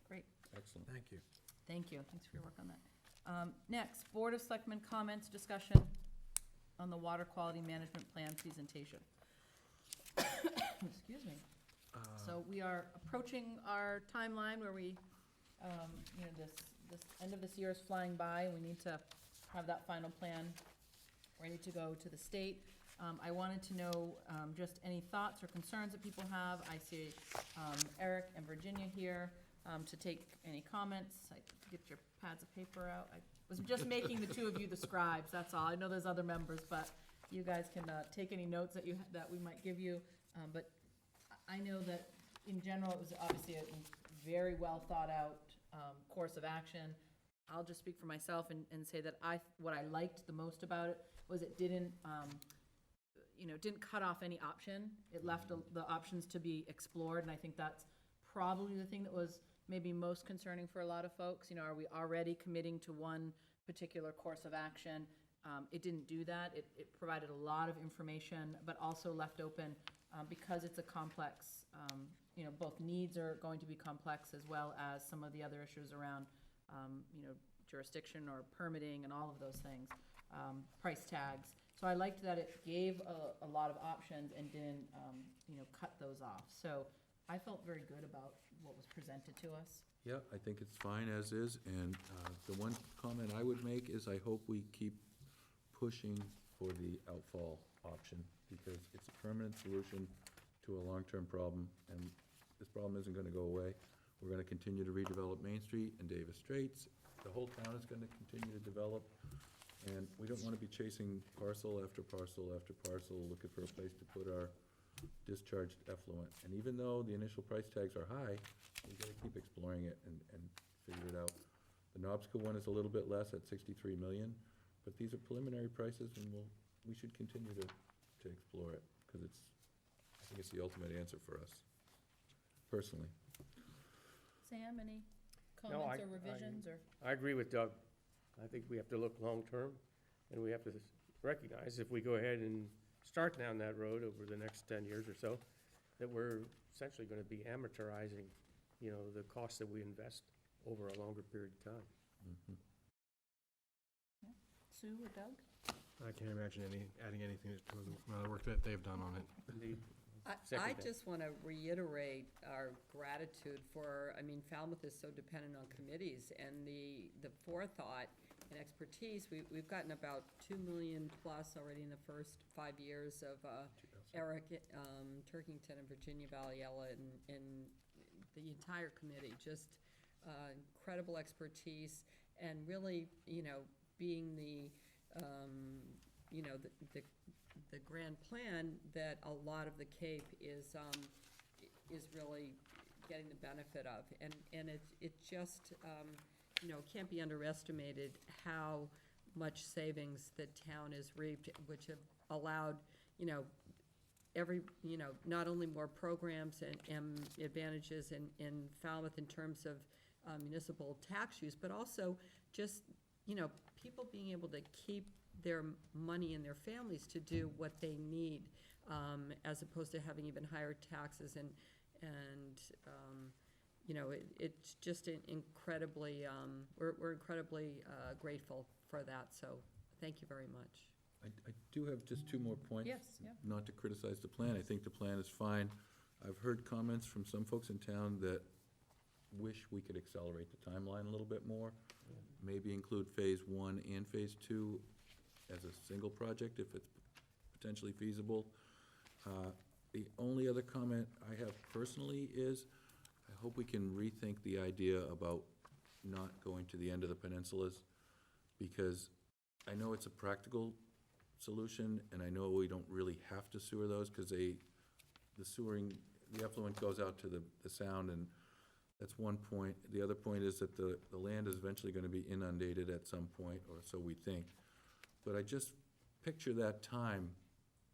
Great, Excellent. Thank you. thank you, thanks for your work on that. Next, Board of Selectmen comments, discussion on the water quality management plan presentation. Excuse me. So we are approaching our timeline where we, this end of this year is flying by, and we need to have that final plan ready to go to the state. I wanted to know, just any thoughts or concerns that people have. I see, Eric and Virginia here, to take any comments. Get your pads of paper out. I was just making the two of you the scribes, that's all. I know there's other members, but you guys can, take any notes that we might give you. But I know that in general, it was obviously a very well thought out course of action. I'll just speak for myself and say that what I liked the most about it was it didn't cut off any option. It left the options to be explored, and I think that's probably the thing that was maybe most concerning for a lot of folks. Are we already committing to one particular course of action? It didn't do that. It provided a lot of information, but also left open, because it's a complex, both needs are going to be complex as well as some of the other issues around, jurisdiction or permitting and all of those things, price tags. So I liked that it gave a lot of options and didn't, cut those off. So I felt very good about what was presented to us. Yeah, I think it's fine as is, and the one comment I would make is I hope we keep pushing for the outfall option, because it's a permanent solution to a long-term problem, and this problem isn't gonna go away. We're gonna continue to redevelop Main Street and Davis Straits. The whole town is gonna continue to develop, and we don't wanna be chasing parcel after parcel after parcel, looking for a place to put our discharged effluent. And even though the initial price tags are high, we gotta keep exploring it and figure it out. The Nobsco one is a little bit less at 63 million, but these are preliminary prices, and we should continue to explore it, because I think it's the ultimate answer for us, personally. Sam, any No, comments or revisions, or? I agree with Doug. I think we have to look long-term, and we have to recognize if we go ahead and start down that road over the next 10 years or so, that we're essentially gonna be amortizing, the cost that we invest over a longer period of time. Sue or Doug? I can't imagine adding anything to the amount of work that they've done on it. Indeed. I Second that. just want to reiterate our gratitude for, I mean, Falmouth is so dependent on committees, and the forethought and expertise. We've gotten about 2 million plus already in the first 5 years of Eric Turkington and Virginia Valiella and the entire committee. Just incredible expertise, and really, being the the grand plan that a lot of the Cape is really getting the benefit of. And it just, can't be underestimated how much savings the town has reaped, which have allowed, not only more programs and advantages in Falmouth in terms of municipal tax use, but also just, people being able to keep their money in their families to do what they need, as opposed to having even higher taxes it's just incredibly, we're incredibly grateful for that, so thank you very much. I do have just 2 more points. Yes, yeah. Not to criticize the plan, I think the plan is fine. I've heard comments from some folks in town that wish we could accelerate the timeline a little bit more. Maybe include Phase 1 and Phase 2 as a single project if it's potentially feasible. The only other comment I have personally is, I hope we can rethink the idea about not going to the end of the peninsulas, because I know it's a practical solution, and I know we don't really have to sewer those, because the effluent goes out to the sound, and that's one point. The other point is that the land is eventually gonna be inundated at some point, or so we think. But I just picture that time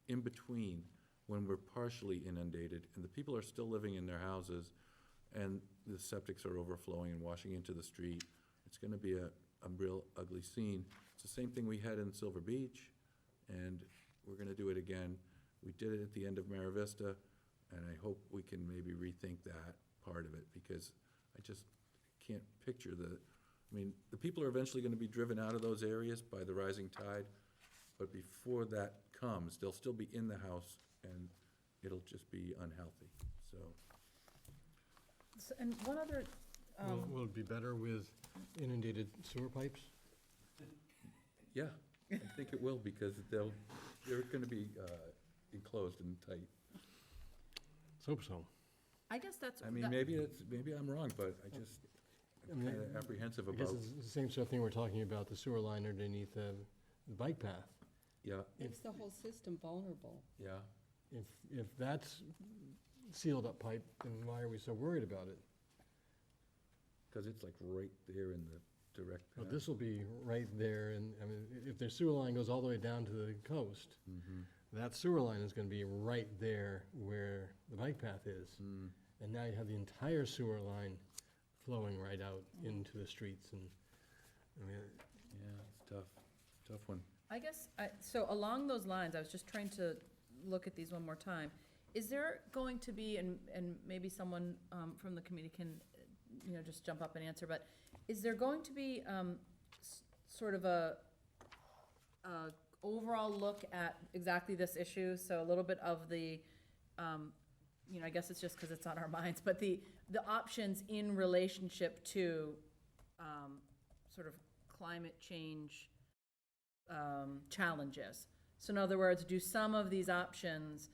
in between when we're partially inundated, and the people are still living in their houses, and the septics are overflowing and washing into the street. It's gonna be a real ugly scene. It's the same thing we had in Silver Beach, and we're gonna do it again. We did it at the end of Mara Vista, and I hope we can maybe rethink that part of it, because I just can't picture the people are eventually gonna be driven out of those areas by the rising tide, but before that comes, they'll still be in the house, and it'll just be unhealthy, so. And one other, Will it be better with inundated sewer pipes? Yeah, I think it will, because they're gonna be enclosed and tight. Let's hope so. I guess that's. I mean, maybe I'm wrong, but I'm kinda apprehensive I guess about. it's the same sort of thing we're talking about, the sewer line underneath the bike path. Yeah, Makes the whole system vulnerable. yeah. If that's sealed up pipe, then why are we so worried about it? Because it's like right there in the direct Well, path. this will be right there, and, I mean, if their sewer line goes all the way down to the coast, that sewer line is gonna be right there where the bike path is. And now you have the entire sewer line flowing right out into the streets, and, I mean, Yeah, it's tough one. I guess, so along those lines, I was just trying to look at these one more time. Is there going to be, and maybe someone from the committee can, just jump up and answer, but is there going to be sort of a overall look at exactly this issue? So a little bit of the, I guess it's just because it's on our minds, but the options in relationship to sort of climate change challenges. So in other words, do some of these options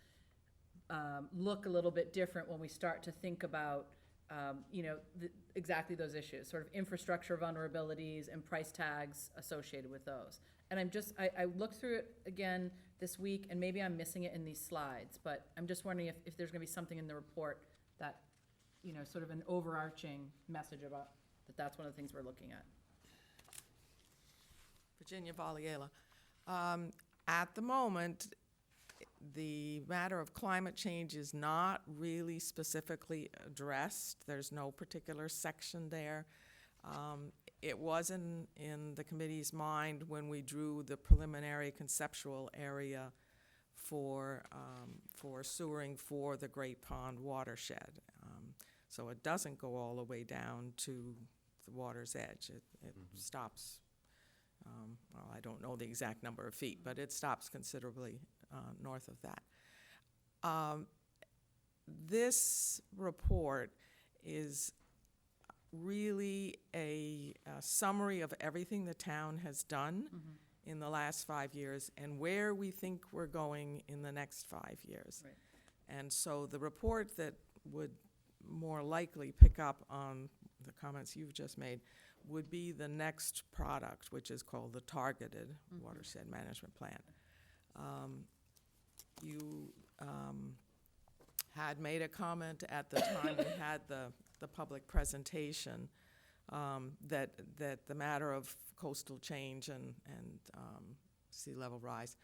look a little bit different when we start to think about, exactly those issues, sort of infrastructure vulnerabilities and price tags associated with those? And I looked through it again this week, and maybe I'm missing it in these slides, but I'm just wondering if there's gonna be something in the report that, sort of an overarching message about, that's one of the things we're looking at. Virginia Valiella. At the moment, the matter of climate change is not really specifically addressed. There's no particular section there. It was in the committee's mind when we drew the preliminary conceptual area for sewering for the Great Pond watershed. So it doesn't go all the way down to the water's edge. It stops, well, I don't know the exact number of feet, but it stops considerably north of that. This report is really a summary of everything the town has done in the last 5 years and where we think we're going in the next 5 years. Right. And so the report that would more likely pick up on the comments you've just made would be the next product, which is called the Targeted Watershed Management Plan. You had made a comment at the time we had the public presentation that the matter of coastal change and sea level rise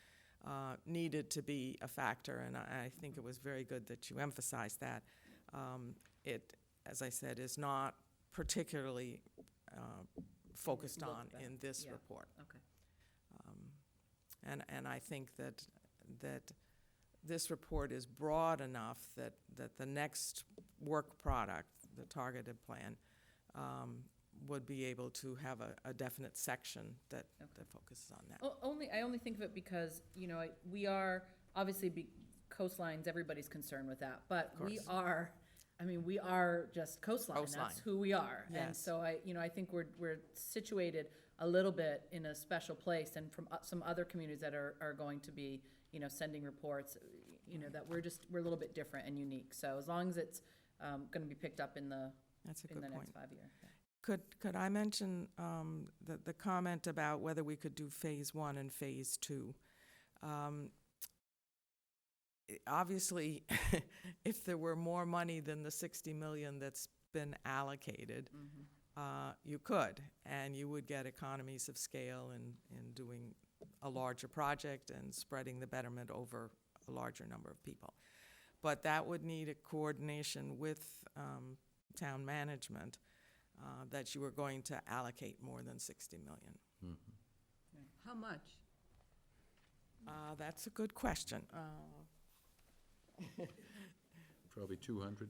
needed to be a factor, and I think it was very good that you emphasized that. It, as I said, is not particularly focused on in this report. Okay. And I think that this report is broad enough that the next work product, the targeted plan, would be able to have a definite section that focuses on that. I only think of it because, we are, obviously, coastlines, everybody's concerned with that, but we are just coastline. That's Coastline. who we are. And Yes. so I think we're situated a little bit in a special place, and from some other communities that are going to be, sending reports, that we're a little bit different and unique. So as long as it's gonna be picked up in the That's a in good the point. next 5 year. Could I mention the comment about whether we could do phase 1 and phase 2? Obviously, if there were more money than the 60 million that's been allocated, you could, and you would get economies of scale in doing a larger project and spreading the betterment over a larger number of people. But that would need a coordination with town management that you were going to allocate more than 60 million. How much? That's a good question. Probably 200.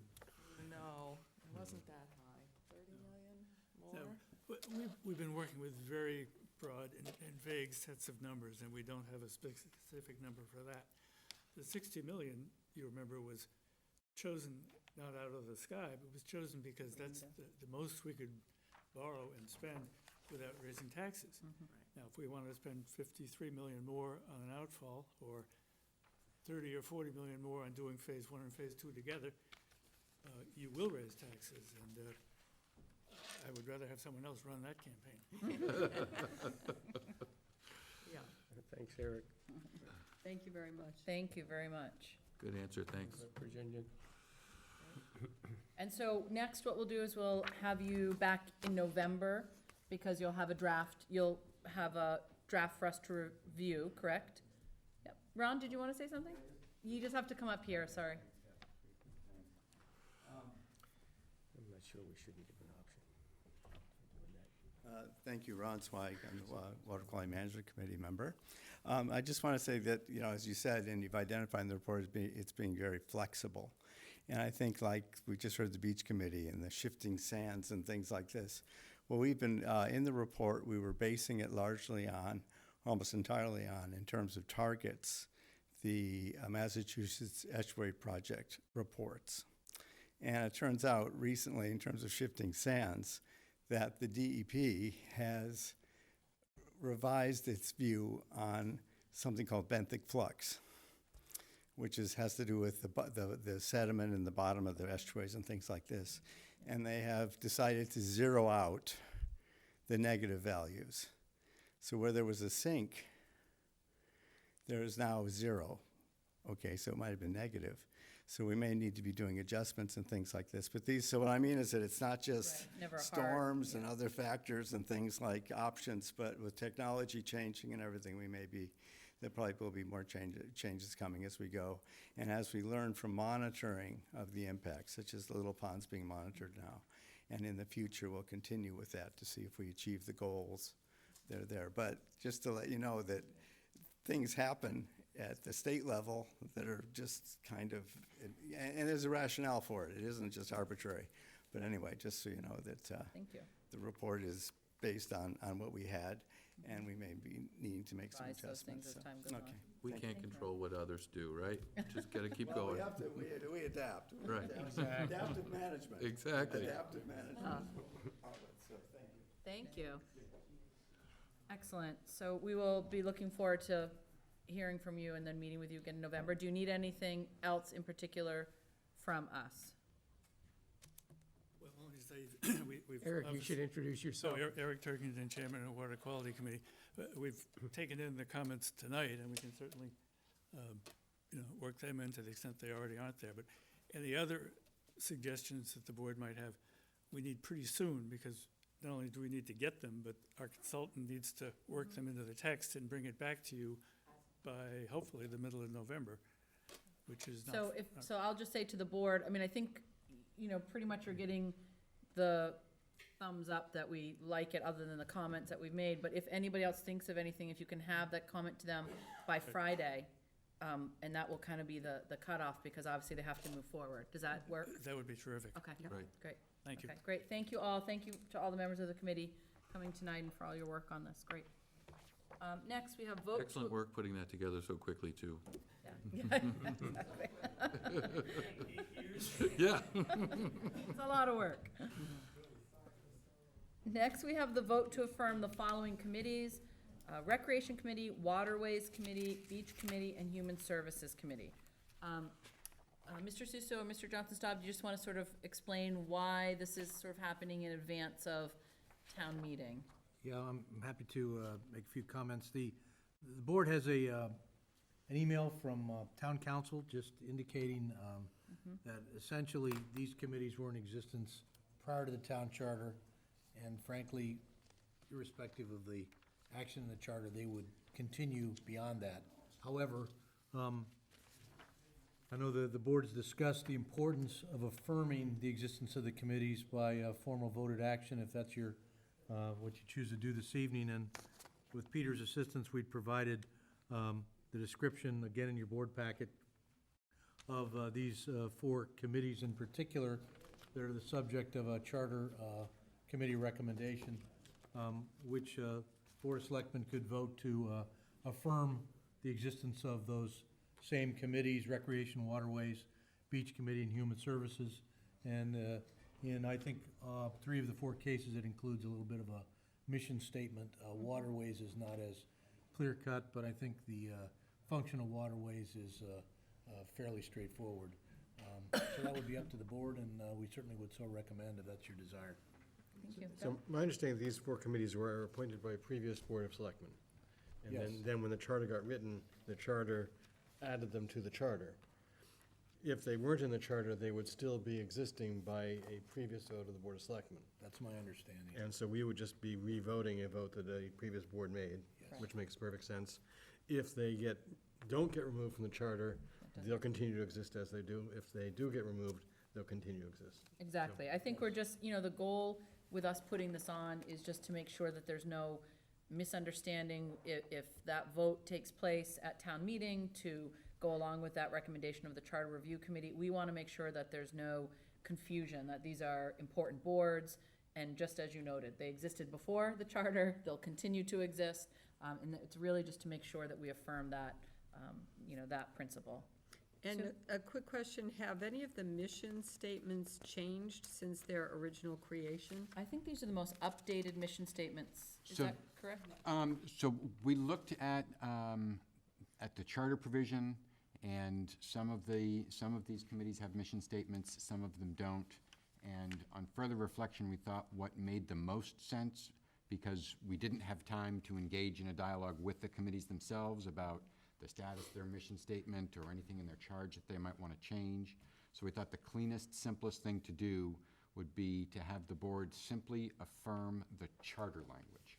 No, it wasn't that high. 30 million more? We've been working with very broad and vague sets of numbers, and we don't have a specific number for that. The 60 million, you remember, was chosen not out of the sky, but was chosen because that's the most we could borrow and spend without raising taxes. Now, if we wanted to spend 53 million more on an outfall, or 30 or 40 million more on doing phase 1 and phase 2 together, you will raise taxes, and I would rather have someone else run that campaign. Yeah. Thanks, Eric. Thank you very much. Thank you very much. Good answer, thanks. Virginia. And so next, what we'll do is we'll have you back in November, because you'll have a draft for us to review, correct? Yep. Ron, did you want to say something? You just have to come up here, sorry. I'm not sure we shouldn't give an option for doing that. Thank you, Ron Zweig. I'm the Water Quality Management Committee member. I just want to say that, as you said, and you've identified in the report, it's being very flexible. And I think, like we just heard the Beach Committee and the shifting sands and things like this, well, we've been, in the report, we were basing it largely on, almost entirely on, in terms of targets, the Massachusetts Estuary Project reports. And it turns out recently, in terms of shifting sands, that the DEP has revised its view on something called benthic flux, which has to do with the sediment in the bottom of the estuaries and things like this. And they have decided to zero out the negative values. So where there was a sink, there is now 0. Okay, so it might have been negative. So we may need to be doing adjustments and things like this. But so what I mean is that it's not just storms and other factors and things like options, but with technology changing and everything, there probably will be more changes coming as we go. And as we learn from monitoring of the impacts, such as the little ponds being monitored now, and in the future, we'll continue with that to see if we achieve the goals that are there. But just to let you know that things happen at the state level that are just kind of, and there's a rationale for it. It isn't just arbitrary. But anyway, just so you know that Thank you. the report is based on what we had, and we may be needing to make some Revise those things adjustments. as so, time goes on. okay. We can't control what others do, right? Just gotta keep Well, going. we have to, we adapt. We Right. adapt. Exactly. Adaptive management. Exactly. Adaptive management. All right, so thank you. Thank you. Excellent. So we will be looking forward to hearing from you and then meeting with you again in November. Do you need anything else in particular from us? Well, only say, we've. Eric, you obviously- should introduce yourself. So Eric Turkington, Chairman of the Water Quality Committee. We've taken in the comments tonight, and we can certainly, work them in to the extent they already aren't there. But any other suggestions that the board might have, we need pretty soon, because not only do we need to get them, but our consultant needs to work them into the text and bring it back to you by hopefully the middle of November, which is not. So I'll just say to the board, I mean, I think, pretty much you're getting the thumbs up that we like it, other than the comments that we've made. But if anybody else thinks of anything, if you can have that comment to them by Friday, and that will kind of be the cutoff, because obviously they have to move forward. Does that work? That would be terrific. Okay, Right. great. Thank you. Okay, great. Thank you all. Thank you to all the members of the committee coming tonight and for all your work on this. Great. Next, we have vote. Excellent work putting that together so quickly, too. Yeah. Exactly. Yeah. It's a lot of work. Next, we have the vote to affirm the following committees: Recreation Committee, Waterways Committee, Beach Committee, and Human Services Committee. Mr. Suso and Mr. Johnson-Staub, do you just want to sort of explain why this is sort of happening in advance of town meeting? Yeah, I'm happy to make a few comments. The board has an email from town council just indicating that essentially these committees were in existence prior to the town charter, and frankly, irrespective of the action in the charter, they would continue beyond that. However, I know the board has discussed the importance of affirming the existence of the committees by formal voted action, if that's your, what you choose to do this evening. And with Peter's assistance, we'd provided the description, again in your board packet, of these four committees in particular that are the subject of a charter committee recommendation, which Board of Selectmen could vote to affirm the existence of those same committees: Recreation, Waterways, Beach Committee, and Human Services. And in, I think, 3 of the 4 cases, it includes a little bit of a mission statement. Waterways is not as clear-cut, but I think the function of waterways is fairly straightforward. So that would be up to the board, and we certainly would so recommend if that's your desire. Thank you. So my understanding, these 4 committees were appointed by a previous Board of Selectmen. And Yes. then when the charter got written, the charter added them to the charter. If they weren't in the charter, they would still be existing by a previous vote of the Board of Selectmen. That's my understanding. And so we would just be re-voting a vote that a previous board made, which makes perfect sense. If they don't get removed from the charter, they'll continue to exist as they do. If they do get removed, they'll continue to exist. Exactly. I think we're just, the goal with us putting this on is just to make sure that there's no misunderstanding if that vote takes place at town meeting to go along with that recommendation of the Charter Review Committee. We want to make sure that there's no confusion, that these are important boards, and just as you noted, they existed before the charter, they'll continue to exist, and it's really just to make sure that we affirm that, that principle. And Sue? a quick question, have any of the mission statements changed since their original creation? I think these are the most updated mission statements. Is So- that correct? So we looked at the charter provision, and some of these committees have mission statements, some of them don't. And on further reflection, we thought what made the most sense, because we didn't have time to engage in a dialogue with the committees themselves about the status of their mission statement or anything in their charge that they might want to change. So we thought the cleanest, simplest thing to do would be to have the board simply affirm the charter language.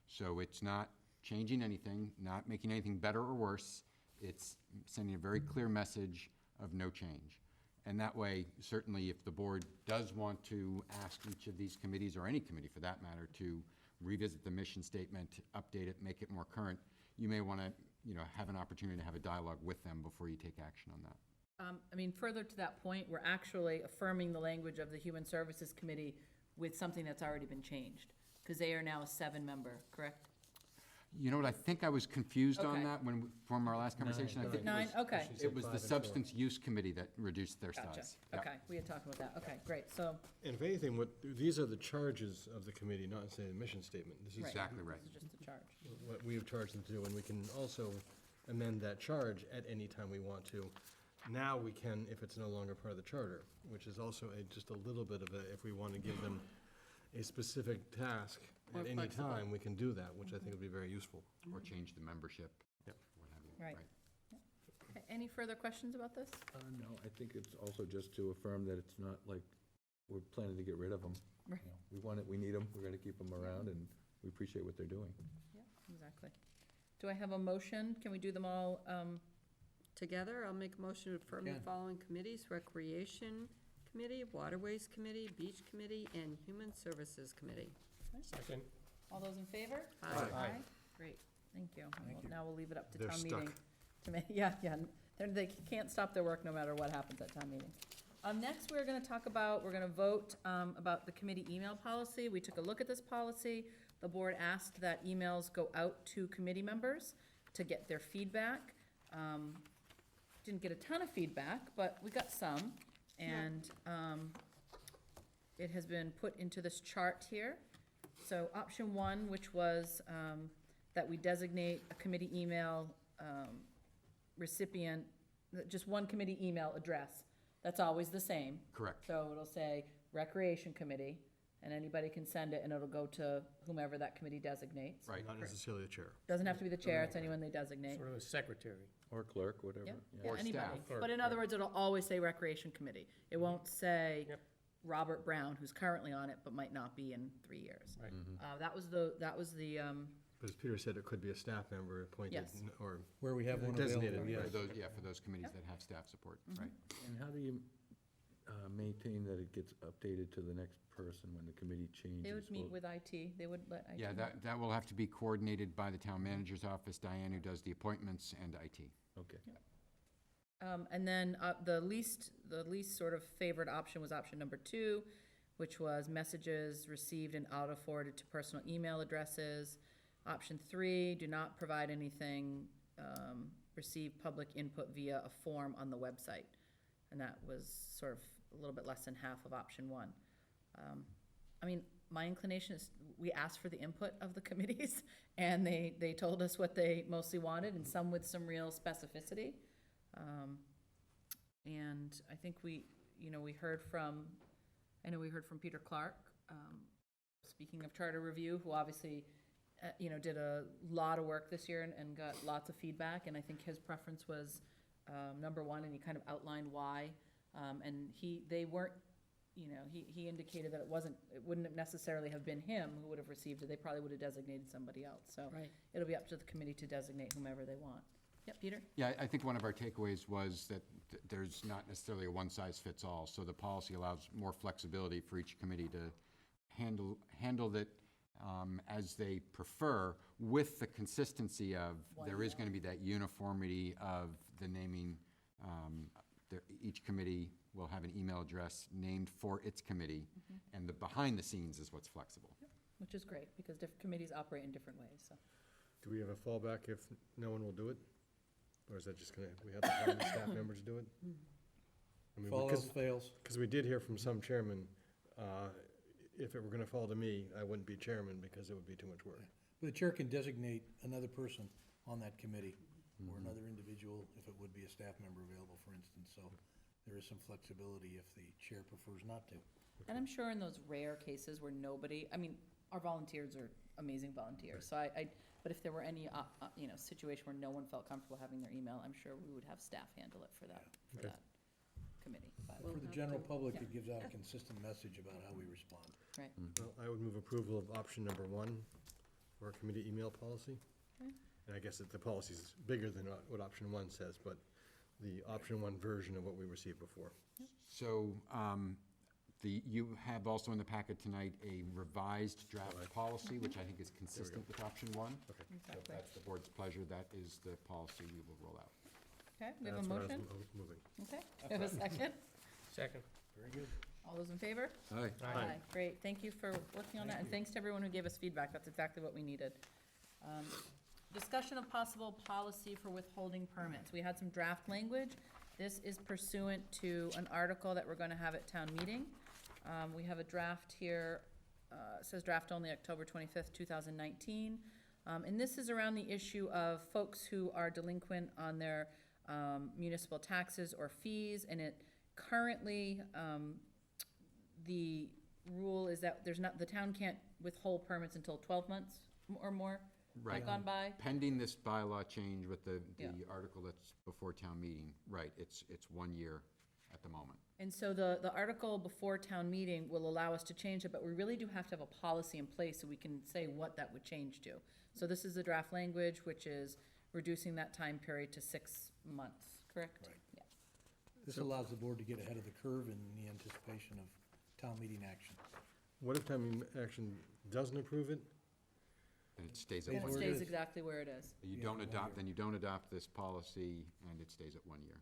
So it's not changing anything, not making anything better or worse. It's sending a very clear message of no change. And that way, certainly if the board does want to ask each of these committees, or any committee for that matter, to revisit the mission statement, update it, make it more current, you may want to, have an opportunity to have a dialogue with them before you take action on that. I mean, further to that point, we're actually affirming the language of the Human Services Committee with something that's already been changed, because they are now a 7-member, correct? You know what, I think I was confused on Okay. that from our last conversation. I Is think it 9? Okay. It was the Substance Use Committee that reduced their Gotcha. size. Yep. Okay, we had talked about that. Okay, great. So, And if anything, these are the charges of the committee, not necessarily the mission statement. This is right. Exactly right. This is just the charge. what we have charged them to do, and we can also amend that charge at any time we want to. Now we can, if it's no longer part of the charter, which is also just a little bit of a, if we want to give them a specific task More at any flexible. time, we can do that, which I think would be very useful. Or change the membership, Yep. what have you. Right. Okay, any further questions about this? No, I think it's also just to affirm that it's not like we're planning to get rid of them. Right. We want it, we need them, we're gonna keep them around, and we appreciate what they're doing. Yeah, exactly. Do I have a motion? Can we do them all? Together, I'll make a motion to affirm the Can. following committees: Recreation Committee, Waterways Committee, Beach Committee, and Human Services Committee. Second. All those in favor? Aye. Great, thank you. Thank you. Now we'll leave it up to They're town stuck. meeting. To make, yeah, they can't stop their work no matter what happens at town meeting. Next, we're gonna vote about the committee email policy. We took a look at this policy. The board asked that emails go out to committee members to get their feedback. Didn't get a ton of feedback, but we got some. And it has been put into this chart here. So option 1, which was that we designate a committee email recipient, just one committee email address. That's always the same. Correct. So it'll say Recreation Committee, and anybody can send it, and it'll go to whomever that committee designates. Right. Not necessarily the chair. Doesn't have to be the chair, it's anyone they designate. Sort of a secretary. Or clerk, whatever. Yep, yeah. yeah, Or anybody. staff. But in other words, it'll always say Recreation Committee. It won't say Yep. Robert Brown, who's currently on it, but might not be in 3 years. Right. That was the, But as Peter said, it could be a staff member appointed, Yes. or Where we have one Designated, available, right. yes. For those, for those committees that have staff support, right. And how do you maintain that it gets updated to the next person when the committee changes? they would meet Will- with IT, they would let IT. Yeah, know. that will have to be coordinated by the town manager's office, Diane, who does the appointments, and IT. Okay. And then the least sort of favored option was option number 2, which was messages received and auto-forwarded to personal email addresses. Option 3, do not provide anything, receive public input via a form on the website. And that was sort of a little bit less than half of option 1. I mean, my inclination is, we asked for the input of the committees, and they told us what they mostly wanted, and some with some real specificity. And I think we heard from Peter Clark, speaking of charter review, who obviously, did a lot of work this year and got lots of feedback, and I think his preference was number 1, and he kind of outlined why. And they weren't, he indicated that it wouldn't necessarily have been him who would have received it, they probably would have designated somebody else, so. Right. It'll be up to the committee to designate whomever they want. Yep, Peter? Yeah, I think one of our takeaways was that there's not necessarily a one-size-fits-all, so the policy allows more flexibility for each committee to handle it as they prefer, with the consistency of, there is going to be that uniformity of the naming. Each committee will have an email address named for its committee, and the behind the scenes is what's flexible. Which is great, because different committees operate in different ways, so. do we have a fallback if no one will do it? Or is that just gonna, we have to have the staff members do it? I mean, Fall else fails. Because we did hear from some chairmen, if it were gonna fall to me, I wouldn't be chairman because it would be too much work. The chair can designate another person on that committee, or another individual, if it would be a staff member available, for instance, so there is some flexibility if the chair prefers not to. And I'm sure in those rare cases where nobody, I mean, our volunteers are amazing volunteers, so but if there were any, situation where no one felt comfortable having their email, I'm sure we would have staff handle it for that committee. But- For the general public, it gives out a consistent message about how we respond. Right. Well, I would move approval of option number 1 for our committee email policy. Okay. And I guess that the policy's bigger than what option 1 says, but the option 1 version of what we received before. So, you have also in the packet tonight a revised draft policy, which I think is consistent with option 1. Okay. So if that's the board's pleasure, that is the policy we will roll out. Okay, we have a That's what I was motion? moving. Okay, we have a second? Second. Very good. All those in favor? Aye. Aye. Great, thank you for working on that, and thanks to everyone who gave us feedback, that's exactly what we needed. Discussion of possible policy for withholding permits. We had some draft language. This is pursuant to an article that we're gonna have at town meeting. We have a draft here, it says draft only October 25th, 2019. And this is around the issue of folks who are delinquent on their municipal taxes or fees, and it currently, the rule is that the town can't withhold permits until 12 months or more have Right. gone by. Pending this bylaw change with the Yeah. article that's before town meeting, right, it's 1 year at the moment. And so the article before town meeting will allow us to change it, but we really do have to have a policy in place so we can say what that would change to. So this is the draft language, which is reducing that time period to 6 months, correct? Right. Yeah. This allows the board to get ahead of the curve in the anticipation of town meeting action. What if town action doesn't approve it? And it stays at And it 1 where it year. stays is. exactly where it is. You Yeah, don't 1 adopt, year. then you don't adopt this policy, and it stays at 1 year.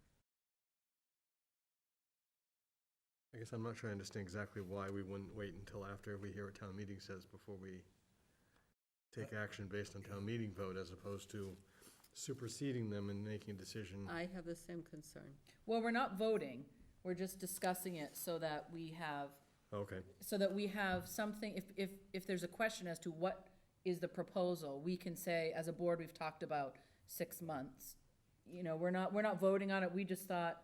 I guess I'm not sure I understand exactly why we wouldn't wait until after we hear what town meeting says before we take action based on town meeting vote, as opposed to superseding them and making a decision. I have the same concern. Well, we're not voting, we're just discussing it so that we have Okay, something, if there's a question as to what is the proposal, we can say, as a board, we've talked about 6 months. You know, we're not voting on it, we just thought,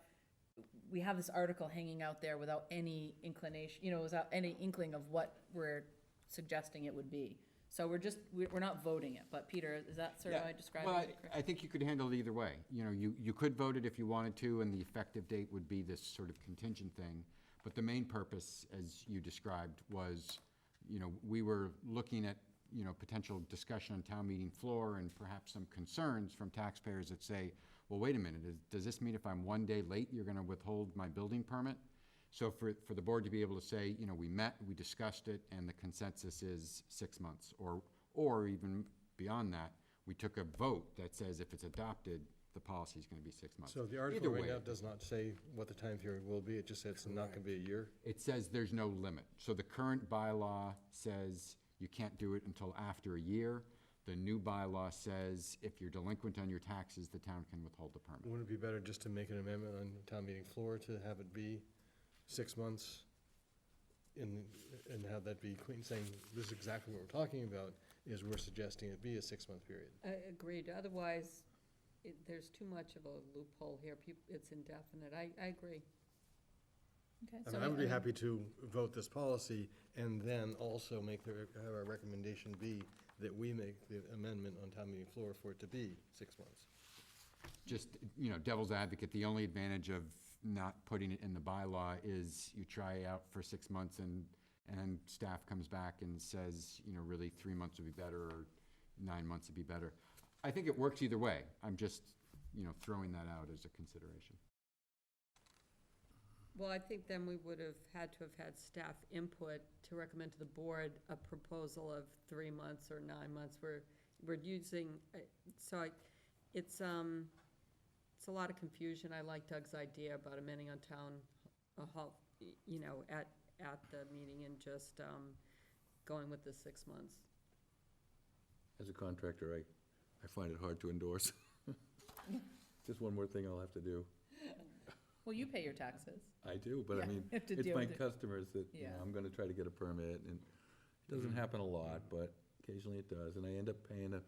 we have this article hanging out there without any inclination, without any inkling of what we're suggesting it would be. So we're not voting it, but Peter, is that sort of how I described it? Well, correct? I think you could handle it either way. You could vote it if you wanted to, and the effective date would be this sort of contingent thing. But the main purpose, as you described, was, we were looking at, potential discussion on town meeting floor and perhaps some concerns from taxpayers that say, well, wait a minute, does this mean if I'm 1 day late, you're gonna withhold my building permit? So for the board to be able to say, we met, we discussed it, and the consensus is 6 months, or even beyond that, we took a vote that says if it's adopted, the policy is gonna be 6 months. so the Either article right way, now does not say what the time period will be, it just says it's not gonna be a year? It says there's no limit. So the current bylaw says you can't do it until after a year. The new bylaw says if you're delinquent on your taxes, the town can withhold the permit. Wouldn't it be better just to make an amendment on town meeting floor to have it be 6 months? And have that be clean, saying this is exactly what we're talking about, is we're suggesting it be a 6-month period. Agreed, otherwise, there's too much of a loophole here, it's indefinite, I agree. Okay, I so mean, I would be happy to vote this policy and then also have our recommendation be that we make the amendment on town meeting floor for it to be 6 months. Just, devil's advocate, the only advantage of not putting it in the bylaw is you try out for 6 months and then staff comes back and says, really 3 months would be better, or 9 months would be better. I think it works either way. I'm just, throwing that out as a consideration. Well, I think then we would have had to have had staff input to recommend to the board a proposal of 3 months or 9 months. We're using, it's a lot of confusion. I like Doug's idea about amending on town hall, at the meeting and just going with the 6 months. As a contractor, I find it hard to endorse. Just one more thing I'll have to do. Well, you pay your taxes. I do, but I Yeah, mean, you have to it's deal my with it. customers that, Yeah. I'm gonna try to get a permit, and it doesn't happen a lot, but occasionally it does, and I end up paying a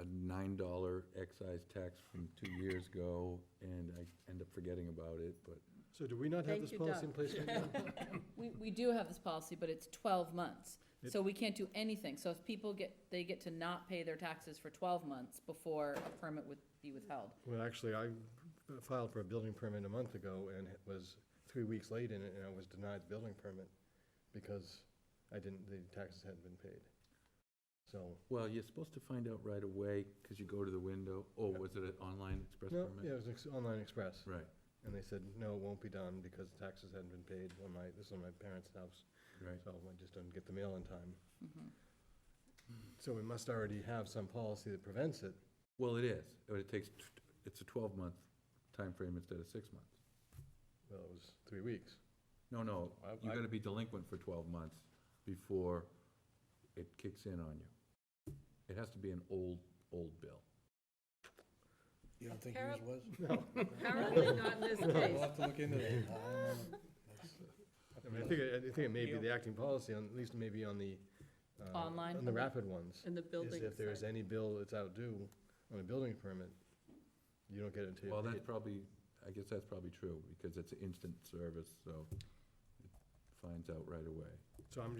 $9 excise tax from 2 years ago, and I end up forgetting about it, but. So do we not have Thank this you, policy Doug. in place right now? We do have this policy, but it's 12 months. So we can't do anything. So if people they get to not pay their taxes for 12 months before a permit would be withheld. Well, actually, I filed for a building permit a month ago and it was 3 weeks late in it, and I was denied the building permit because the taxes hadn't been paid. So, Well, you're supposed to find out right away, because you go to the window. Oh, was it an online express no, permit? yeah, it was online express. Right, And they said, no, it won't be done because the taxes hadn't been paid this is on my parents' house. right. So I just didn't get the mail in time. Mhm. So we must already have some policy that prevents it. Well, it is, but it's a 12-month timeframe instead of 6 months. Well, it was 3 weeks. No, I- you I- gotta be delinquent for 12 months before it kicks in on you. It has to be an old bill. You don't think Apparent- yours was? No. Apparently not in this We'll case. have to look into that. I mean, I think it may be the acting policy, on at least maybe on the. Online? On the rapid ones. In the Is building if there's side. any bill that's out due on a building permit, you don't get it until you Well, pay that's it. probably, I guess that's probably true, because it's an instant service, so it finds out right away. So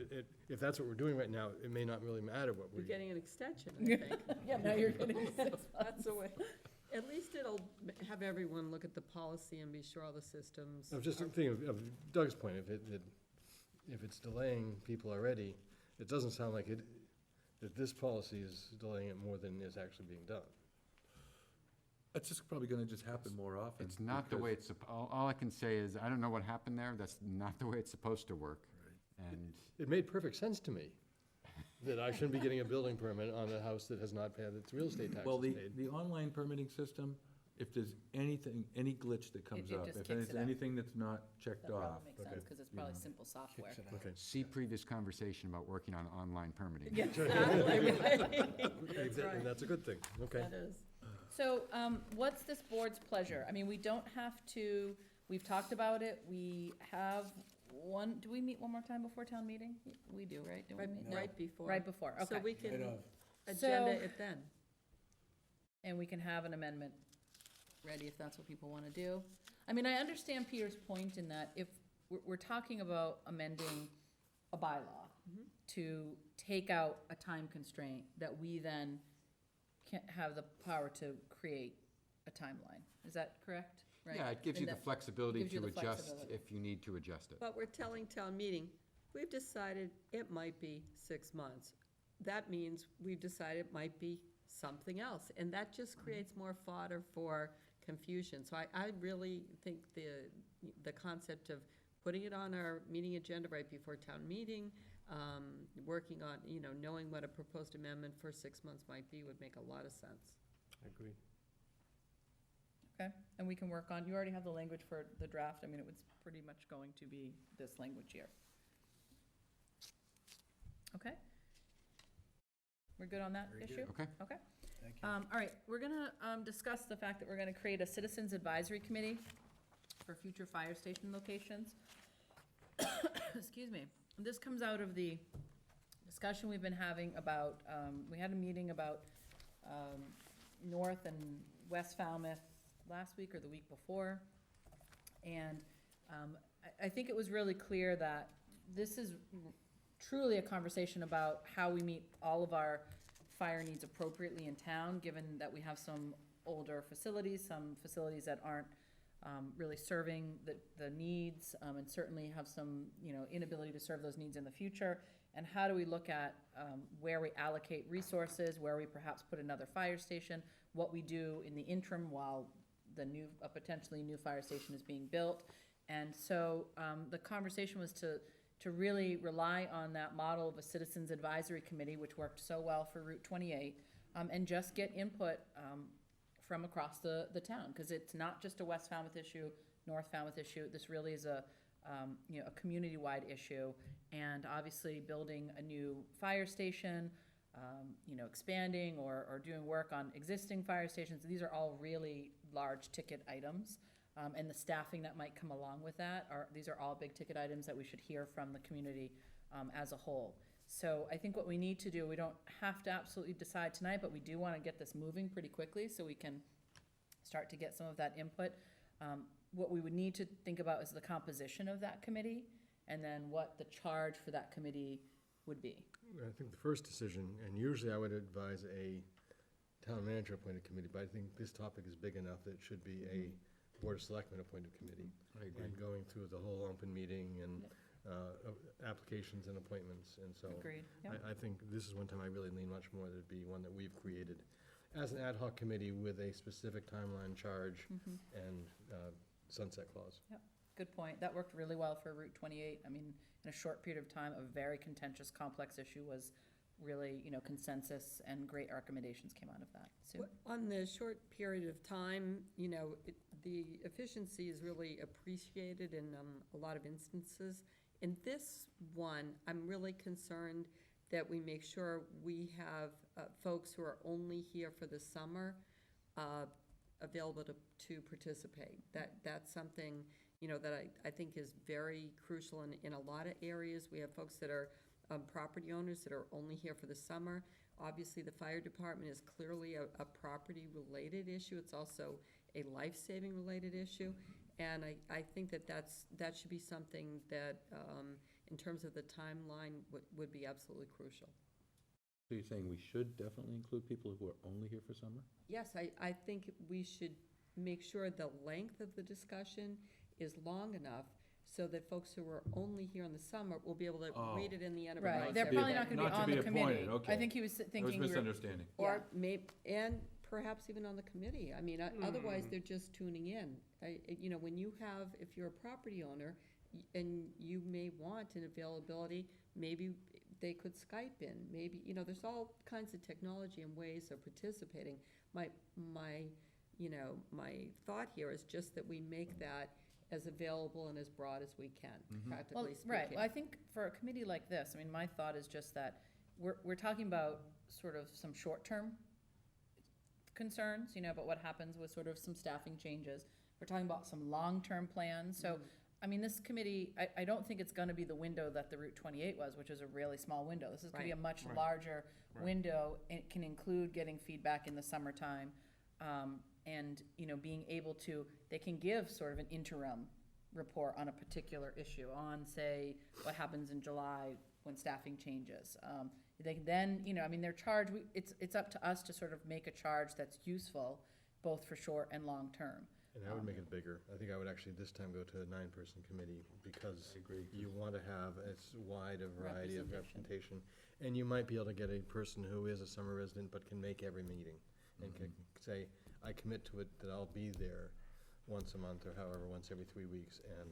if that's what we're doing right now, it may not really matter what You're we. getting an extension, I think. Yeah, now you're getting 6 months. That's the way. At least it'll have everyone look at the policy and be sure all the systems. I was just thinking of Doug's point, if it's delaying people already, it doesn't sound like that this policy is delaying it more than is actually being done. It's just probably gonna just happen more often. It's not the way it's, all I can say is, I don't know what happened there, that's not the way it's supposed to work. And It made perfect sense to me that I shouldn't be getting a building permit on a house that has not had its real estate taxes Well, paid. the online permitting system, if there's anything, any glitch that comes it up, just if kicks there's it up. anything that's not checked That off, probably makes sense, Okay. because it's You probably know. simple software. Kicks it out. Okay. see previous conversation about working on online permitting. Yeah, exactly, right. And that's a good thing, okay. That is. So, what's this board's pleasure? I mean, we don't have to, we've talked about it, we have do we meet one more time before town meeting? We do, right? Don't we meet? No. Right before. Right before, okay. So we Right can off. agenda So- it then. And we can have an amendment ready if that's what people want to do. I mean, I understand Peter's point in that if we're talking about amending a bylaw to take out a time constraint, that we then can't have the power to create a timeline. Is that correct? Right? Yeah, it gives you And the that flexibility gives you to the adjust flexibility. if you need to adjust it. But we're telling town meeting, we've decided it might be 6 months. That means we've decided it might be something else, and that just creates more fodder for confusion. So I really think the concept of putting it on our meeting agenda right before town meeting, working on, knowing what a proposed amendment for 6 months might be would make a lot of sense. Agreed. Okay, and we can work on, you already have the language for the draft, I mean, it was pretty much going to be this language here. Okay? We're good on that Very issue? good. Okay. Okay. Thank you. All right, we're gonna, discuss the fact that we're gonna create a citizens advisory committee for future fire station locations. Excuse me. This comes out of the discussion we've been having about, we had a meeting about, North and West Falmouth last week or the week before. And I think it was really clear that this is truly a conversation about how we meet all of our fire needs appropriately in town, given that we have some older facilities, some facilities that aren't really serving the needs, and certainly have some, inability to serve those needs in the future. And how do we look at where we allocate resources, where we perhaps put another fire station, what we do in the interim while a potentially new fire station is being built. And so the conversation was to really rely on that model of a citizens advisory committee, which worked so well for Route 28, and just get input from across the town, because it's not just a West Falmouth issue, North Falmouth issue. This really is a community-wide issue. And obviously, building a new fire station, expanding or doing work on existing fire stations, these are all really large ticket items. And the staffing that might come along with that these are all big ticket items that we should hear from the community as a whole. So I think what we need to do, we don't have to absolutely decide tonight, but we do want to get this moving pretty quickly so we can start to get some of that input. What we would need to think about is the composition of that committee, and then what the charge for that committee would be. I think the first decision, and usually I would advise a town manager appointed committee, but I think this topic is big enough that it should be a Board of Selectmen appointed committee. I agree. And going through the whole open meeting and applications and appointments, and so. Agreed, yep. I think this is one time I really lean much more that it'd be one that we've created as an ad hoc committee with a specific timeline charge and sunset clause. Yep, good point. That worked really well for Route 28. I mean, in a short period of time, a very contentious, complex issue was really, consensus, and great recommendations came out of that. Sue? On the short period of time, the efficiency is really appreciated in a lot of instances. In this one, I'm really concerned that we make sure we have folks who are only here for the summer available to participate. That's something, you know, that I think is very crucial in a lot of areas. We have folks that are property owners that are only here for the summer. Obviously, the fire department is clearly a property-related issue. It's also a life-saving related issue. And I think that should be something that, in terms of the timeline, would be absolutely crucial. So you're saying we should definitely include people who are only here for summer? Yes, I think we should make sure the length of the discussion is long enough so that folks who are only here in the summer will be able to read it in the end of a month. Right, they're probably not gonna be on the committee. I think he was thinking. I was misunderstanding. Or and perhaps even on the committee. I mean, otherwise, they're just tuning in. You know, when you have, if you're a property owner, and you may want an availability, maybe they could Skype in, maybe, you know, there's all kinds of technology and ways of participating. My thought here is just that we make that as available and as broad as we can, practically speaking. Right, well, I think for a committee like this, I mean, my thought is just that we're talking about sort of some short-term concerns, you know, about what happens with sort of some staffing changes. We're talking about some long-term plans, so, I mean, this committee, I don't think it's gonna be the window that the Route 28 was, which is a really small window. This is gonna be a much larger window, and it can include getting feedback in the summertime, and, you know, being able to, they can give sort of an interim report on a particular issue, on, say, what happens in July when staffing changes. They then, you know, I mean, they're charged, it's up to us to sort of make a charge that's useful, both for short and long term. And I would make it bigger. I think I would actually this time go to a 9-person committee, because you want to have as wide a variety of representation. And you might be able to get a person who is a summer resident but can make every meeting, and can say, I commit to it that I'll be there once a month, or however, once every 3 weeks, and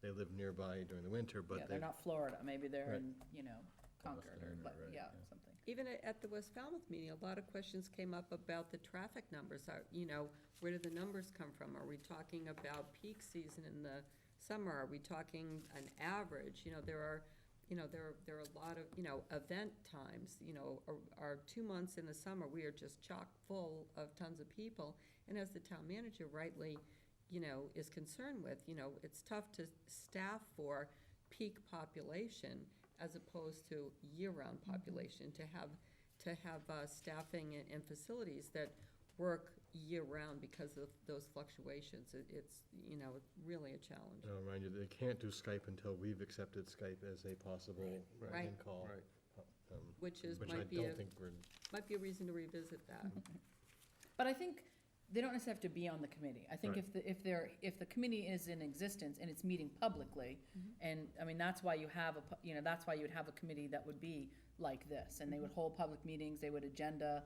they live nearby during the winter, but Yeah, they're not Florida, maybe they're in, you know, Concord, or, but, yeah, something. Even at the West Falmouth meeting, a lot of questions came up about the traffic numbers. You know, where do the numbers come from? Are we talking about peak season in the summer? Are we talking an average? You know, there are a lot of, you know, event times, you know, our 2 months in the summer, we are just chock full of tons of people. And as the town manager rightly, you know, is concerned with, you know, it's tough to staff for peak population as opposed to year-round population, to have staffing and facilities that work year-round because of those fluctuations. It's, you know, really a challenge. And I'll remind you, they can't do Skype until we've accepted Skype as a possible in-call. Which I might be don't think we're. might be a reason to revisit that. But I think they don't necessarily have to be on the committee. I think if the committee is in existence and it's meeting publicly, and, I mean, that's why you have that's why you would have a committee that would be like this, and they would hold public meetings, they would agenda,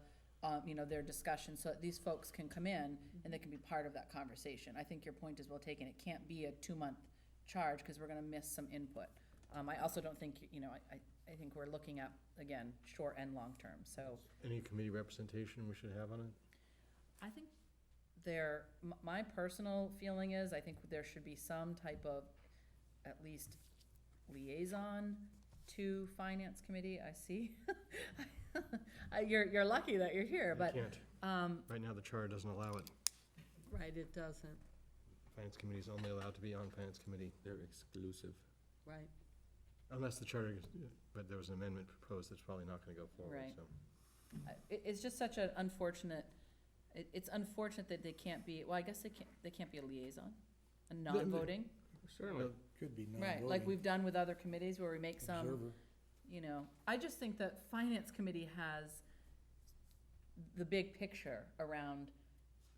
you know, their discussion, so that these folks can come in and they can be part of that conversation. I think your point is well taken. It can't be a 2-month charge, because we're gonna miss some input. I also don't think, you know, I think we're looking at, again, short and long term, so. Any committee representation we should have on it? I think my personal feeling is, I think there should be some type of, at least, liaison to finance committee. I see. You're lucky that you're here, but. Can't. Right now, the charter doesn't allow it. Right, it doesn't. Finance committee is only allowed to be on finance committee. They're exclusive. Right. Unless the charter, but there was an amendment proposed that's probably not gonna go forward, Right. so. It's just such an unfortunate, it's unfortunate that they can't be, well, I guess they can't be a liaison, a non-voting. Certainly. Could be non-voting. Right, like we've done with other committees where we make some, Observer. you know, I just think that finance committee has the big picture around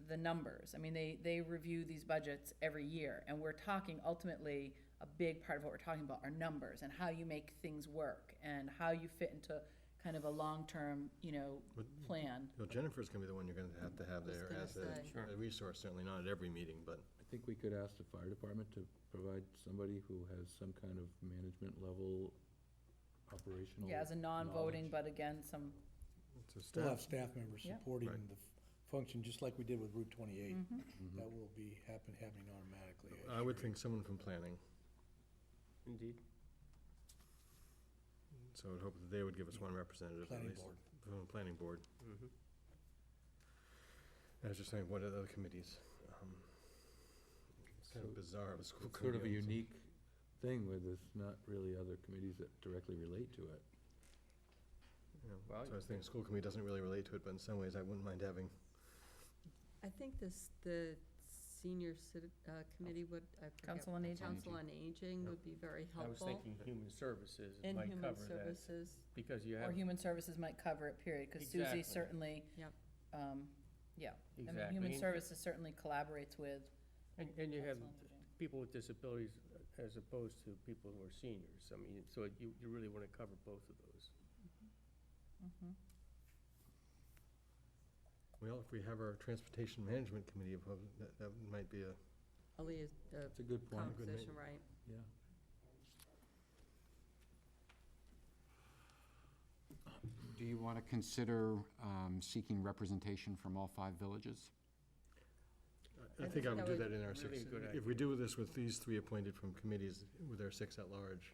the numbers. I mean, they review these budgets every year, and we're talking ultimately, a big part of what we're talking about are numbers, and how you make things work, and how you fit into kind of a long-term, you know, plan. Well, Jennifer's gonna be the one you're gonna have to have there gonna as say. a resource, certainly not at every meeting, but. I think we could ask the fire department to provide somebody who has some kind of management level operational. Yeah, as a non-voting, knowledge. but again, some, It's a Still have staff. staff members Yeah. supporting Right. the function, just like we did with Route 28. That will be happening automatically. I would think someone from planning, Indeed. so I would hope that they would give us one representative at Planning least. board. From the planning board. I was just saying, what are the other committees? It's kind of bizarre, the school It's sort of a committee owns them. unique thing where there's not really other committees that directly relate to it. Yeah, Well, so I was thinking, school committee doesn't really relate to it, but in some ways I wouldn't mind having. I think the senior committee would, I forget. Council on Aging. Council on Aging would be very I was helpful. thinking human services And might human cover that, services. because you Or have, Human Services might cover it, period, because Susie Exactly. certainly, Yep. yeah. I mean, Exactly. Human And- Services certainly collaborates with and you have Council on Aging. people with disabilities as opposed to people who are seniors. I mean, so you really want to cover both of those. Well, if we have our transportation management committee, that might be a, It's a good point. Composition, right. Yeah. Do you want to consider seeking representation from all 5 villages? I think I would do that in our really six. a good If we do this with these 3 appointed from committees, with our 6 at large.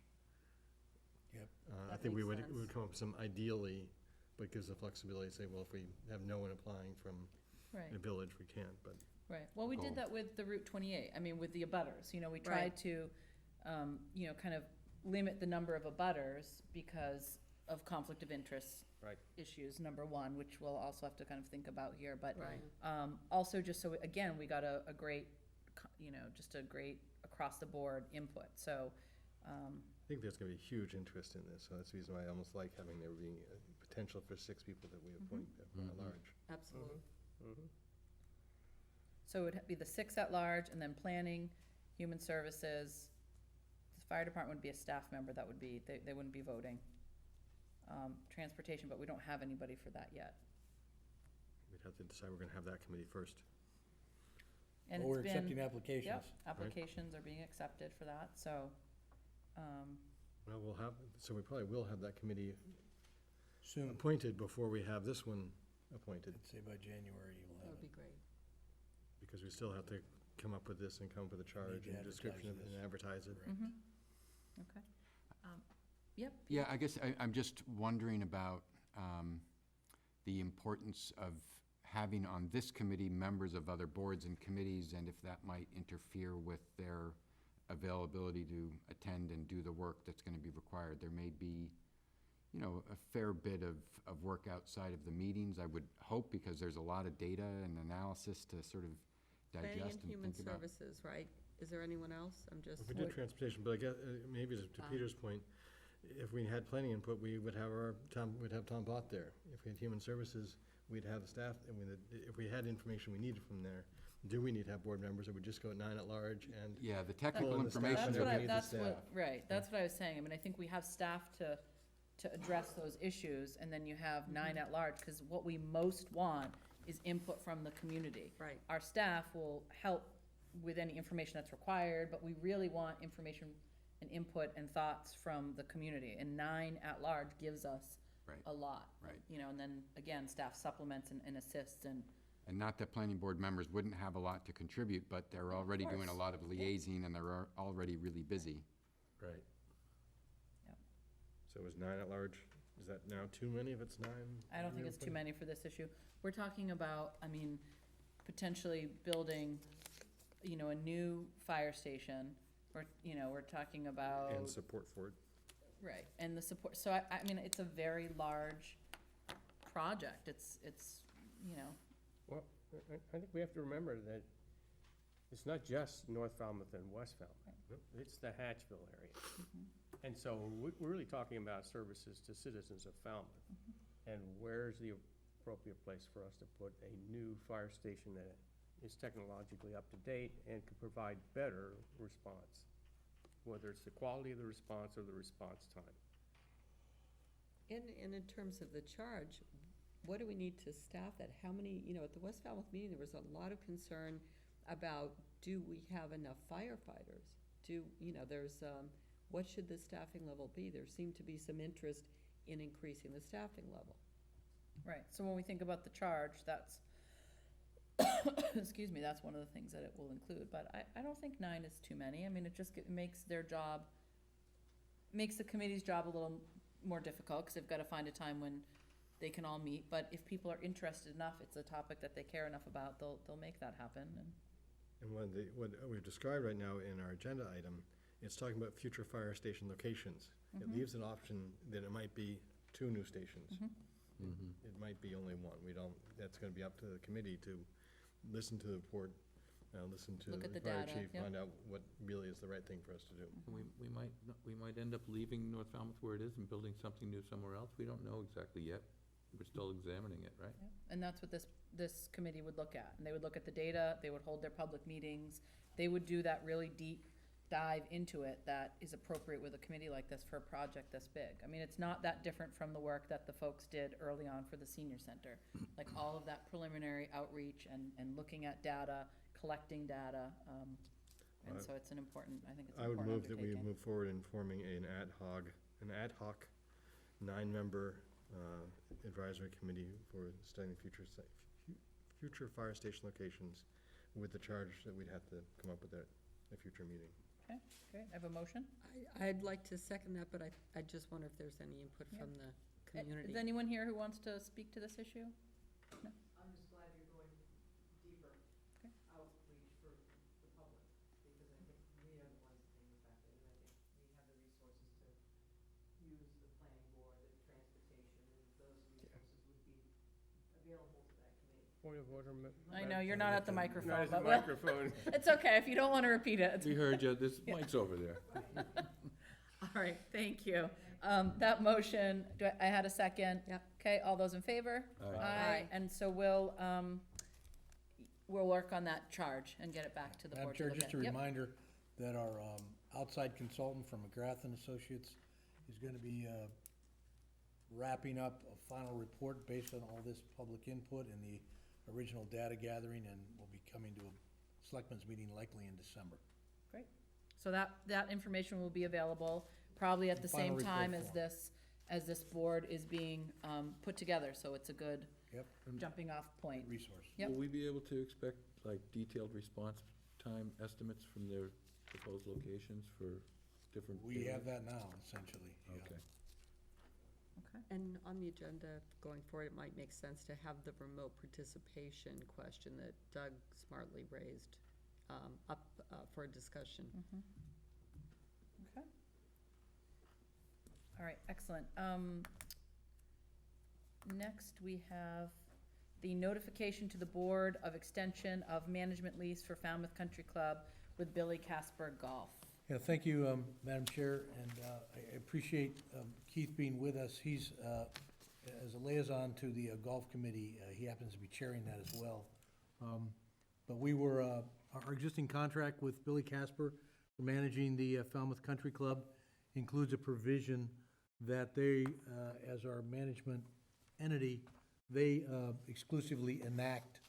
Yep. I That think we makes would, we would come up with some ideally, but gives the flexibility to say, well, if we have no one applying from Right, a village, we can't, but. right. Well, we Goal. did that with the Route 28, I mean, with the abutters, you know, we tried Right. to, you know, kind of limit the number of abutters because of conflict of interest Right. issues, number one, which we'll also have to kind of think about here, but Right. also just so, again, we got a great, you know, just a great across-the-board input, so, I think there's gonna be huge interest in this, so that's the reason why I almost like having there being a potential for 6 people that we appoint at large. Absolutely. so it would be the 6 at large, and then planning, human services, the fire department would be a staff member, that would be, they wouldn't be voting. Transportation, but we don't have anybody for that yet. We'd have to decide we're gonna have that committee first. And Well, we're it's been- accepting applications. Yep, applications are being accepted for that, so, Well, we'll have, so we probably will have that committee Soon, appointed before we have this one appointed, I'd say by January you'll That have would be it. great. because we still have to come up with this and come up with a charge Need and to description of it and advertise it. Correct. okay. Yep. Yeah, I guess I'm just wondering about the importance of having on this committee members of other boards and committees, and if that might interfere with their availability to attend and do the work that's going to be required. There may be, you know, a fair bit of work outside of the meetings, I would hope, because there's a lot of data and analysis to sort of Planning and digest and Human think about. Services, right? Is there anyone else? I'm just. If we did transportation, but I guess, maybe to Peter's point, if we had planning input, we would have we'd have Tom Bott there. If we had human services, we'd have the staff, and if we had information we needed from there, do we need to have board members, or would just go at 9 at large and? Yeah, the Pull technical in the staff information. That's whenever what we I, need the that's what, staff. right, that's what I was saying, I mean, I think we have staff to address those issues, and then you have 9 at large, because what we most want is input from the community. Right. Our staff will help with any information that's required, but we really want information and input and thoughts from the community, and 9 at large gives us Right. a lot. Right. You know, and then, again, staff supplements and assists, and, And not that planning board members wouldn't have a lot to contribute, but they're already doing a lot of liaising, and they're already really busy. Right. Yep. So is 9 at large, is that now too many if it's 9? I don't think it's too many for this issue. We're talking about, I mean, potentially building, you know, a new fire station. We're talking about. And support for it. Right, and the support, so I mean, it's a very large project. It's, you know, Well, I think we have to remember that it's not just North Falmouth and West Falmouth. It's the Hatchville area. And so we're really talking about services to citizens of Falmouth. And where's the appropriate place for us to put a new fire station that is technologically up to date and can provide better response, whether it's the quality of the response or the response time. And in terms of the charge, what do we need to staff that? How many, at the West Falmouth meeting, there was a lot of concern about, do we have enough firefighters? What should the staffing level be? There seemed to be some interest in increasing the staffing level. right. So when we think about the charge, that's excuse me, that's one of the things that it will include, but I don't think 9 is too many. I mean, it just makes their job, makes the committee's job a little more difficult, because they've got to find a time when they can all meet, but if people are interested enough, it's a topic that they care enough about, they'll make that happen, and. And what we've described right now in our agenda item, it's talking about future fire station locations. It leaves an option that it might be 2 new stations. It might be only 1. We don't, that's gonna be up to the committee to listen to the report, listen to Look at the the fire data, chief, yep. find out what really is the right thing for us to do. We might end up leaving North Falmouth where it is and building something new somewhere else. We don't know exactly yet. We're still examining it, right? And that's what this committee would look at, and they would look at the data, they would hold their public meetings, they would do that really deep dive into it that is appropriate with a committee like this for a project this big. I mean, it's not that different from the work that the folks did early on for the senior center. Like all of that preliminary outreach and looking at data, collecting data, and so it's an important, I think it's an I would important move that we undertaking. move forward in forming an ad hoc 9-member advisory committee for studying future fire station locations with the charge that we'd have to come up with at a future meeting. Okay, great, I have a motion. I'd like to second that, but I just wonder if there's any input from the community. Is anyone here who wants to speak to this issue? No? I'm just glad you're going deeper outreach for the public, because I think we are the ones paying the fact that, and I think we have the resources to use the planning board, the transportation, and those resources would be available to that committee. Point of order. I know, you're not at the microphone, Not at the but we'll- microphone. it's okay, if you don't want to repeat it. We heard you, this mic's over there. All right, thank you. That motion, I had a second? Yep. Okay, all those in favor? Aye. Aye. And so we'll work on that charge and get it back to the Madam board to Chair, look at. just a Yep. reminder that our outside consultant from McGrath and Associates is gonna be wrapping up a final report based on all this public input and the original data gathering, and will be coming to a selectmen's meeting likely in December. Great. So that information will be available probably at the same Final report time as form. this board is being put together, so it's a good Yep. and jumping off point. Resource. Yep. Will we be able to expect, like, detailed response time estimates from their proposed locations for different? We areas? have that now, essentially. yeah. Okay. Okay. And on the agenda going forward, it might make sense to have the remote participation question that Doug smartly raised up for a discussion. Okay. All right, excellent. Next, we have the notification to the board of extension of management lease for Falmouth Country Club with Billy Casper Golf. Yeah, thank you, Madam Chair, and I appreciate Keith being with us. He's, as a liaison to the golf committee, he happens to be chairing that as well. But we were, our existing contract with Billy Casper for managing the Falmouth Country Club includes a provision that they, as our management entity, they exclusively enact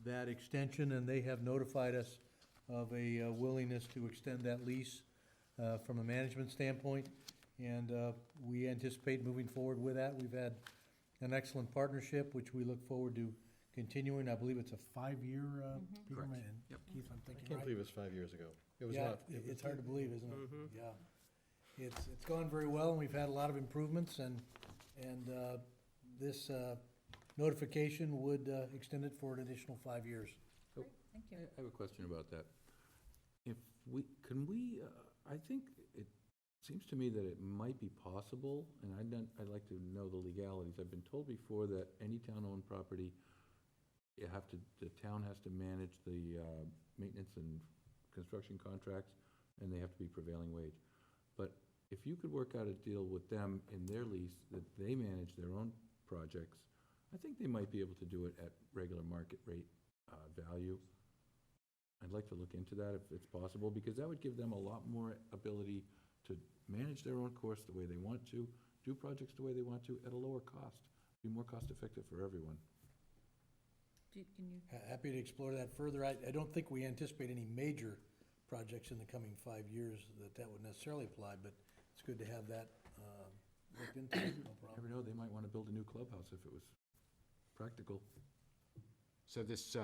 that extension, and they have notified us of a willingness to extend that lease from a management standpoint, and we anticipate moving forward with that. We've had an excellent partnership, which we look forward to continuing. I believe it's a 5-year agreement. and Yep. Keith, I'm I thinking can't right? believe it was 5 years ago. It was Yeah, not. it's hard to believe, isn't it? Yeah. It's gone very well, and we've had a lot of improvements, and this notification would extend it for an additional 5 years. Thank you. I have a question about that. I think it seems to me that it might be possible, and I'd like to know the legalities. I've been told before that any town-owned property, the town has to manage the maintenance and construction contracts, and they have to be prevailing wage. But if you could work out a deal with them in their lease that they manage their own projects, I think they might be able to do it at regular market rate value. I'd like to look into that if it's possible, because that would give them a lot more ability to manage their own course the way they want to, do projects the way they want to, at a lower cost, be more cost-effective for everyone. Can you? Happy to explore that further. I don't think we anticipate any major projects in the coming 5 years that would necessarily apply, but it's good to have that looked into, no You problem. never know, they might want to build a new clubhouse if it was practical. So this,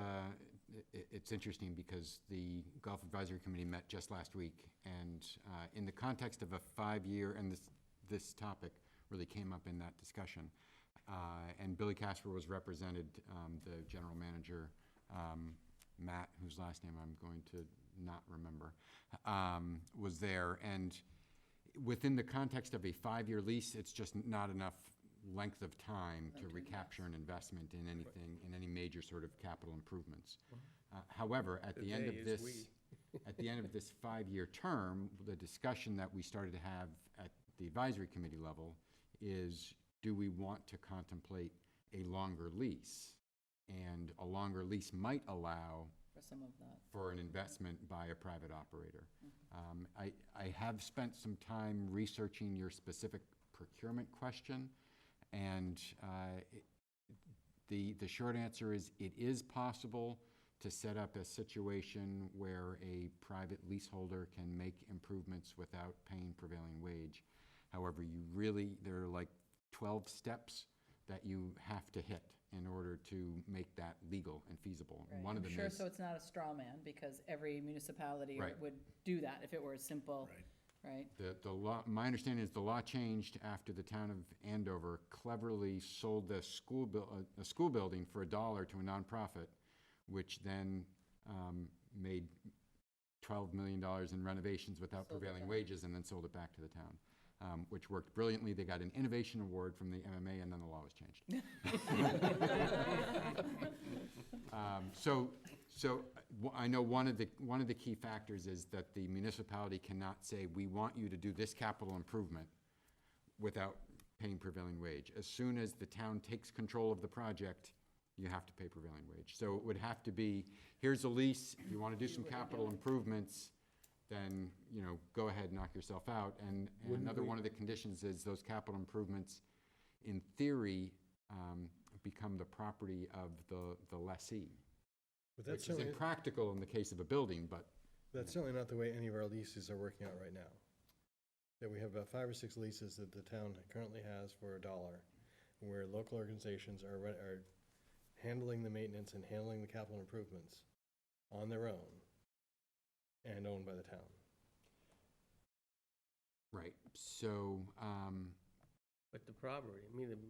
it's interesting because the Golf Advisory Committee met just last week, and in the context of a 5-year, and this topic really came up in that discussion, and Billy Casper was represented, the general manager, Matt, whose last name I'm going to not remember, was there, and within the context of a 5-year lease, it's just not enough length of time to recapture an investment in anything, in any major sort of capital improvements. However, at the end of Today is this, at the end of this 5-year term, the discussion that we started to have at the advisory committee level is, do we want to contemplate a longer lease? And a longer lease might allow For some of that. for an investment by a private operator. I have spent some time researching your specific procurement question, and the short answer is it is possible to set up a situation where a private leaseholder can make improvements without paying prevailing wage. However, there are like 12 steps that you have to hit in order to make that legal and feasible. Right. One of I'm them sure is, so it's not a straw man, because every municipality Right. would do that if it were a simple, right? the law, my understanding is the law changed after the town of Andover cleverly sold a school building for $1 to a nonprofit, which then made $12 million in renovations without Sold it prevailing back. wages, and then sold it back to the town, which worked brilliantly. They got an innovation award from the MMA, and then the law was changed. I know one of the key factors is that the municipality cannot say, we want you to do this capital improvement without paying prevailing wage. As soon as the town takes control of the project, you have to pay prevailing wage. So it would have to be, here's a lease, if you want to do some capital improvements, then, go ahead, knock yourself out. And another one of the conditions is those capital improvements, in theory, become the property of the lessee. But that's Which is certainly, impractical in the case of a building, but that's certainly not the way any of our leases are working out right now. That we have about 5 or 6 leases that the town currently has for $1, where local organizations are handling the maintenance and handling the capital improvements on their own and owned by the town. Right, so, But the property,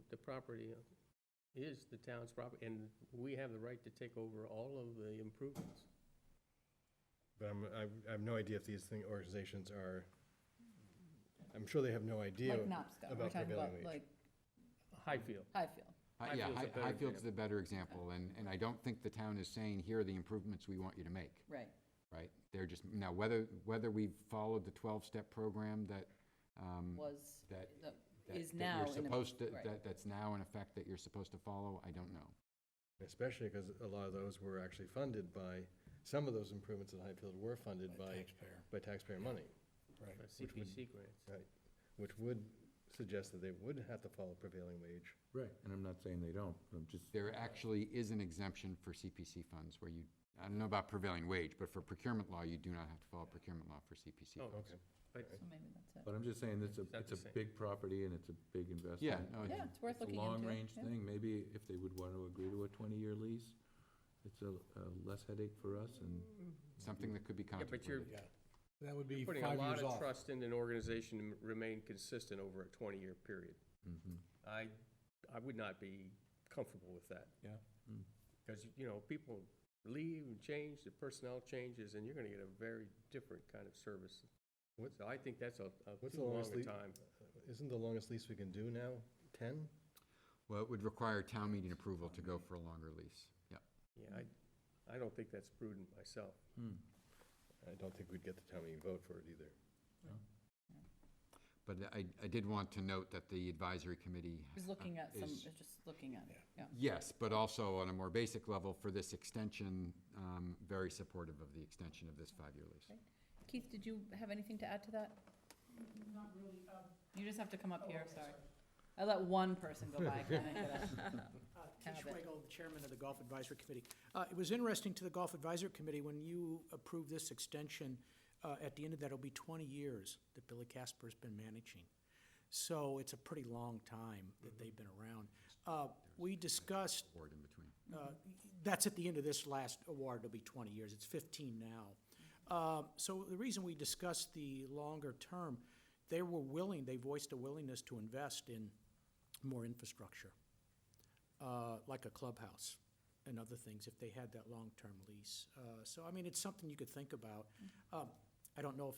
the property is the town's property, and we have the right to take over all of the improvements. But I have no idea if these organizations are, I'm sure they have no idea Like NOPSCO, we're about talking prevailing about wage. like Highfield. Highfield. yeah, Highfield's a better Highfield's example. the better example, and I don't think the town is saying, here are the improvements we want you to make. Right. Right, they're just, now, whether we've followed the 12-step program that, Was, that is that now you're in supposed to, right. that's now in effect that you're supposed to follow, I don't know. Especially because a lot of those were actually funded by, some of those improvements at Highfield were funded by taxpayer money. Right. CPC grants. Right, which would suggest that they would have to follow prevailing wage. Right, and I'm not saying they don't, I'm just, There actually is an exemption for CPC funds where you, I don't know about prevailing wage, but for procurement law, you do not have to follow procurement law for CPC Oh, funds. Okay. But So maybe that's it. but I'm just saying, it's It's not a the same. big property and it's a big investment. Yeah, no, Yeah, it's worth looking It's a into. long-range yeah. thing, maybe if they would want to agree to a 20-year lease, it's a less headache for us and. something that could be Yeah, but contemplated. That would be putting 5 a lot years of off. trust in an organization to remain consistent over a 20-year period. Mhm. I would not be comfortable with that. Yeah. Mm. Because, people leave and change, the personnel changes, and you're gonna get a very different kind of service. So I think that's a What's too the long longest a lease? time. Isn't the longest lease we can do now 10? Well, it would require town meeting approval to go for a longer lease, yeah. Yeah, I don't think that's prudent myself. I don't think we'd get the town meeting vote for it either. But I did want to note that the advisory committee. Is looking at some, is- just looking at it, yeah. Yes, but also on a more basic level for this extension, very supportive of the extension of this 5-year lease. Okay. Keith, did you have anything to add to that? Not really. You just have to come up here, sorry. I let one person go by, can I get a Keith habit? Schwegel, the chairman of the Golf Advisory Committee. It was interesting to the Golf Advisory Committee, when you approved this extension, at the end of that, it'll be 20 years that Billy Casper's been managing. So it's a pretty long time that they've been around. We discussed Board in between. That's at the end of this last award, it'll be 20 years, it's 15 now. So the reason we discussed the longer term, they voiced a willingness to invest in more infrastructure, like a clubhouse and other things, if they had that long-term lease. So, I mean, it's something you could think about. I don't know if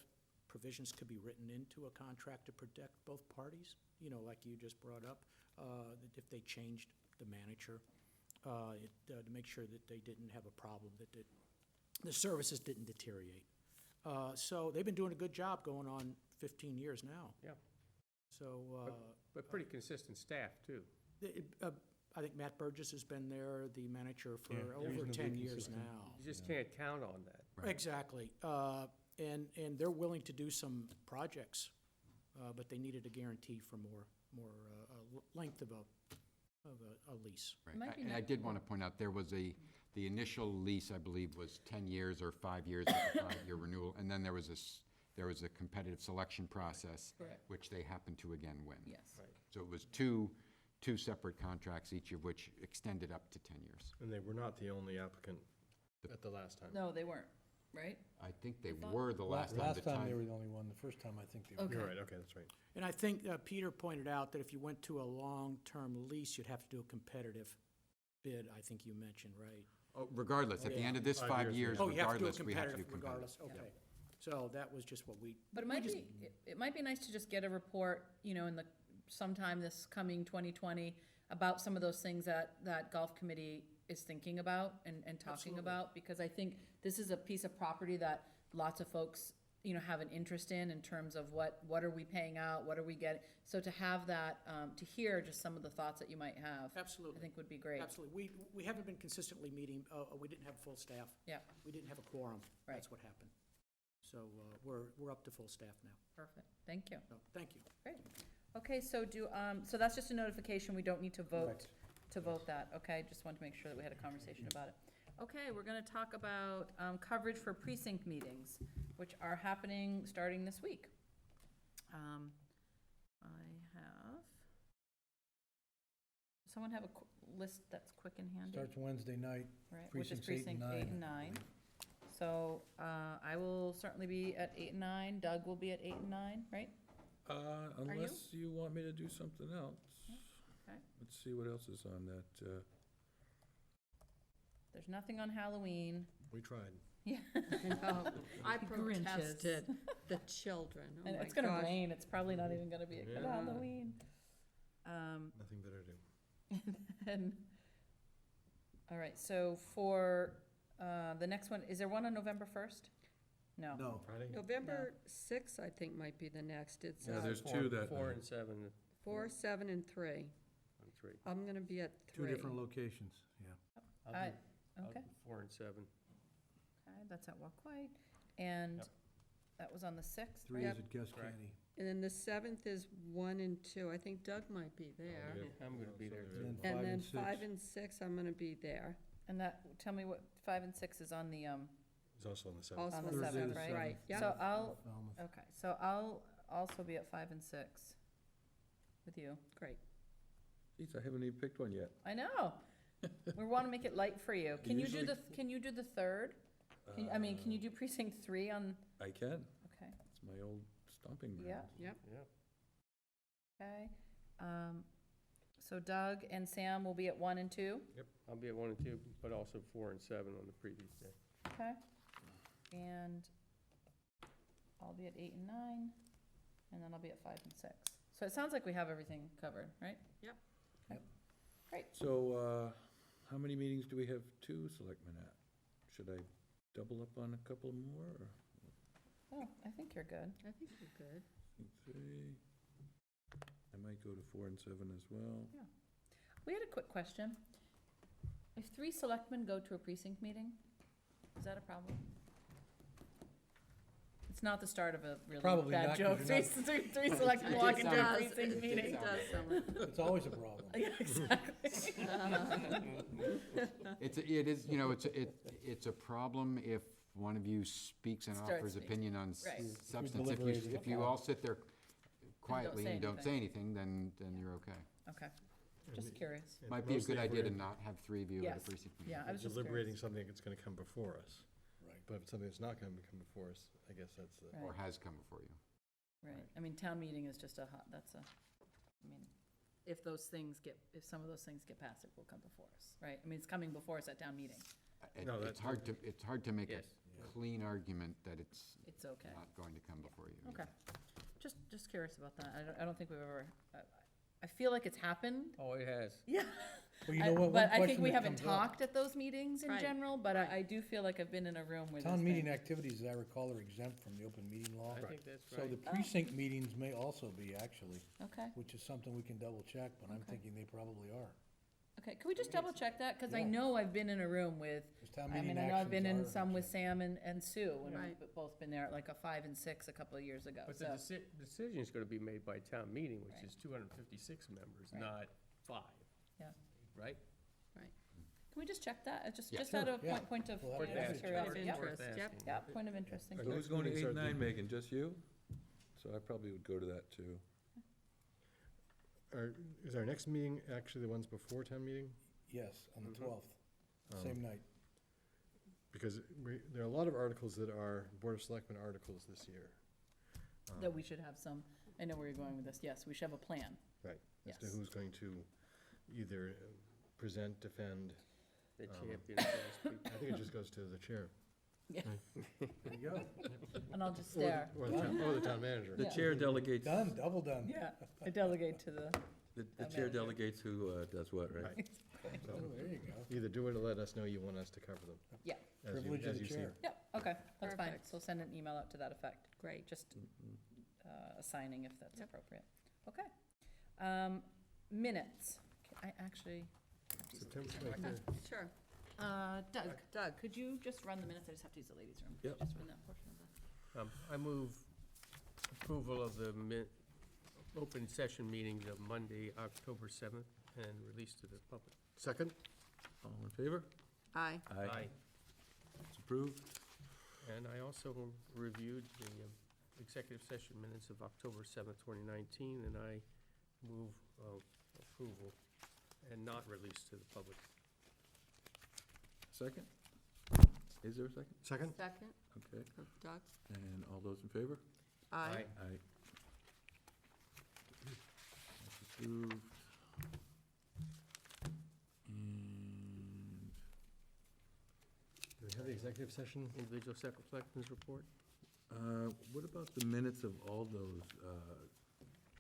provisions could be written into a contract to protect both parties, like you just brought up, if they changed the manager, to make sure that they didn't have a problem, that the services didn't deteriorate. So they've been doing a good job going on 15 years now. Yeah. So. But pretty consistent staff, too. I think Matt Burgess has been there, the manager, for Yeah, over reasonably 10 years consistent. now. You just can't count on that. Exactly. And they're willing to do some projects, but they needed a guarantee for more length of a lease. Right. Might be And I nice- did want to point out, there was the initial lease, I believe, was 10 years or 5 years at the 5-year renewal, and then there was a competitive selection process, Correct. which they happened to again win. Yes. So it was two separate contracts, each of which extended up to 10 years. And they were not the only applicant at the last time. No, they weren't, right? I think they thought- were the last time. Last time they were the only one, the first time I think they were. Okay. You're right, okay, that's right. And I think Peter pointed out that if you went to a long-term lease, you'd have to do a competitive bid, I think you mentioned, right? Oh, regardless, at the end of this 5 5 years, years, yeah. Oh, you have to do a regardless, we have to do competitive regardless, competitive. okay. So that was just what we. But it we might just- be, it might be nice to just get a report, in sometime this coming 2020, about some of those things that golf committee is thinking about and talking Absolutely. about, because I think this is a piece of property that lots of folks, have an interest in terms of what are we paying out, what are we getting? So to have that, to hear just some of the thoughts that you might have, Absolutely. I think would be great. Absolutely. We haven't been consistently meeting, we didn't have full staff. Yeah. We didn't have a quorum. Right. That's what happened. So we're up to full staff now. Perfect, thank you. No, thank you. Great. Okay, so so that's just a notification, we don't need to vote, that, okay? Just wanted to make sure that we had a conversation about it. Okay, we're gonna talk about, coverage for precinct meetings, which are happening starting this week. Someone have a list that's quick and handy? Starts Wednesday night, Right, which is precincts 8 and precinct 8 and 9. 9. So, I will certainly be at 8 and 9, Doug will be at 8 and 9, right? Unless you want me to do something else. Okay. Let's see what else is on that. There's nothing on Halloween. We tried. Yeah. I Grinches. protested the children. Oh And my it's gonna gosh. rain, it's probably not even gonna be a good Yeah. Halloween. Nothing better to do. And, all right, so for, the next one, is there one on November 1st? No. No. Friday? November 6th, I think, might be the next. It's Yeah, there's two that 4 night. and 7 4, 7, and 3. on 3. I'm gonna be at 3. Two different locations, yeah. Okay, 4 and 7. okay, that's at Walk White, and Yep. that was on the 6th, 3 right? is at Gus Correct. Canny. And then the 7th is 1 and 2. I think Doug might be there. Yeah. I'm gonna be there, too. And And 5 then and 6. 5 and 6, I'm gonna be there. And that, tell me what, 5 and 6 is on the, It's also on the 7th. Also on the on the 7th, 7th, right? right, yeah. So I'll, Falmouth. okay, so I'll also be at 5 and 6 with you. Great. Geez, I haven't even picked one yet. I know. We wanna make it light for you. Can you do Usually- can you do the 3rd? Can you do precinct 3 on, I can. okay, It's my old stomping ground. yeah. Yep. Yeah. Okay, so Doug and Sam will be at 1 and 2, I'll be at 1 and 2, but also 4 and 7 on the previous day. okay? And I'll be at 8 and 9, and then I'll be at 5 and 6. So it sounds like we have everything covered, right? Yep. Okay, great. So, how many meetings do we have 2 selectmen at? Should I double up on a couple more, or Oh, I think you're good. I think you're good. 3? I might go to 4 and 7 as well. We had a quick question. If 3 selectmen go to a precinct meeting, is that a problem? It's not the start of a really Probably bad not, 'cause joke. you're Three selectmen It walk into a does. precinct It meeting. does sound like It's always a problem. Yeah, exactly. It is, it's a problem if one of you speaks and Starts offers speaking. opinion on Right. substance. deliberating. If you all sit there quietly say and don't say anything, then you're okay. Okay, just curious. And Might be a mostly good if we're idea to gonna- not have three of you at a Yes. precinct meeting. Yeah, I was just deliberating curious. something that's gonna come before us. Right. But if it's something that's not gonna come before us, I guess that's the. Or Right. has come before you. Right, I mean, town meeting is just I mean, if some of those things get passed, it will come before us, right? I mean, it's coming before us at town meeting. No, It's hard to make a Yes. clean argument that it's It's okay. not going to come before you. Okay, just curious about that. I don't think we've ever, I feel like it's happened. Oh, it has. Yeah. Well, you know what, one But I think question we that haven't comes up- talked at those meetings in Right, general, but I do feel like I've been in a room where there's Town meeting been- activities, as I recall, are exempt from the open meeting law. I think that's So the right. precinct meetings may also be, actually, Okay, which is something we can double check, but I'm Okay. thinking they probably are. okay, can we just double check that? Because I Yeah. know I've been in a room with, 'Cause town I meeting mean, I know I've been in actions are some with exempt. Sam and Sue, and Right. we've both been there at like a 5 and 6 a couple of years ago, But the so. decision is gonna be made by town meeting, which Right. is 256 members, Right. not 5. Yeah. Right? Can we just check that? Just Yeah. out of Sure, yeah. point of We'll have Worth to you know, asking. curiosity. Yep. Worth Interest, yep. asking. Yeah, point of interest, thank you. Our Who's going to meetings 8, are 9, the- Megan, just you? So I probably would go to that too. Is our next meeting actually the ones before town meeting? Yes, on the Mhm. 12th, Um, same night. Because there are a lot of articles that are Board of Selectmen articles this year. That we should have some, I know where you're going with this, yes, we should have a plan. Right, as to Yes. who's going to either present, defend. The Um, champion, so to speak. I think it just goes to the chair. Yeah. There you go. And I'll just Or the- stare. Or the town manager. The Yeah. chair delegates, Done, double done. Yeah, I delegate to the, the Town chair manager. delegates who does what, right? Right. So, Oh, there you go. either do it or let us know you want us to cover them. Yeah. As you- Privilege of as the you see chair. them. yep, okay, that's fine. Perfect. So send an email out to that effect. Great. Just Mhm. assigning if that's Yep. appropriate. Okay. Minutes. I actually. September 23rd. Sure. Doug, could you just run the minutes? I just have to use the ladies' room. Yep. Just run that portion of the. I move approval of the open session meetings of Monday, October 7th, and release to the public. Second? All in favor? Aye. Aye. It's approved. And I also reviewed the executive session minutes of October 7th, 2019, and I move approval and not release to the public. Second? Is there a second? Second? Second, Okay. of Doug. And all those in favor? Aye. Aye. That's approved. And Do we have the executive session? Individual selectmen's report? what about the minutes of all those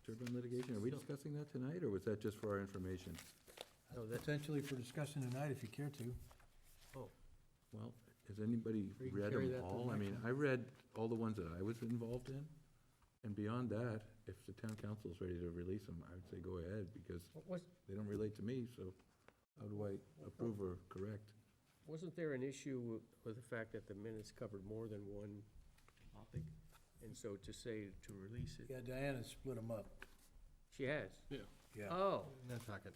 turbine litigation? Are we discussing that tonight, or was that just for our information? No, that, Potentially for discussion tonight, if you care to. Well, has anybody We can read carry them that to the all? I next mean, one. I read all the ones that I was involved in, and beyond that, if the town council's ready to release them, I would say go ahead, because they don't relate to me, so how do I approve or correct? wasn't there an issue with the fact that the minutes covered more than one topic? And so to say, to release it, Yeah, Diana split them up. she has? Yeah, Oh, In that packet.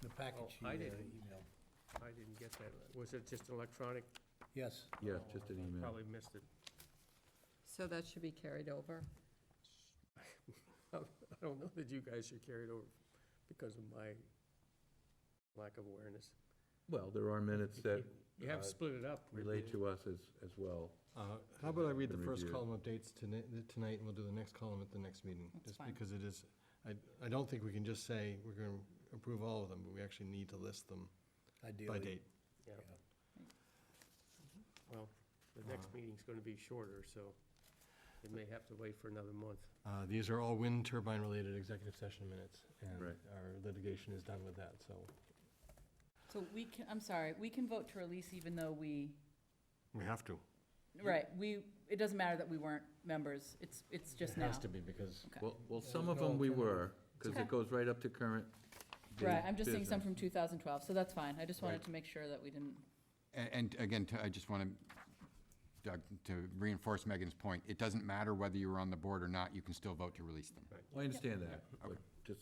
the package she I didn't. emailed. I didn't get that. Was it just electronic? Yes. Yeah, just an I email. Probably missed it. So that should be carried over. I don't know that you guys should carry it over because of my lack of awareness. Well, there are minutes that You have split it up. relate to us as well. How about I read the Been first reviewed. column of dates tonight, and we'll do the next column at the next meeting? That's Just fine. because it is, I don't think we can just say we're going to approve all of them, but we actually need to list them by Ideally. date. Yeah. Well, the next meeting's gonna be shorter, so it may have to wait for another month. These are all wind turbine-related executive session minutes, and Right. our litigation is done with that, so So we can, I'm sorry, we can vote to release even though we, we have to. right, it doesn't matter that we weren't members, it's just now. It has to be, because Okay. Well, some There's of no them we alternative. were, because Okay. it goes right up to current day Right, I'm just seeing some business. from 2012, so that's fine. I just wanted Right. to make sure that we didn't, And again, I just want to, Doug, to reinforce Megan's point, it doesn't matter whether you were on the board or not, you can still vote to release them. Well, I understand that, but just,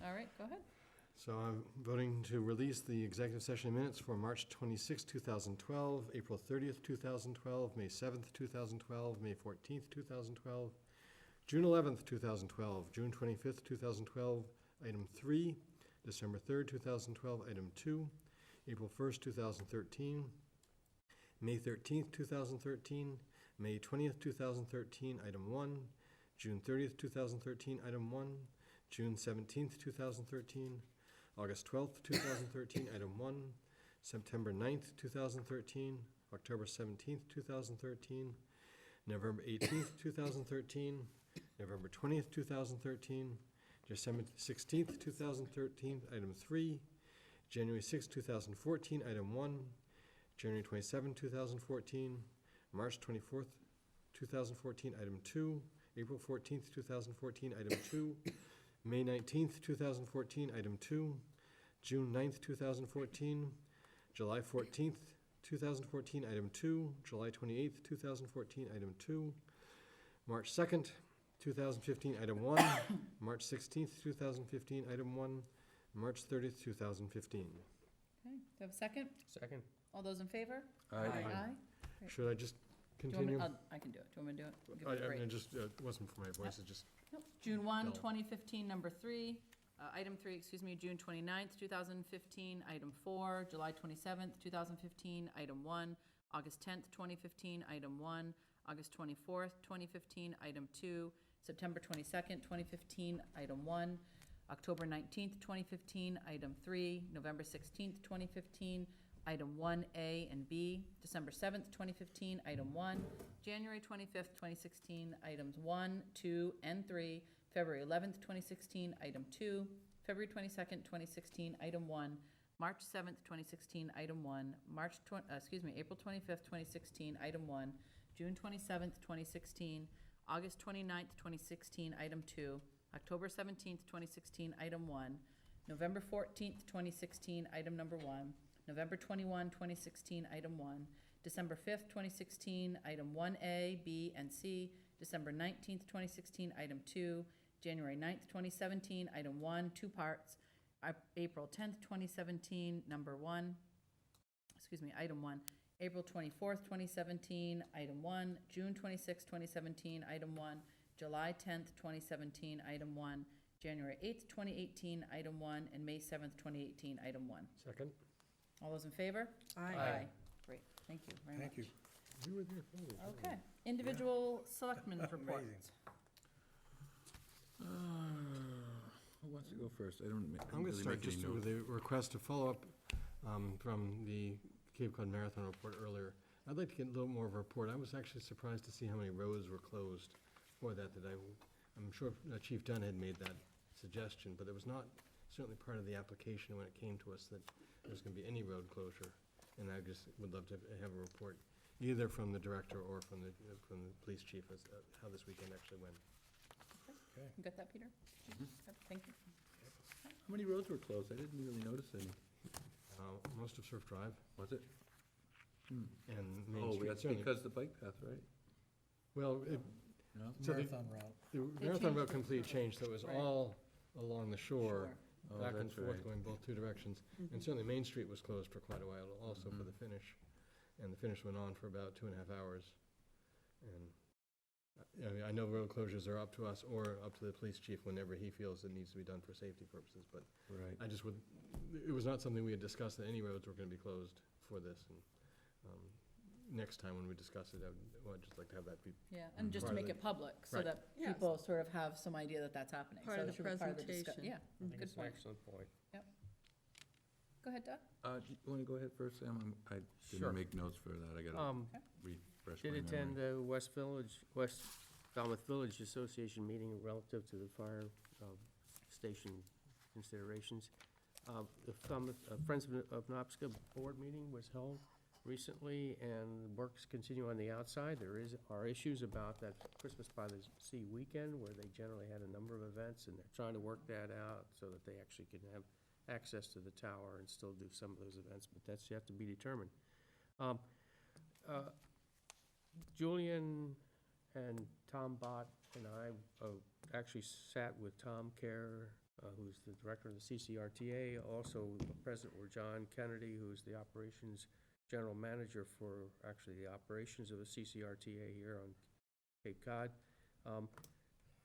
all right, go ahead. So I'm voting to release the executive session minutes for March 26, 2012, April 30th, 2012, May 7th, 2012, May 14th, 2012, June 11th, 2012, June 25th, 2012, Item 3, December 3rd, 2012. Item 2, April 1st, 2013. May 13th, 2013. May 20th, 2013. Item 1. June 30th, 2013. Item 1. June 17th, 2013. August 12th, 2013. Item 1. September 9th, 2013. October 17th, 2013. November 18th, 2013. November 20th, 2013. December 16th, 2013. Item 3. January 6th, 2014. Item 1. January 27th, 2014. March 24th, 2014. Item 2. April 14th, 2014. Item 2. May 19th, 2014. Item 2. June 9th, 2014. July 14th, 2014. Item 2. July 28th, 2014. Item 2. March 2nd, 2015. Item 1. March 16th, 2015. Item 1. March 30th, 2015. Okay, do you have a second? Second. All those in favor? Aye. Great. Should I just Do you want me- continue? I can do it. Do you want me to do it? We'll give it a break. I just, it wasn't for my voice, it just, Nope. June 1, Bill. 2015, number 3, item 3, excuse me, June 29th, 2015, item 4, July 27th, 2015, item 1, August 10th, 2015, item 1, August 24th, 2015, item 2, September 22nd, 2015, item 1, October 19th, 2015, item 3, November 16th, 2015, item 1A and B, December 7th, 2015, item 1, January 25th, 2016, items 1, 2, and 3, February 11th, 2016, item 2, February 22nd, 2016, item 1, March 7th, 2016, item 1, April 25th, 2016, item 1, June 27th, 2016, August 29th, 2016, item 2, October 17th, 2016, item 1, November 14th, 2016, item number 1, November 21, 2016, item 1, December 5th, 2016, item 1A, B, and C, December 19th, 2016, item 2, January 9th, 2017, item 1, 2 parts, April 10th, 2017, number 1, item 1, April 24th, 2017, item 1, June 26th, 2017, item 1, July 10th, 2017, item 1, January 8th, 2018, item 1, and May 7th, 2018, item 1. second. All those in favor? Aye. Great, thank you very much. Thank you. You were there for this, weren't you? Okay, individual selectmen's reports. Who wants to go first? I don't I'm going to really start make any just with notes. a request to follow up from the Cape Cod Marathon report earlier. I'd like to get a little more of a report. I was actually surprised to see how many roads were closed for that today. I'm sure Chief Dunn had made that suggestion, but it was not certainly part of the application when it came to us that there's going to be any road closure. And I just would love to have a report, either from the director or from the police chief, as how this weekend actually went. You got that, Peter? Yep, thank you. How many roads were closed? I didn't really notice any. Most of Surf Drive Was it? and Main Oh, Street. that's certainly. because the bike path, right? Well, No? so the Marathon route. the They Marathon changed route the completely flow. changed, so it was Right. all along the shore, Oh, back and that's forth, right. going both two directions. And certainly Main Street was closed for quite a while also for the finish. And the finish went on for about 2.5 hours. And I mean, I know road closures are up to us or up to the police chief whenever he feels it needs to be done for safety purposes. But Right. I just would, it was not something we had discussed that any roads were going to be closed for this. And next time when we discuss it, I'd just like to have that be Yeah, and just to Part of make the- it public, so Right. that Yes. people sort of have some idea that that's happening. Part So of it the should be part of the discu- presentation. Yeah, I think good it's an point. excellent point. Go ahead, Doug. Do you want to go ahead first, Sam? I Sure. didn't make notes for that. I got to refresh my Did attend memory. the West Falmouth Village Association meeting relative to the fire station considerations. The Falmouth Friends of Nopska board meeting was held recently, and works continue on the outside. Are issues about that Christmas by the Sea weekend, where they generally had a number of events, and they're trying to work that out so that they actually can have access to the tower and still do some of those events, but that's yet to be determined. Julian and Tom Bott and I actually sat with Tom Kerr, who's the director of the CCRTA. Also present were John Kennedy, who's the operations general manager for actually the operations of the CCRTA here on Cape Cod.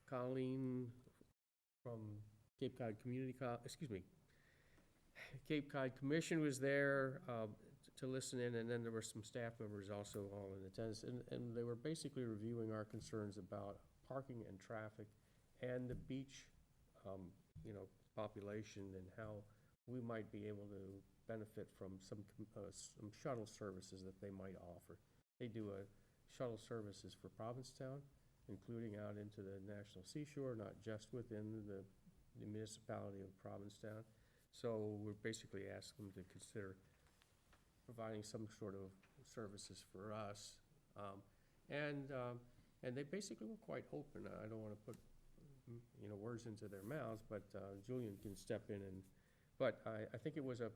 Colleen from Cape Cod Cape Cod Commission was there to listen in, and then there were some staff members also all in attendance, and they were basically reviewing our concerns about parking and traffic and the beach, population, and how we might be able to benefit from some shuttle services that they might offer. They do shuttle services for Provincetown, including out into the National Seashore, not just within the municipality of Provincetown. So we're basically asking them to consider providing some sort of services for us. And they basically were quite open. I don't want to put, words into their mouths, but Julian can step in but I think it was a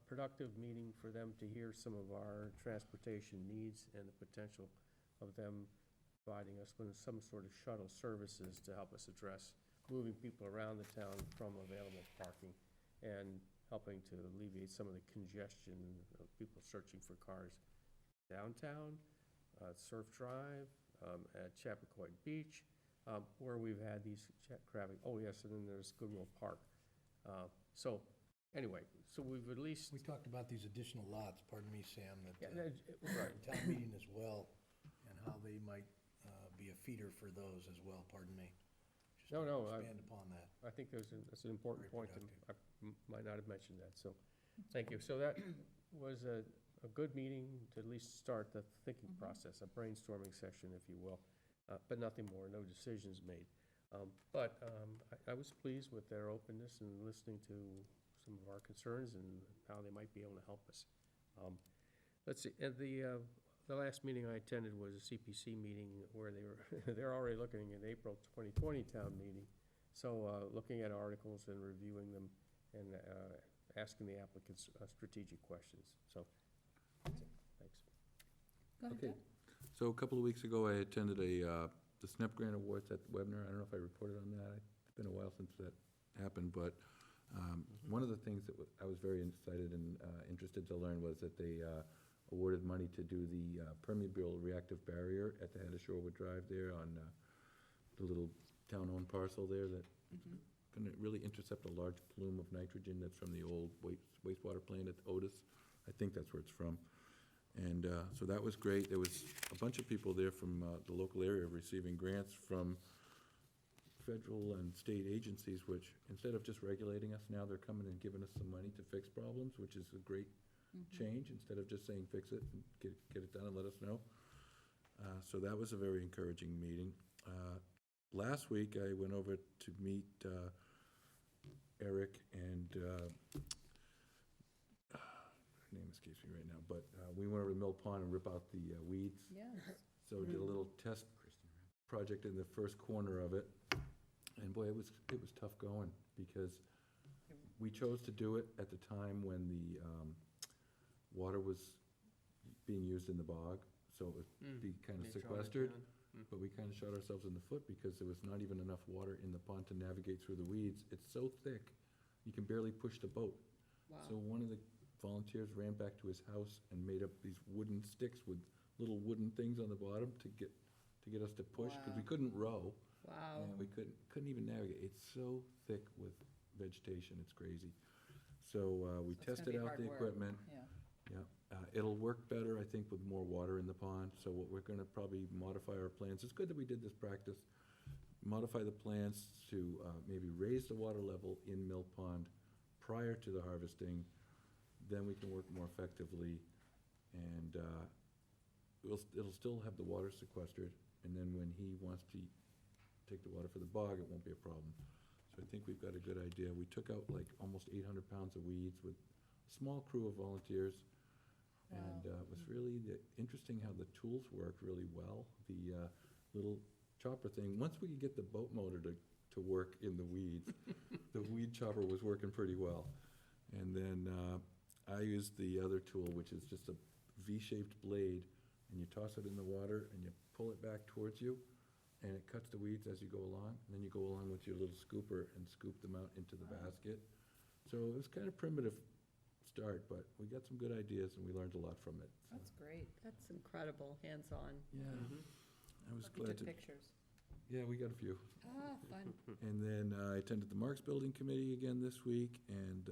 productive meeting for them to hear some of our transportation needs and the potential of them providing us with some sort of shuttle services to help us address moving people around the town from available parking and helping to alleviate some of the congestion of people searching for cars downtown, Surf Drive, at Chappaquiddick Beach, where we've had these traffic. Oh, yes, and then there's Goodwill Park. So anyway, so we've at least. We talked about these additional lots, pardon me, Sam, that, Right. town meeting as well, and how they might be a feeder for those as well, pardon me. Just No, no, expand upon that. I think that's an important Very point, and I might not have mentioned that, so, thank you. So that was a good meeting to at least start the thinking process, a brainstorming session, if you will, but nothing more, no decisions made. But I was pleased with their openness and listening to some of our concerns and how they might be able to help us. Let's see, and the last meeting I attended was a CPC meeting where they're already looking at April 2020 town meeting. So looking at articles and reviewing them and asking the applicants strategic questions. So, that's it. Thanks. Go ahead, Okay. Doug. So a couple of weeks ago, I attended the SNEP Grant Awards at Webner. I don't know if I reported on that. It's been a while since that happened, but one of the things that I was very excited and interested to learn was that they awarded money to do the permeable reactive barrier at the head of Shorewood Drive there on the little town-owned parcel there that going to really intercept a large plume of nitrogen that's from the old wastewater plant at Otis. I think that's where it's from. And so that was great. There was a bunch of people there from the local area receiving grants from federal and state agencies, which instead of just regulating us, now they're coming and giving us some money to fix problems, which is a great change, instead of just saying fix it and get it done and let us know. So that was a very encouraging meeting. Last week, I went over to meet Eric and her name escapes me right now, but we went over to Mill Pond and rip out the weeds. Yes. So we did a little test project in the first corner of it, and boy, it was tough going, because we chose to do it at the time when the water was being used in the bog, so it would be kind of sequestered. But we kind of shot ourselves in the foot, because there was not even enough water in the pond to navigate through the weeds. It's so thick, you can barely push the boat. Wow. So one of the volunteers ran back to his house and made up these wooden sticks with little wooden things on the bottom to get us to push, because we Wow. couldn't row. Wow. And we couldn't even navigate. It's so thick with vegetation, it's crazy. So we So it's gonna tested be out hard the work. equipment. Yeah. Yeah, it'll work better, I think, with more water in the pond, so what we're gonna probably modify our plans. It's good that we did this practice. Modify the plans to maybe raise the water level in Mill Pond prior to the harvesting, then we can work more effectively, and it'll still have the water sequestered, and then when he wants to take the water for the bog, it won't be a problem. So I think we've got a good idea. We took out like almost 800 pounds of weeds with a small crew of volunteers. And it was really interesting how the tools worked really well. The little chopper thing, once we could get the boat motor to work in the weeds, the weed chopper was working pretty well. And then I used the other tool, which is just a V-shaped blade, and you toss it in the water and you pull it back towards you, and it cuts the weeds as you go along. And then you go along with your little scooper and scoop them out into the basket. So it was kind of primitive start, but we got some good ideas and we learned a lot from it. So, That's great. That's incredible, hands-on. yeah, I was Look, you glad took to. pictures. Yeah, we got a few. Ah, fun. And then I attended the Marks Building Committee again this week, and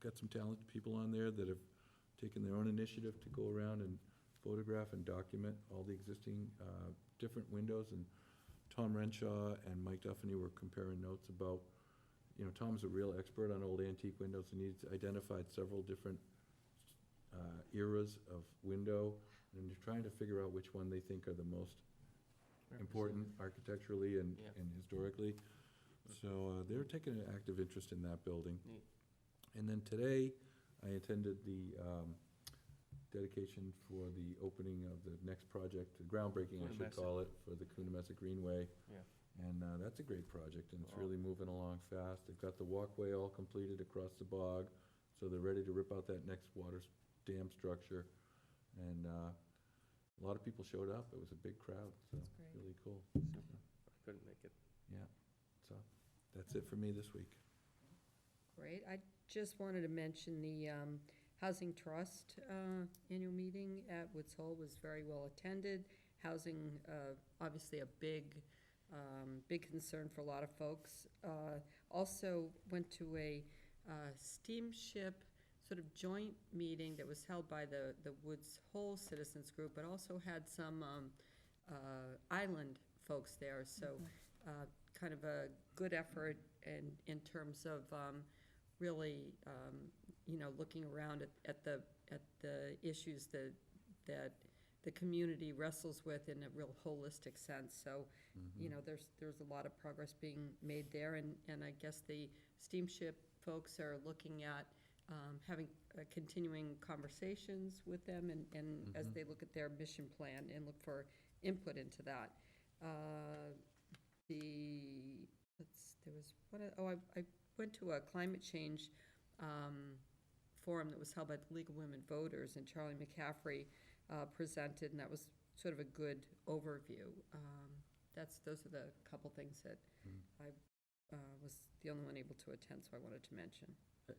got some talented people on there that have taken their own initiative to go around and photograph and document all the existing different windows. And Tom Renshaw and Mike Duffany were comparing notes about, Tom's a real expert on old antique windows, and he's identified several different eras of window, and they're trying to figure out which one they think are the most important architecturally and historically. So they're taking an active interest in that building. Neat. And then today, I attended the dedication for the opening of the next project, the groundbreaking, I should Coonamessett. call it, for the Coonamessett Greenway. Yeah. And that's a great project, and it's Wow. really moving along fast. They've got the walkway all completed across the bog, so they're ready to rip out that next water dam structure. And a lot of people showed up. It was a big crowd, so That's great. really cool. Super. I couldn't make it. Yeah, so that's it for me this week. Great. I just wanted to mention the Housing Trust annual meeting at Woods Hole was very well attended. Housing, obviously a big concern for a lot of folks. Also went to a steamship sort of joint meeting that was held by the Woods Hole Citizens Group, but also had some island folks there. So kind of a good effort in terms of really, looking around at the issues that the community wrestles with in a real holistic sense. So, there's a lot of progress being made there, and I guess the steamship folks are looking at having continuing conversations with them and as they look at their mission plan and look for input into that. I went to a climate change forum that was held by the League of Women Voters, and Charlie McCaffrey presented, and that was sort of a good overview. Those are the couple things that I was the only one able to attend, so I wanted to mention.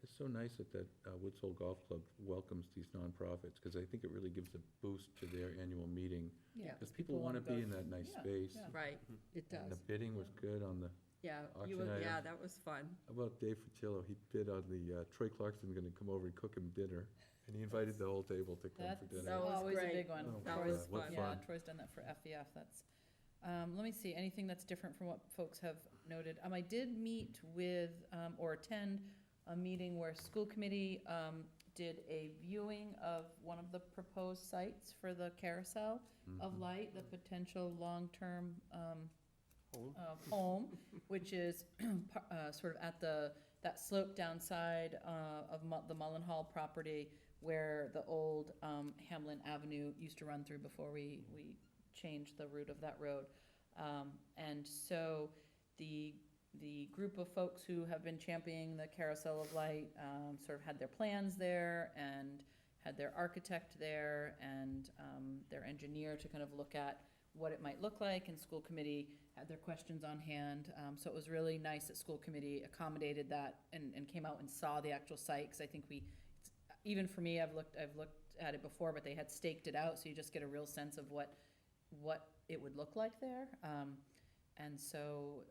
It's so nice that Woods Hole Golf Club welcomes these nonprofits, because I think it really gives a boost to their annual meeting. Yeah. Because people want to be in that nice space. Right, it And the does. bidding was good on the, Yeah, auction items. that was fun. how about Dave Fertillo? He bid on the, Troy Clarkson gonna come over and cook him dinner, and he invited the whole table to come for That's dinner. That was always a great. big one. Oh, That Troy's- was what fun. Yeah, fun. Troy's done that for FEF, that's, let me see, anything that's different from what folks have noted. I did meet with, or attend a meeting where school committee, did a viewing of one of the proposed sites for the carousel of light, the potential long-term, home, which is sort of at that slope downside of the Mullenhall property where the old Hamlin Avenue used to run through before we changed the route of that road. And so the group of folks who have been championing the Carousel of Light sort of had their plans there and had their architect there and their engineer to kind of look at what it might look like, and school committee had their questions on hand. So it was really nice that school committee accommodated that and came out and saw the actual site, because I think even for me, I've looked at it before, but they had staked it out, so you just get a real sense of what it would look like there. And so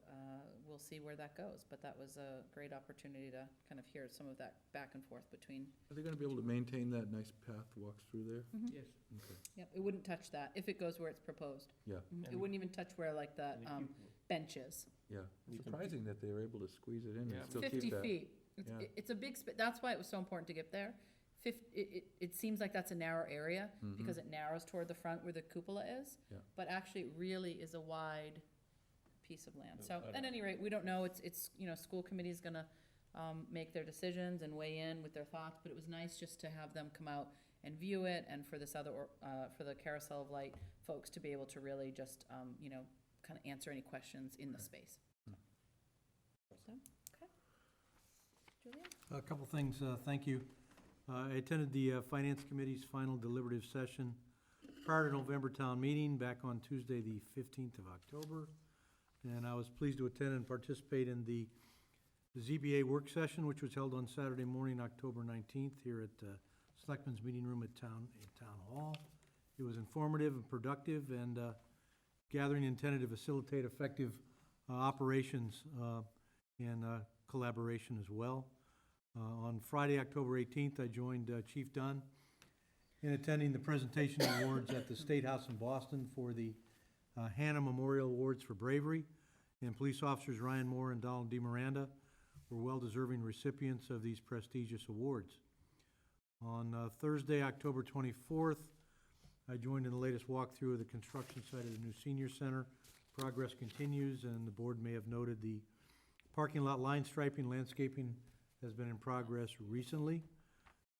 we'll see where that goes, but that was a great opportunity to kind of hear some of that back and forth between. Are they gonna be able to maintain that nice path that walks through there? Yes. Okay. Yep, it wouldn't touch that if it goes where it's proposed. Yeah, It wouldn't even touch where like the And bench is. yeah. You can- Surprising that they were able to squeeze it in Yeah. and still keep 50 that. feet. Yeah. It's a big, that's why it was so important to get there. It seems like that's a narrow area because it narrows toward the front where the cupola is. Yeah. But actually, it really is a wide piece of land. So at any rate, we don't know. It's school committee's gonna make their decisions and weigh in with their thoughts, but it was nice just to have them come out and view it, and for this other, for the Carousel of Light folks to be able to really just, kind of answer any questions in the space. So, okay. Julian? A couple things, thank you. I attended the Finance Committee's final deliberative session prior to November town meeting back on Tuesday, the 15th of October. And I was pleased to attend and participate in the ZBA work session, which was held on Saturday morning, October 19th, here at Selectmen's Meeting Room at Town Hall. It was informative and productive, and gathering intended to facilitate effective operations and collaboration as well. On Friday, October 18th, I joined Chief Dunn in attending the presentation awards at the State House in Boston for the Hannah Memorial Awards for Bravery, and police officers Ryan Moore and Donald D. Miranda were well-deserving recipients of these prestigious awards. On Thursday, October 24th, I joined in the latest walkthrough of the construction site of the new senior center. Progress continues, and the board may have noted the parking lot line striping, landscaping has been in progress recently.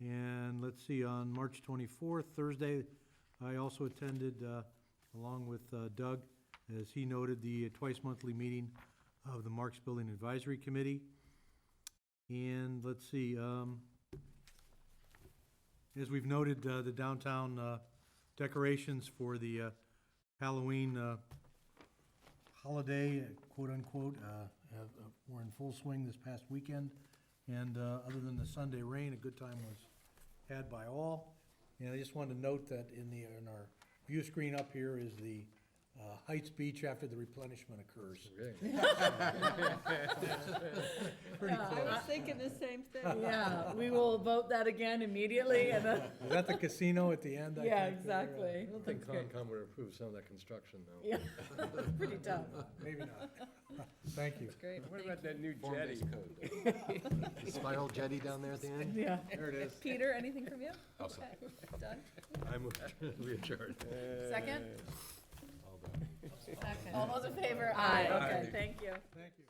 And let's see, on March 24th, Thursday, I also attended, along with Doug, as he noted, the twice-monthly meeting of the Marks Building Advisory Committee. And let's see, as we've noted, the downtown decorations for the Halloween holiday, quote-unquote, were in full swing this past weekend. And other than the Sunday rain, a good time was had by all. And I just wanted to note that in our view screen up here is the Heights Beach after the replenishment occurs. Pretty I close. was thinking the same thing. Yeah, we will vote that again immediately, and Is that the casino at the end? I yeah, think, there? exactly. I don't think That's great. Concom would approve some of that construction, though. Yeah, it's pretty tough. Maybe not. Thank you. That's great. What about that new jetty? The spiral jetty down there at the end? Yeah. There it is. Peter, anything from you? Awesome. Okay, done. I move we adjourn. Second? All done. All those in favor? Aye, okay, thank you. Thank you.